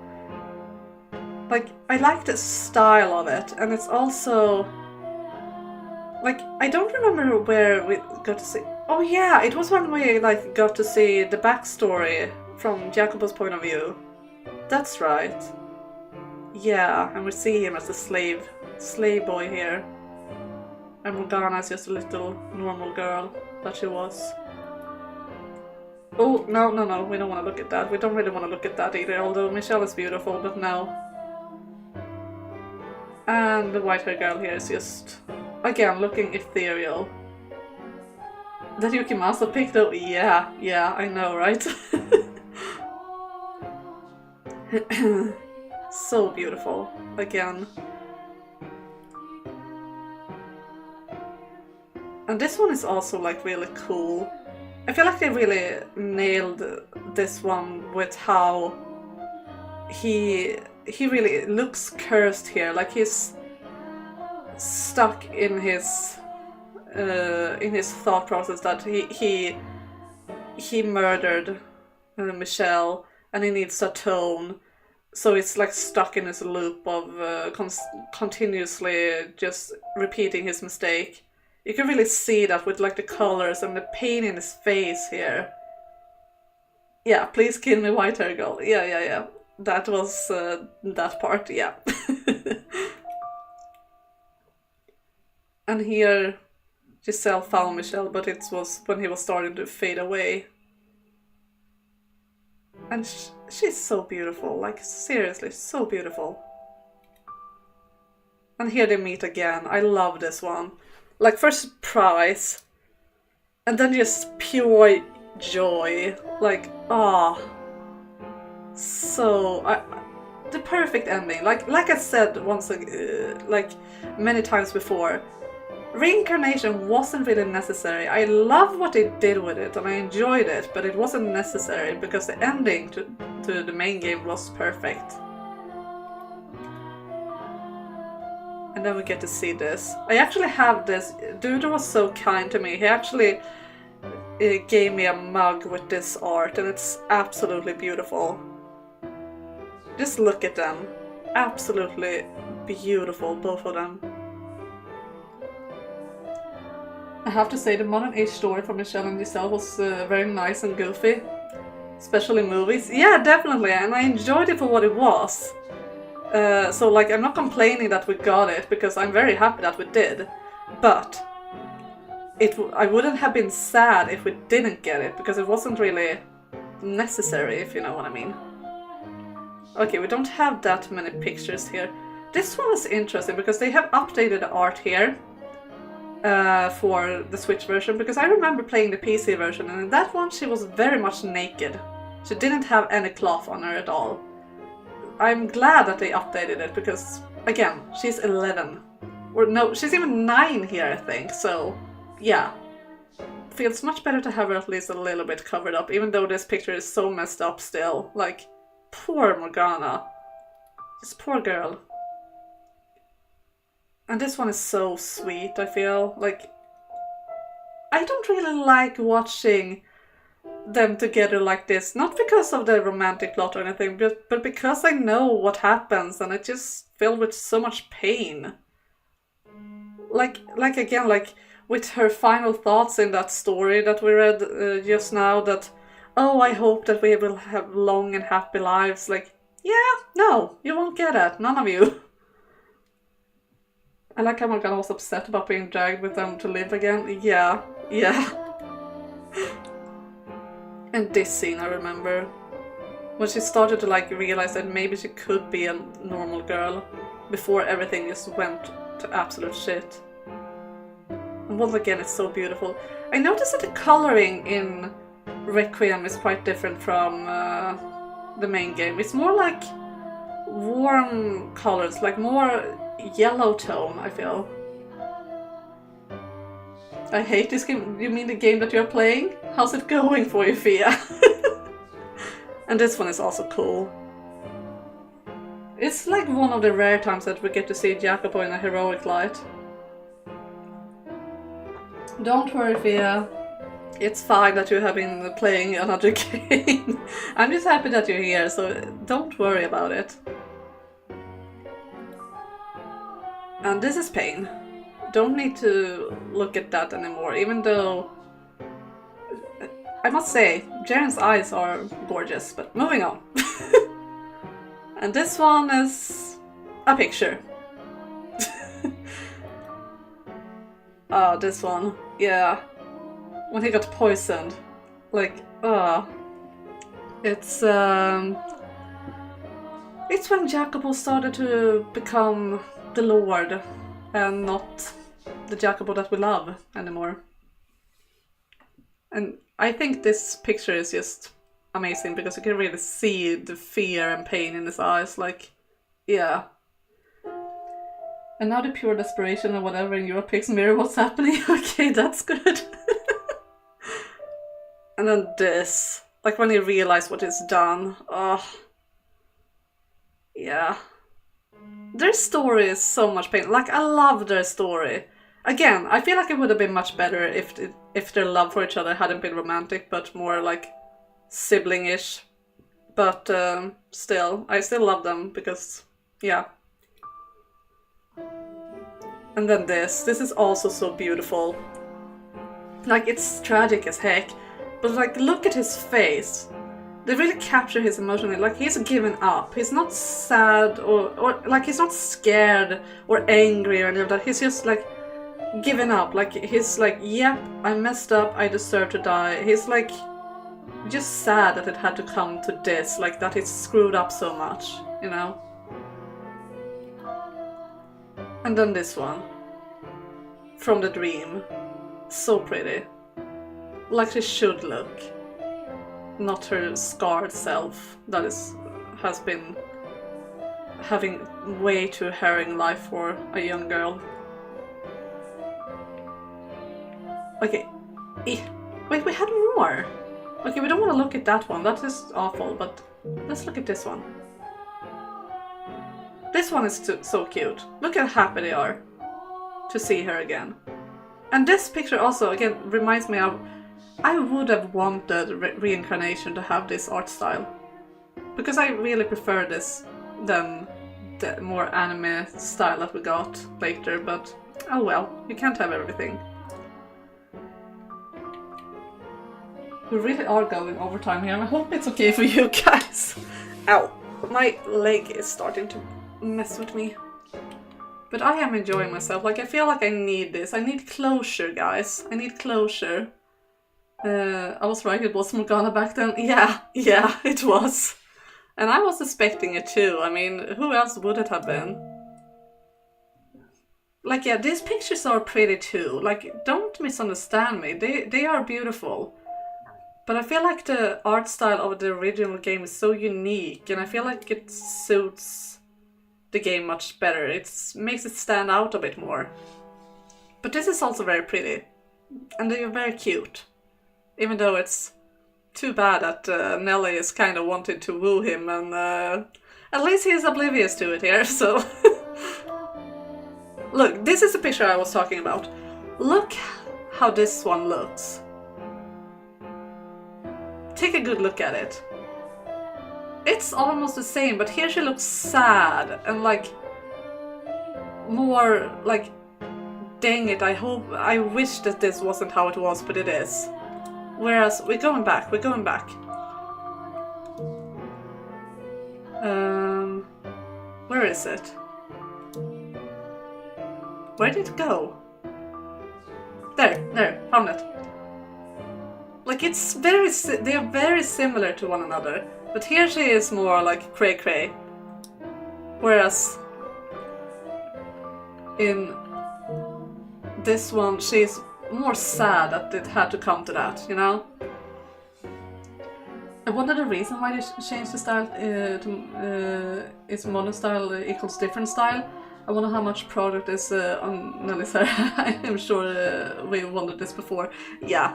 Like, I like the style of it, and it's also... Like, I don't remember where we got to see... Oh yeah, it was when we like got to see the backstory from Jacobo's point of view. That's right. Yeah, and we see him as a slave boy here. And Morgana is just a little normal girl that she was. Oh, no, we don't want to look at that. We don't really want to look at that either, although Michelle is beautiful, but no. And the white-haired girl here is just, again, looking ethereal. That Yukimasa picked up? Yeah, I know, right? So beautiful, again. And this one is also like really cool. I feel like they really nailed this one with how he really looks cursed here. Like he's stuck in his thought process that he murdered Michelle and he needs to atone. So it's like stuck in this loop of continuously just repeating his mistake. You can really see that with like the colors and the pain in his face here. Yeah, please kill me, white hair girl. Yeah. That was that part, yeah. And here Giselle found Michelle, but it was when he was starting to fade away. And she's so beautiful, like seriously, so beautiful. And here they meet again. I love this one. Like first surprise, and then just pure joy. Like, so the perfect ending. Like I said once, like many times before, reincarnation wasn't really necessary. I love what they did with it, and I enjoyed it, but it wasn't necessary because the ending to the main game was perfect. And then we get to see this. I actually have this. Dude was so kind to me. He actually gave me a mug with this art, and it's absolutely beautiful. Just look at them. Absolutely beautiful, both of them. I have to say the modern age story for Michelle and Giselle was very nice and goofy. Especially movies. Yeah, definitely, and I enjoyed it for what it was. So like I'm not complaining that we got it because I'm very happy that we did, but I wouldn't have been sad if we didn't get it because it wasn't really necessary, if you know what I mean. Okay, we don't have that many pictures here. This one is interesting because they have updated the art here for the Switch version, because I remember playing the PC version, and in that one she was very much naked. She didn't have any cloth on her at all. I'm glad that they updated it because, again, she's 11. Or no, she's even 9 here, I think, so yeah. Feels much better to have her at least a little bit covered up, even though this picture is so messed up still. Like, poor Morgana. This poor girl. And this one is so sweet, I feel. Like, I don't really like watching them together like this, not because of the romantic plot or anything, but because I know what happens and it just filled with so much pain. Like again, like with her final thoughts in that story that we read just now, that, oh, I hope that we will have long and happy lives. Like, yeah, no, you won't get it, none of you. I like how Morgana was upset about being dragged with them to live again. Yeah. And this scene I remember, when she started to like realize that maybe she could be a normal girl before everything just went to absolute shit. And once again, it's so beautiful. I noticed that the coloring in Requiem is quite different from the main game. It's more like warm colors, like more yellow tone, I feel. I hate this game. You mean the game that you're playing? How's it going for you, Fia? And this one is also cool. It's like one of the rare times that we get to see Jacopo in a heroic light. Don't worry, Fia. It's fine that you have been playing another game. I'm just happy that you're here, so don't worry about it. And this is pain. Don't need to look at that anymore, even though I must say, Jaren's eyes are gorgeous, but moving on. And this one is a picture. This one, yeah. When he got poisoned, like, it's when Jacopo started to become the Lord and not the Jacopo that we love anymore. And I think this picture is just amazing because you can really see the fear and pain in his eyes, like, yeah. And now the pure desperation and whatever in your picks mirror what's happening. Okay, that's good. And then this, like when he realized what he's done. Yeah. Their story is so much pain. Like, I love their story. Again, I feel like it would have been much better if their love for each other hadn't been romantic, but more like sibling-ish. But still, I still love them because, yeah. And then this is also so beautiful. Like, it's tragic as heck, but like, look at his face. They really capture his emotion. Like, he's given up. He's not sad or like, he's not scared or angry or any of that. He's just like given up. Like, he's like, yep, I messed up, I deserve to die. He's like just sad that it had to come to this, like that he's screwed up so much, you know? And then this one from the dream, so pretty, like she should look, not her scarred self that has been having way too harrowing life for a young girl. Okay, wait, we had more. Okay, we don't want to look at that one, that is awful, but let's look at this one. This one is so cute. Look how happy they are to see her again. And this picture also, again, reminds me of, I would have wanted Reincarnation to have this art style. Because I really prefer this than the more anime style that we got later, but oh well, you can't have everything. We really are going overtime here, and I hope it's okay for you guys. Ow, my leg is starting to mess with me. But I am enjoying myself. Like, I feel like I need this. I need closure, guys. I need closure. I was right, it was Morgana back then. Yeah, it was. And I was expecting it too. I mean, who else would it have been? Like, yeah, these pictures are pretty too. Like, don't misunderstand me. They are beautiful. But I feel like the art style of the original game is so unique, and I feel like it suits the game much better. It makes it stand out a bit more. But this is also very pretty, and they are very cute. Even though it's too bad that Nelly is kind of wanting to woo him, and at least he's oblivious to it here, so... Look, this is the picture I was talking about. Look how this one looks. Take a good look at it. It's almost the same, but here she looks sad and like more like, dang it, I wish that this wasn't how it was, but it is. Whereas we're going back. Where is it? Where did it go? There, found it. Like, it's they are very similar to one another, but here she is more like cray-cray, whereas in this one she's more sad that it had to come to that, you know? And one of the reasons why they changed the style is mono style equals different style. I wonder how much product is on Nelly's hair. I am sure we wondered this before. Yeah.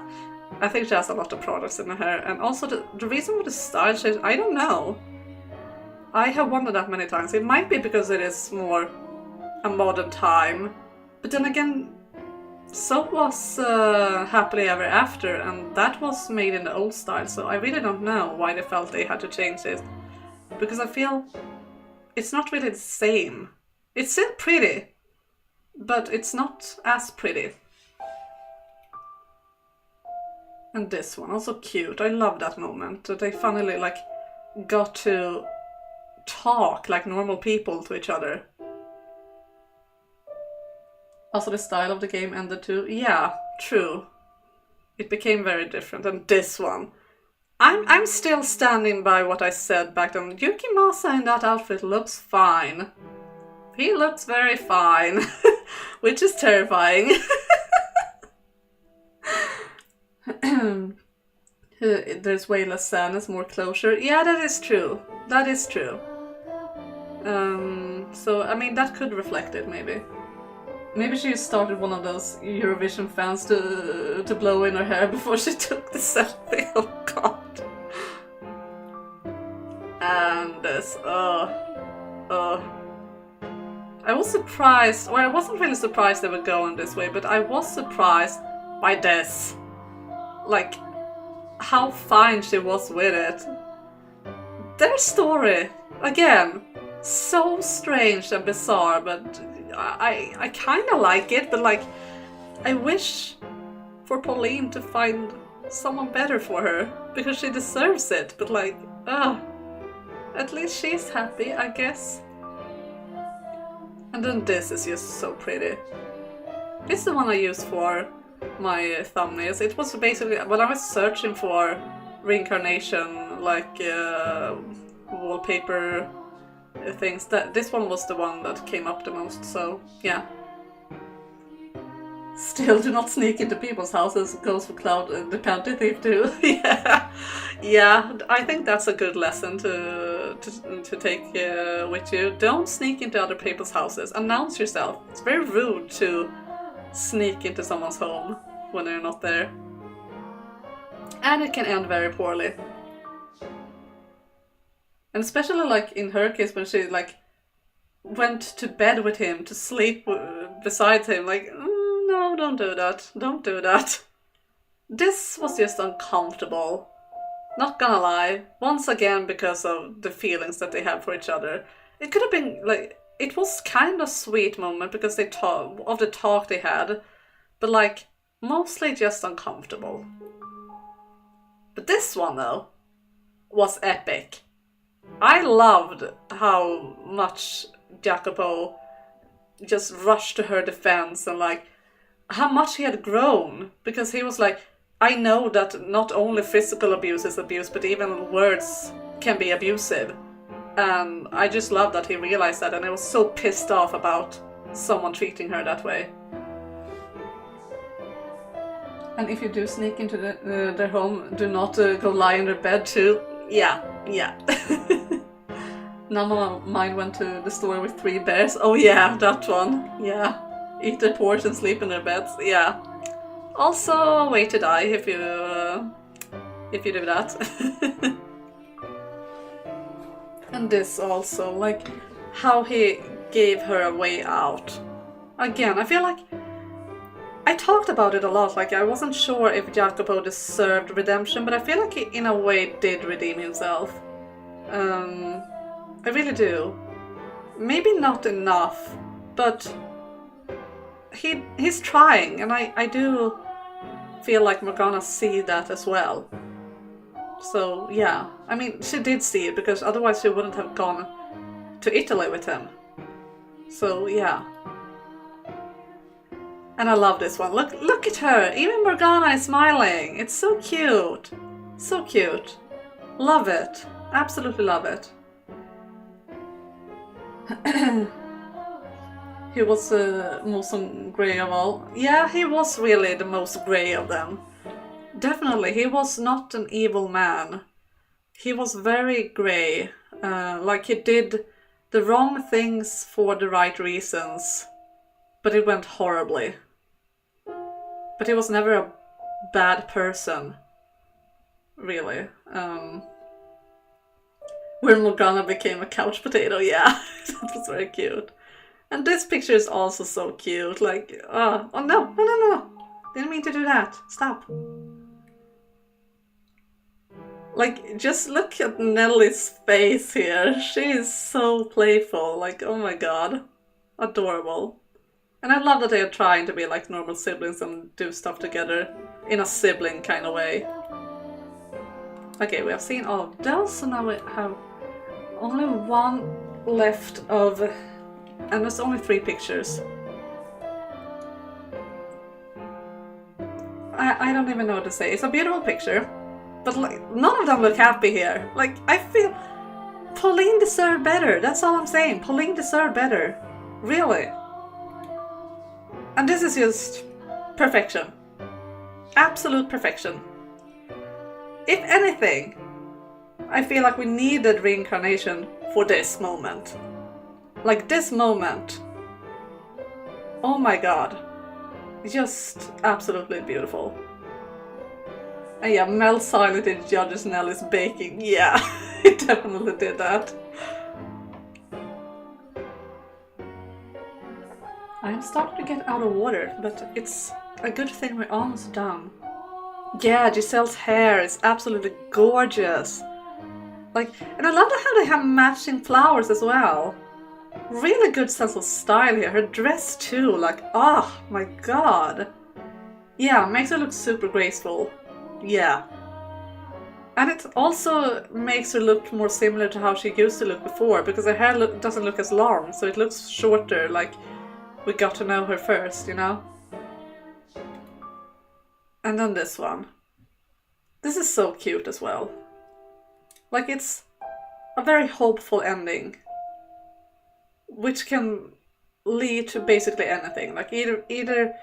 I think she has a lot of products in her hair, and also the reason for the style change, I don't know. I have wondered that many times. It might be because it is more a modern time, but then again, So was Happily Ever After, and that was made in the old style, so I really don't know why they felt they had to change it. Because I feel it's not really the same. It's still pretty, but it's not as pretty. And this one, also cute. I love that moment. That they finally got to talk like normal people to each other. Also, the style of the game ended too. Yeah, true. It became very different. And this one, I'm still standing by what I said back then. Yukimasa in that outfit looks fine. He looks very fine, which is terrifying. There's way less sadness, more closure. Yeah, that is true. That is true. So, I mean, that could reflect it, maybe. Maybe she started one of those Eurovision fans to blow in her hair before she took the selfie. Oh god. And this, I was surprised, or I wasn't really surprised they would go in this way, but I was surprised by this. Like, how fine she was with it. Their story, again, so strange and bizarre, but I kind of like it, but like, I wish for Pauline to find someone better for her, because she deserves it, but like, at least she's happy, I guess. And then this is just so pretty. It's the one I use for my thumbnails. It was basically, when I was searching for reincarnation, like wallpaper things, that this one was the one that came up the most, so yeah. Still, do not sneak into people's houses, goes for Cloud the Panty Thief too. Yeah, I think that's a good lesson to take with you. Don't sneak into other people's houses. Announce yourself. It's very rude to sneak into someone's home when they're not there. And it can end very poorly. And especially like in her case, when she like went to bed with him, to sleep beside him, like, no, don't do that. Don't do that. This was just uncomfortable. Not gonna lie. Once again, because of the feelings that they have for each other. It could have been like, it was kind of sweet moment because they of the talk they had, but like mostly just uncomfortable. But this one though was epic. I loved how much Jacopo just rushed to her defense and like how much he had grown, because he was like, I know that not only physical abuse is abuse, but even words can be abusive. And I just love that he realized that, and I was so pissed off about someone treating her that way. And if you do sneak into their home, do not go lie in their bed too. Yeah. None of mine went to the store with 3 bears. Oh yeah, that one. Yeah. Eat their porch and sleep in their beds. Yeah. Also a way to die if you do that. And this also, like how he gave her a way out. Again, I feel like I talked about it a lot, like I wasn't sure if Jacopo deserved redemption, but I feel like he in a way did redeem himself. I really do. Maybe not enough, but he's trying, and I do feel like Morgana see that as well. So yeah, I mean, she did see it, because otherwise she wouldn't have gone to Italy with him. So yeah. And I love this one. Look at her! Even Morgana is smiling! It's so cute! So cute. Love it. Absolutely love it. He was the most grey of all. Yeah, he was really the most grey of them. Definitely, he was not an evil man. He was very grey. Like he did the wrong things for the right reasons. But it went horribly. But he was never a bad person. Really. When Morgana became a couch potato, yeah. That was very cute. And this picture is also so cute. Like, oh no. Didn't mean to do that. Stop. Like, just look at Nellie's face here. She is so playful. Like, oh my god. Adorable. And I love that they are trying to be like normal siblings and do stuff together in a sibling kind of way. Okay, we have seen all of those, so now we have only one left of... and there's only 3 pictures. I don't even know what to say. It's a beautiful picture, but like none of them look happy here. Like, I feel Pauline deserved better. That's all I'm saying. Pauline deserved better. Really. And this is just perfection. Absolute perfection. If anything, I feel like we needed reincarnation for this moment. Like this moment. Oh my god. Just absolutely beautiful. And yeah, Mel silently judges Nellie's baking. Yeah, it definitely did that. I'm starting to get out of water, but it's a good thing we're almost done. Yeah, Giselle's hair is absolutely gorgeous. Like, and I love how they have matching flowers as well. Really good sense of style here. Her dress too, like, oh my god. Yeah, makes her look super graceful. Yeah. And it also makes her look more similar to how she used to look before, because her hair doesn't look as long, so it looks shorter, like we got to know her first, you know? And then this one. This is so cute as well. Like, it's a very hopeful ending, which can lead to basically anything. Like, either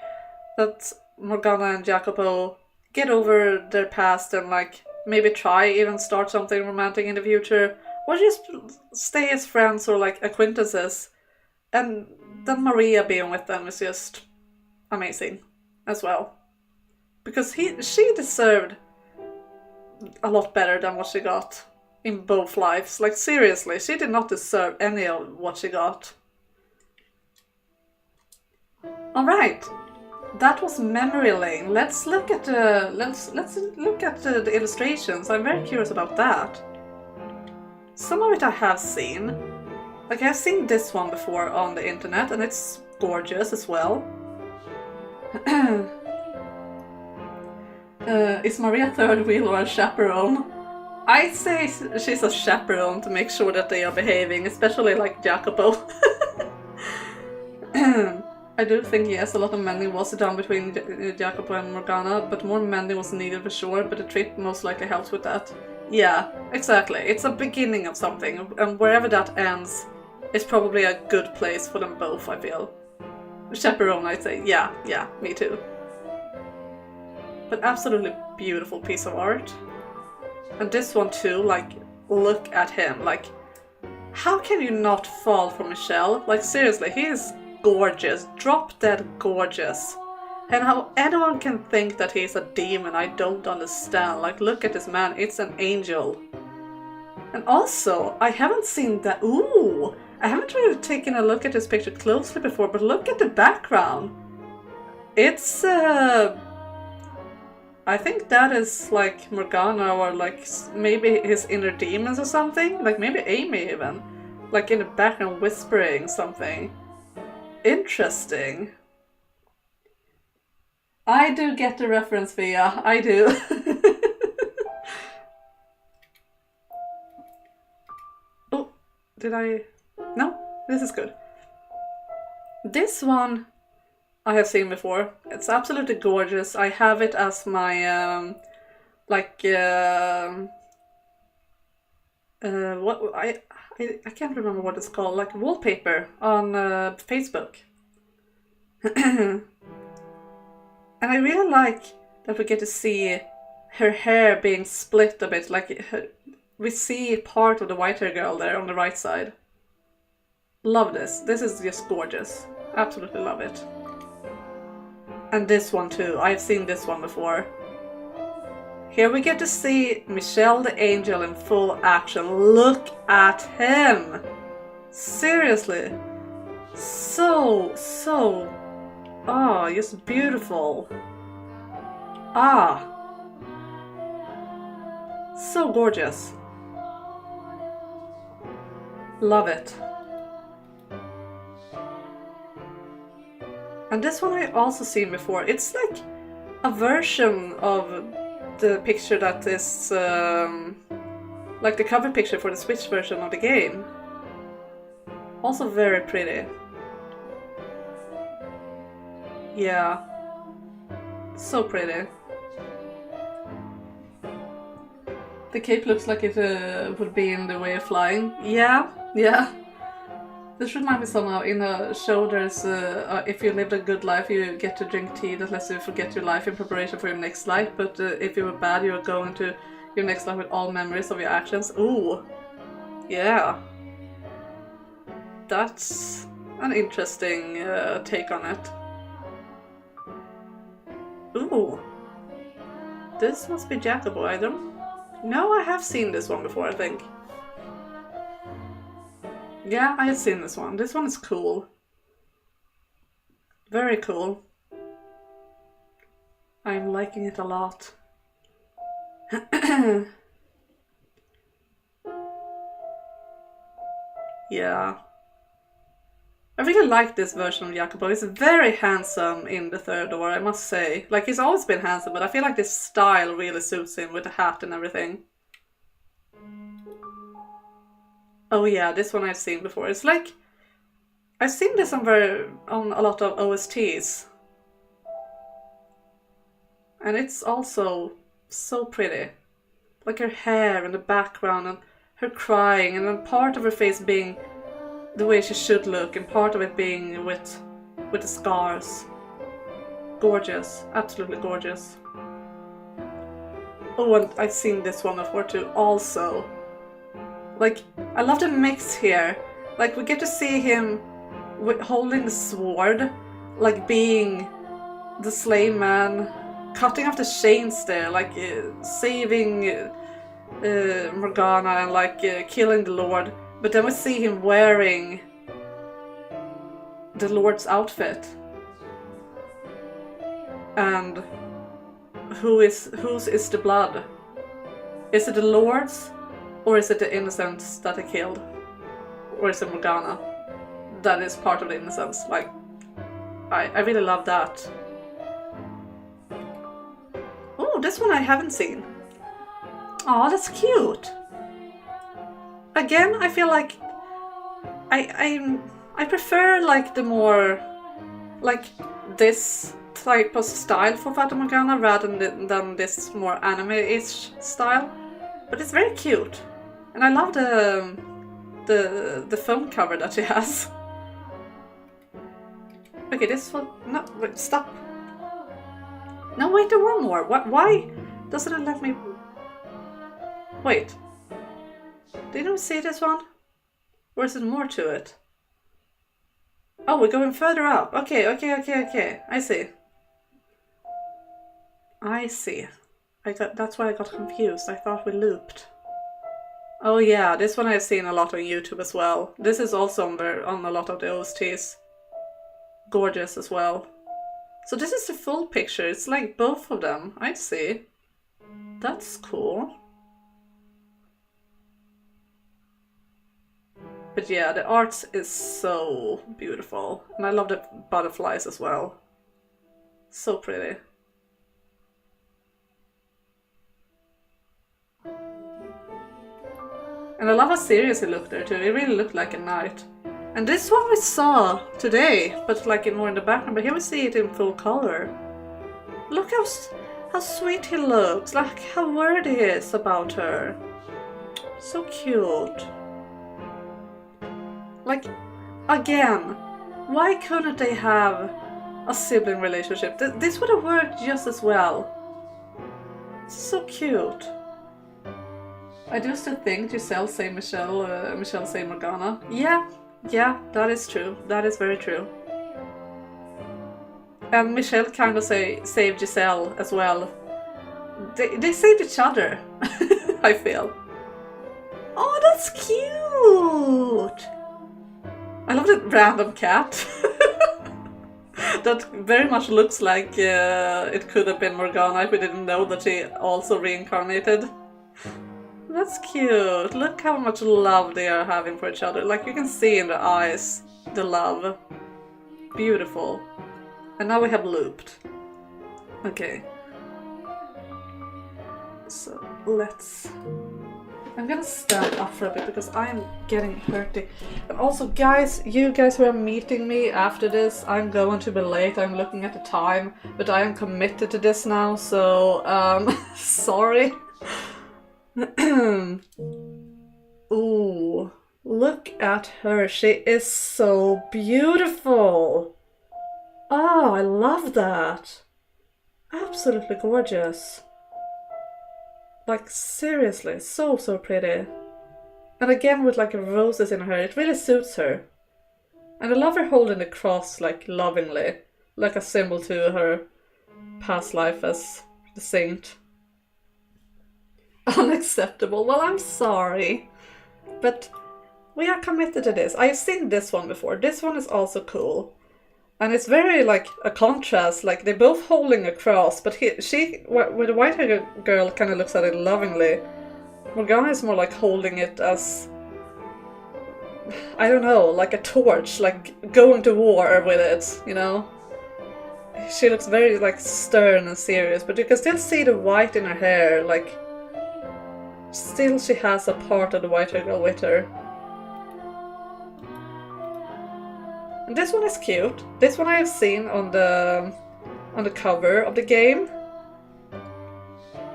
that Morgana and Jacopo get over their past and like maybe try even start something romantic in the future, or just stay as friends or like acquaintances, and then Maria being with them is just amazing as well, because she deserved a lot better than what she got in both lives. Like, seriously, she did not deserve any of what she got. All right. That was memory lane. Let's look at the the illustrations. I'm very curious about that. Some of it I have seen. Like, I've seen this one before on the internet, and it's gorgeous as well. Is Maria third wheel or a chaperone? I'd say she's a chaperone to make sure that they are behaving, especially like Jacopo. I do think, yes, a lot of mending was done between Jacopo and Morgana, but more mending was needed for sure, but the trip most likely helps with that. Yeah, exactly. It's a beginning of something, and wherever that ends is probably a good place for them both, I feel. Chaperone, I'd say. Yeah, me too. But absolutely beautiful piece of art. And this one too, like, look at him. Like, how can you not fall for Michelle? Like, seriously, he is gorgeous, drop dead gorgeous. And how anyone can think that he's a demon, I don't understand. Like, look at this man, it's an angel. And also, I haven't seen that. Ooh, I haven't really taken a look at this picture closely before, but look at the background. It's I think that is like Morgana, or like maybe his inner demons or something. Like maybe Amy even, like in the background whispering something. Interesting. I do get the reference, Via. I do. Oh, did I? No, this is good. This one I have seen before. It's absolutely gorgeous. I have it as my what I can't remember what it's called, like wallpaper on Facebook. And I really like that we get to see her hair being split a bit, like we see part of the white hair girl there on the right side. Love this. This is just gorgeous. Absolutely love it. And this one too. I've seen this one before. Here we get to see Michelle the Angel in full action. Look at him! Seriously. So, just beautiful. Ah, so gorgeous. Love it. And this one I also seen before. It's like a version of the picture that is like the cover picture for the Switch version of the game. Also very pretty. Yeah. So pretty. The cape looks like it would be in the way of flying. Yeah. This reminds me somehow, in a show there's if you lived a good life you get to drink tea that lets you forget your life in preparation for your next life, but if you were bad you were going to your next life with all memories of your actions. Ooh. Yeah. That's an interesting take on it. Ooh. This must be Jacobo, I don't... No, I have seen this one before, I think. Yeah, I have seen this one. This one is cool. Very cool. I'm liking it a lot. Yeah. I really like this version of Jacobo. He's very handsome in the third door, I must say. Like, he's always been handsome, but I feel like this style really suits him with the hat and everything. Oh yeah, this one I've seen before. It's like... I've seen this on a lot of OSTs. And it's also so pretty. Like her hair and the background and her crying, and then part of her face being the way she should look and part of it being with the scars. Gorgeous. Absolutely gorgeous. Oh, and I've seen this one before too also. Like, I love the mix here. Like, we get to see him holding the sword, like being the slain man, cutting off the chains there, like saving Morgana and like killing the Lord. But then we see him wearing the Lord's outfit. And whose is the blood? Is it the Lord's? Or is it the innocents that he killed? Or is it Morgana? That is part of the innocence. Like, I really love that. Oh, this one I haven't seen. Oh, that's cute. Again, I feel like I prefer like the more like this type of style for Fata Morgana rather than this more anime-ish style. But it's very cute. And I love the phone cover that she has. Okay, this one... No, wait, stop. No, wait, there were more. Why doesn't it let me... Wait. Didn't we see this one? Or is it more to it? Oh, we're going further up. Okay. I see. That's why I got confused. I thought we looped. Oh yeah, this one I've seen a lot on YouTube as well. This is also on a lot of the OSTs. Gorgeous as well. So this is the full picture. It's like both of them. I see. That's cool. But yeah, the art is so beautiful. And I love the butterflies as well. So pretty. And I love how serious he looked there too. He really looked like a knight. And this one we saw today, but like more in the background. But here we see it in full color. Look how sweet he looks. Like how worried he is about her. So cute. Like, again, why couldn't they have a sibling relationship? This would have worked just as well. So cute. I do still think Giselle say Michelle say Morgana. Yeah, that is true. That is very true. And Michelle kind of saved Giselle as well. They saved each other, I feel. Oh, that's cute! I love the random cat. That very much looks like it could have been Morgana if we didn't know that she also reincarnated. That's cute. Look how much love they are having for each other. Like, you can see in their eyes the love. Beautiful. And now we have looped. Okay. So let's... I'm gonna stand up for a bit because I'm getting hurty. And also, guys, you guys who are meeting me after this, I'm going to be late. I'm looking at the time, but I am committed to this now, so sorry. Ooh, look at her. She is so beautiful. Oh, I love that. Absolutely gorgeous. Like, seriously, so pretty. And again with like roses in her hair, it really suits her. And I love her holding the cross like lovingly, like a symbol to her past life as the saint. Unacceptable. Well, I'm sorry. But we are committed to this. I've seen this one before. This one is also cool. And it's very like a contrast, like they're both holding a cross, but she, with the white hair girl, kind of looks at it lovingly. Morgana is more like holding it as, I don't know, like a torch, like going to war with it, you know? She looks very like stern and serious, but you can still see the white in her hair, like still she has a part of the white hair girl with her. And this one is cute. This one I have seen on the cover of the game.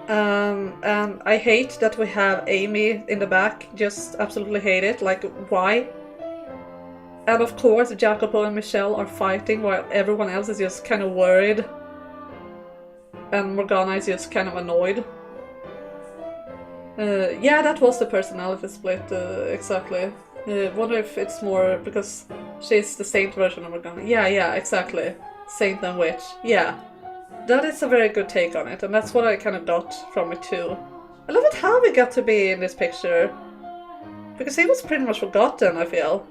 And I hate that we have Amy in the back. Just absolutely hate it. Like, why? And of course, Jacopo and Michelle are fighting while everyone else is just kind of worried. And Morgana is just kind of annoyed. Yeah, that was the personality split, exactly. Wonder if it's more because she's the saint version of Morgana. Yeah, exactly. Saint and witch. Yeah. That is a very good take on it, and that's what I kind of got from it too. I love it how we got to be in this picture. Because he was pretty much forgotten, I feel.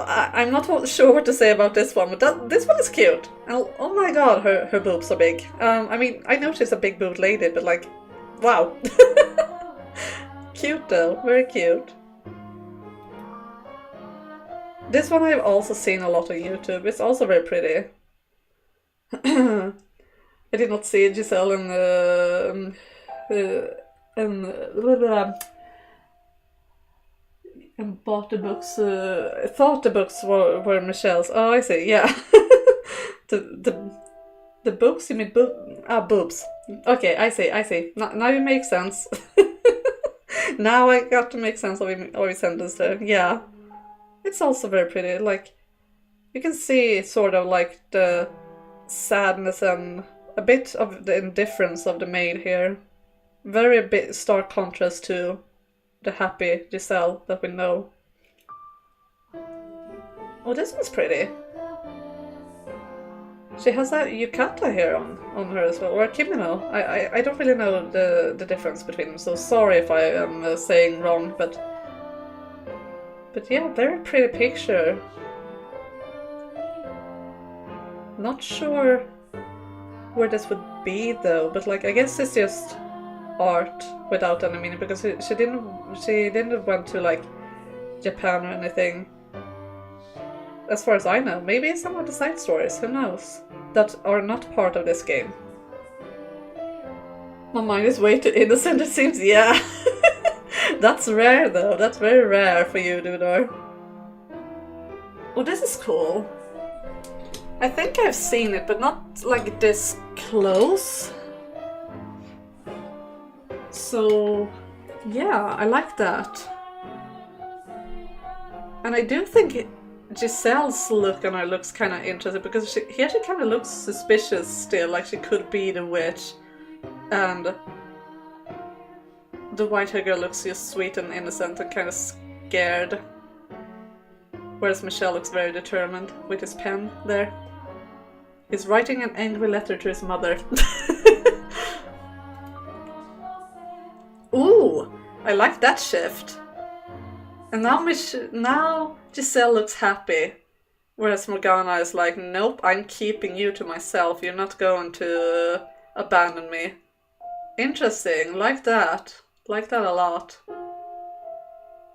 I'm not sure what to say about this one, but this one is cute. And oh my god, her boobs are big. I mean, I know she's a big boobed lady, but like, wow. Cute though, very cute. This one I've also seen a lot on YouTube. It's also very pretty. I did not see Giselle and bought the books. I thought the books were Michelle's. Oh, I see. Yeah, the books. You mean boobs? Okay, I see. Now it makes sense. Now I got to make sense of every sentence there. Yeah, it's also very pretty. Like, you can see sort of like the sadness and a bit of the indifference of the maid here. Very stark contrast to the happy Giselle that we know. Oh, this one's pretty. She has a yukata here on her as well, or a kimono. I don't really know the difference between them, so sorry if I am saying wrong, but yeah, very pretty picture. Not sure where this would be though, but like I guess it's just art without any meaning, because she didn't went to like Japan or anything. As far as I know, maybe some of the side stories, who knows, that are not part of this game. My mind is way too innocent, it seems. Yeah. That's rare though, that's very rare for you, Dudor. Oh, this is cool. I think I've seen it, but not like this close. So, yeah, I like that. And I do think Giselle's look on her looks kind of interesting, because here she kind of looks suspicious still, like she could be the witch. And the white hair girl looks just sweet and innocent and kind of scared. Whereas Michelle looks very determined with his pen there. He's writing an angry letter to his mother. Ooh! I like that shift. And now Giselle looks happy. Whereas Morgana is like, nope, I'm keeping you to myself. You're not going to abandon me. Interesting. Like that. Like that a lot.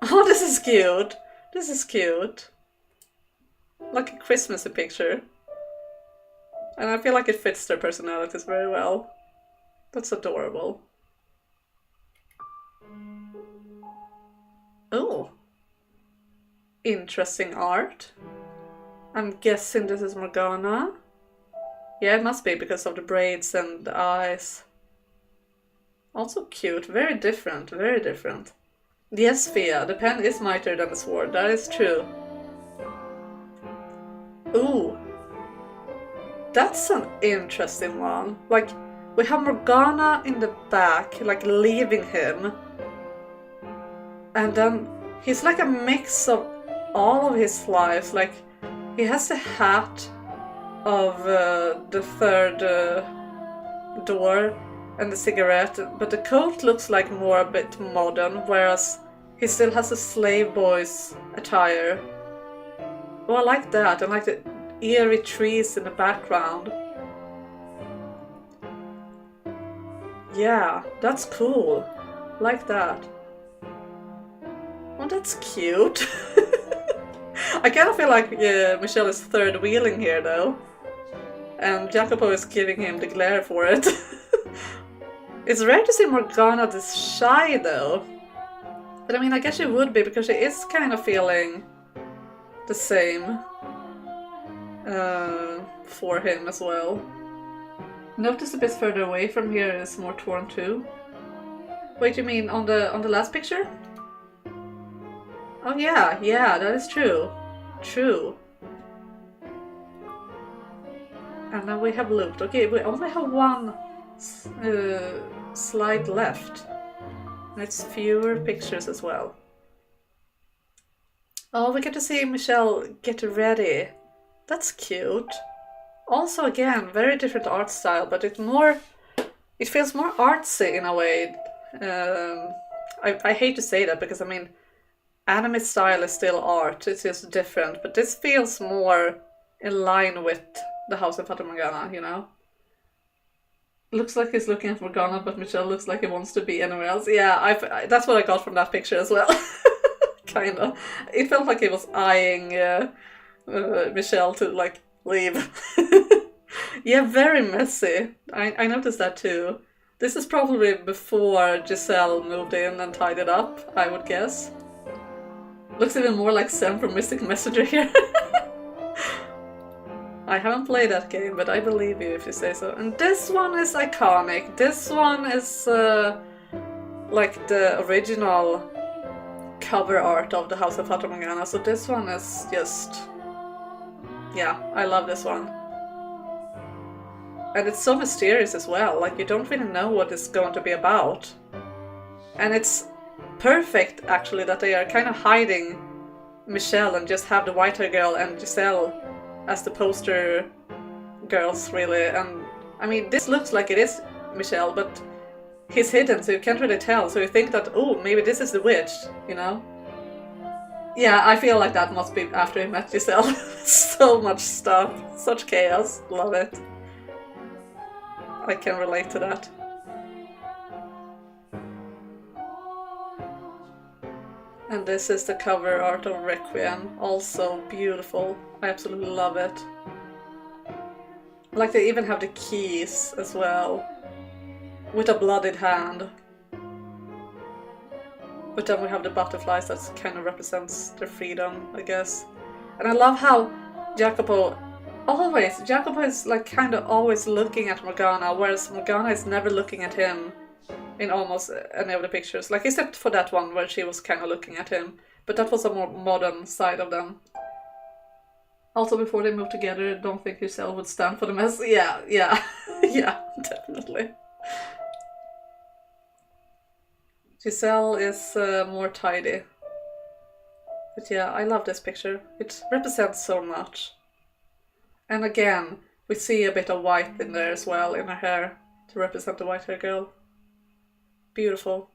Oh, this is cute. This is cute. Like a Christmassy picture. And I feel like it fits their personalities very well. That's adorable. Oh. Interesting art. I'm guessing this is Morgana. Yeah, it must be because of the braids and the eyes. Also cute. Very different. Very different. Yes, Fia, the pen is mightier than the sword. That is true. Ooh. That's an interesting one. Like, we have Morgana in the back, like leaving him. And then he's like a mix of all of his lives. Like, he has the hat of the third door and the cigarette, but the coat looks like more a bit modern, whereas he still has a slave boy's attire. Oh, I like that. I like the eerie trees in the background. Yeah, that's cool. Like that. Oh, that's cute. I kind of feel like Michelle is third wheeling here though. And Jacopo is giving him the glare for it. It's rare to see Morgana this shy though. But I mean, I guess she would be because she is kind of feeling the same for him as well. Notice a bit further away from here is more torn too. Wait, you mean on the last picture? Oh yeah, that is true. True. And then we have looped. Okay, we only have one slide left. And it's fewer pictures as well. Oh, we get to see Michelle get ready. That's cute. Also, again, very different art style, but it feels more artsy in a way. I hate to say that because I mean, anime style is still art. It's just different, but this feels more in line with the House of Fata Morgana, you know? Looks like he's looking at Morgana, but Michelle looks like he wants to be anywhere else. Yeah, that's what I got from that picture as well. Kinda. It felt like he was eyeing Michelle to, like, leave. Yeah, very messy. I noticed that too. This is probably before Giselle moved in and tied it up, I would guess. Looks even more like Sam from Mystic Messenger here. I haven't played that game, but I believe you if you say so. And this one is iconic. This one is like the original cover art of the House of Fata Morgana. So this one is just... yeah, I love this one. And it's so mysterious as well. Like, you don't really know what it's going to be about. And it's perfect, actually, that they are kind of hiding Michelle and just have the white-haired girl and Giselle as the poster girls, really. And I mean, this looks like it is Michelle, but he's hidden, so you can't really tell. So you think that, oh, maybe this is the witch, you know? Yeah, I feel like that must be after he met Giselle. So much stuff, such chaos, love it. I can relate to that. And this is the cover art of Requiem, also beautiful. I absolutely love it. Like, they even have the keys as well, with a bloodied hand. But then we have the butterflies that kind of represents their freedom, I guess. And I love how Jacopo is like kind of always looking at Morgana, whereas Morgana is never looking at him in almost any of the pictures. Like, except for that one where she was kind of looking at him. But that was a more modern side of them. Also, before they moved together, don't think Giselle would stand for the mess. Yeah. Yeah, definitely. Giselle is more tidy. But yeah, I love this picture. It represents so much. And again, we see a bit of white in there as well, in her hair, to represent the white-haired girl. Beautiful.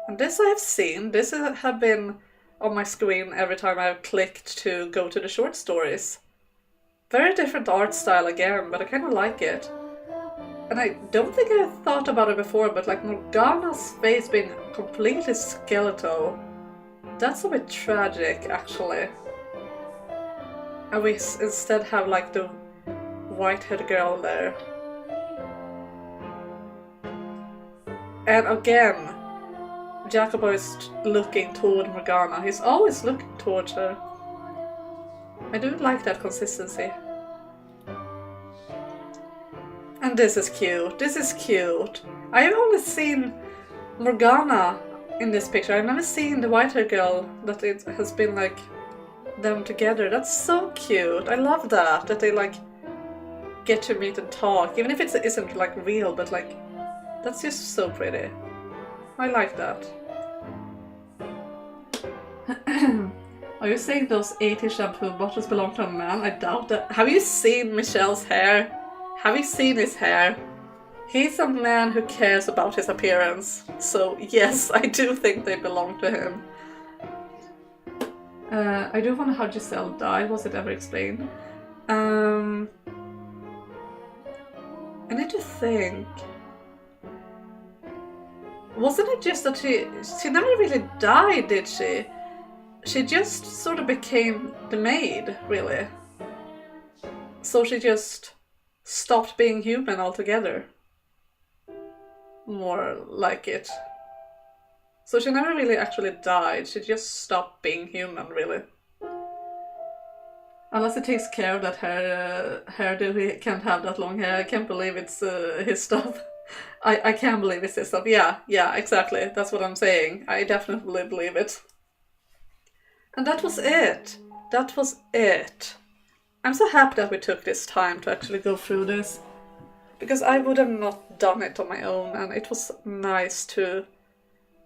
And this I have seen. This have been on my screen every time I've clicked to go to the short stories. Very different art style again, but I kind of like it. And I don't think I thought about it before, but like Morgana's face being completely skeletal, that's a bit tragic actually. And we instead have like the white-haired girl there. And again, Jacobo is looking toward Morgana. He's always looking towards her. I do like that consistency. And this is cute. This is cute. I've only seen Morgana in this picture. I've never seen the white-haired girl that it has been like them together. That's so cute. I love that they like get to meet and talk, even if it isn't like real, but like that's just so pretty. I like that. Are you saying those 80 shampoo bottles belong to a man? I doubt that. Have you seen Michelle's hair? Have you seen his hair? He's a man who cares about his appearance. So yes, I do think they belong to him. I do wonder how Giselle died. Was it ever explained? I need to think. Wasn't it just that she never really died, did she? She just sort of became the maid, really. So she just stopped being human altogether. More like it. So she never really actually died, she just stopped being human, really. Unless he takes care of that hairdo, he can't have that long hair. I can't believe it's his stuff. I can't believe it's his stuff. Yeah, exactly. That's what I'm saying. I definitely believe it. And that was it. That was it. I'm so happy that we took this time to actually go through this. Because I would have not done it on my own, and it was nice to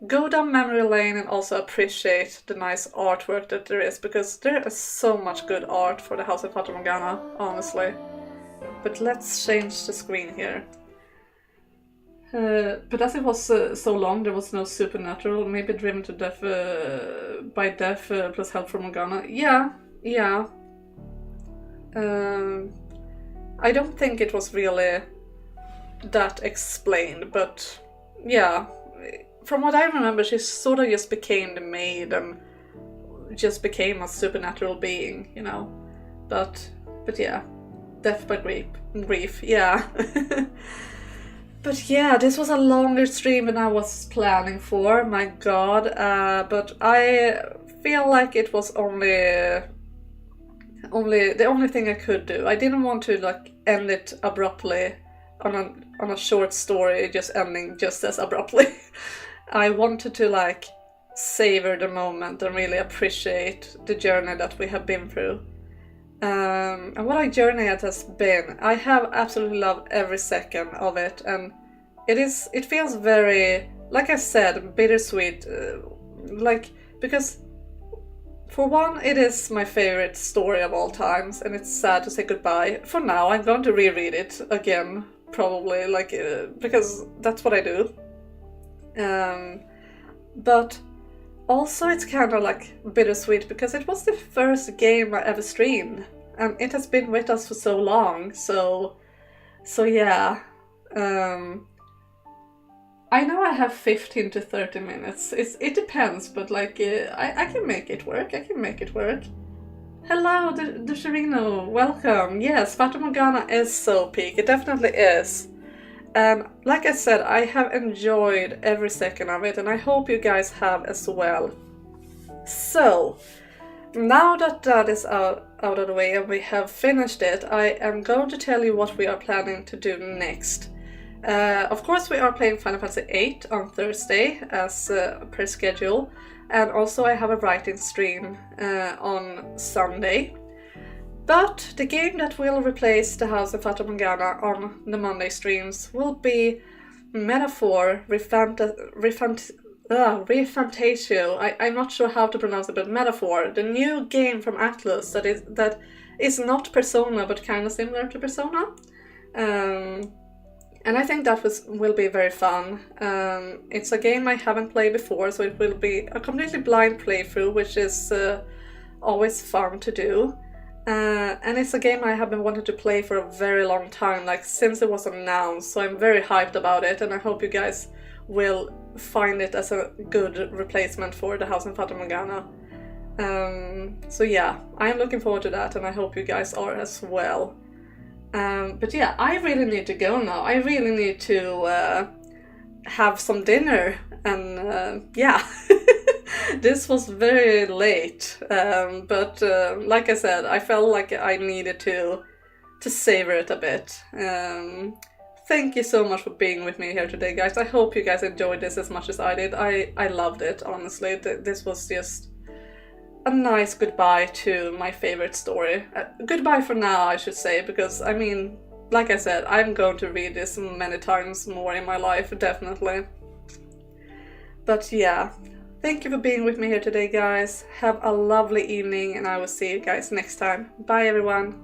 go down memory lane and also appreciate the nice artwork that there is, because there is so much good art for the House of Fata Morgana, honestly. But let's change the screen here. But as it was so long, there was no supernatural, maybe driven to death by death plus help from Morgana. Yeah. I don't think it was really that explained, but yeah. From what I remember, she sort of just became the maid and just became a supernatural being, you know. But yeah, death by grief, yeah. But yeah, this was a longer stream than I was planning for, my god. But I feel like it was only the only thing I could do. I didn't want to like end it abruptly on a short story, just ending just as abruptly. I wanted to like savor the moment and really appreciate the journey that we have been through. And what a journey it has been. I have absolutely loved every second of it, and it feels very, like I said, bittersweet. Because for one, it is my favorite story of all times, and it's sad to say goodbye. For now, I'm going to reread it again, probably, because that's what I do. But also it's kind of like bittersweet because it was the first game I ever streamed, and it has been with us for so long. So yeah. I know I have 15 to 30 minutes. It depends, but like I can make it work. Hello, Dusherino, welcome. Yes, Fata Morgana is so peak. It definitely is. And like I said, I have enjoyed every second of it, and I hope you guys have as well. So, now that is out of the way and we have finished it, I am going to tell you what we are planning to do next. Of course, we are playing Final Fantasy VIII on Thursday, as per schedule, and also I have a writing stream on Sunday. But the game that will replace the House of Fata Morgana on the Monday streams will be Metaphor Refantatio. I'm not sure how to pronounce it, but Metaphor, the new game from Atlus that is not Persona but kind of similar to Persona. And I think that will be very fun. It's a game I haven't played before, so it will be a completely blind playthrough, which is always fun to do. And it's a game I have been wanting to play for a very long time, like since it was announced, so I'm very hyped about it, and I hope you guys will find it as a good replacement for the house in Fata Morgana. So yeah, I am looking forward to that, and I hope you guys are as well. But yeah, I really need to go now. I really need to have some dinner, and yeah. This was very late, but like I said, I felt like I needed to savor it a bit. Thank you so much for being with me here today, guys. I hope you guys enjoyed this as much as I did. I loved it, honestly. This was just a nice goodbye to my favorite story. Goodbye for now, I should say, because, I mean, like I said, I'm going to read this many times more in my life, definitely. But yeah, thank you for being with me here today, guys. Have a lovely evening, and I will see you guys next time. Bye, everyone.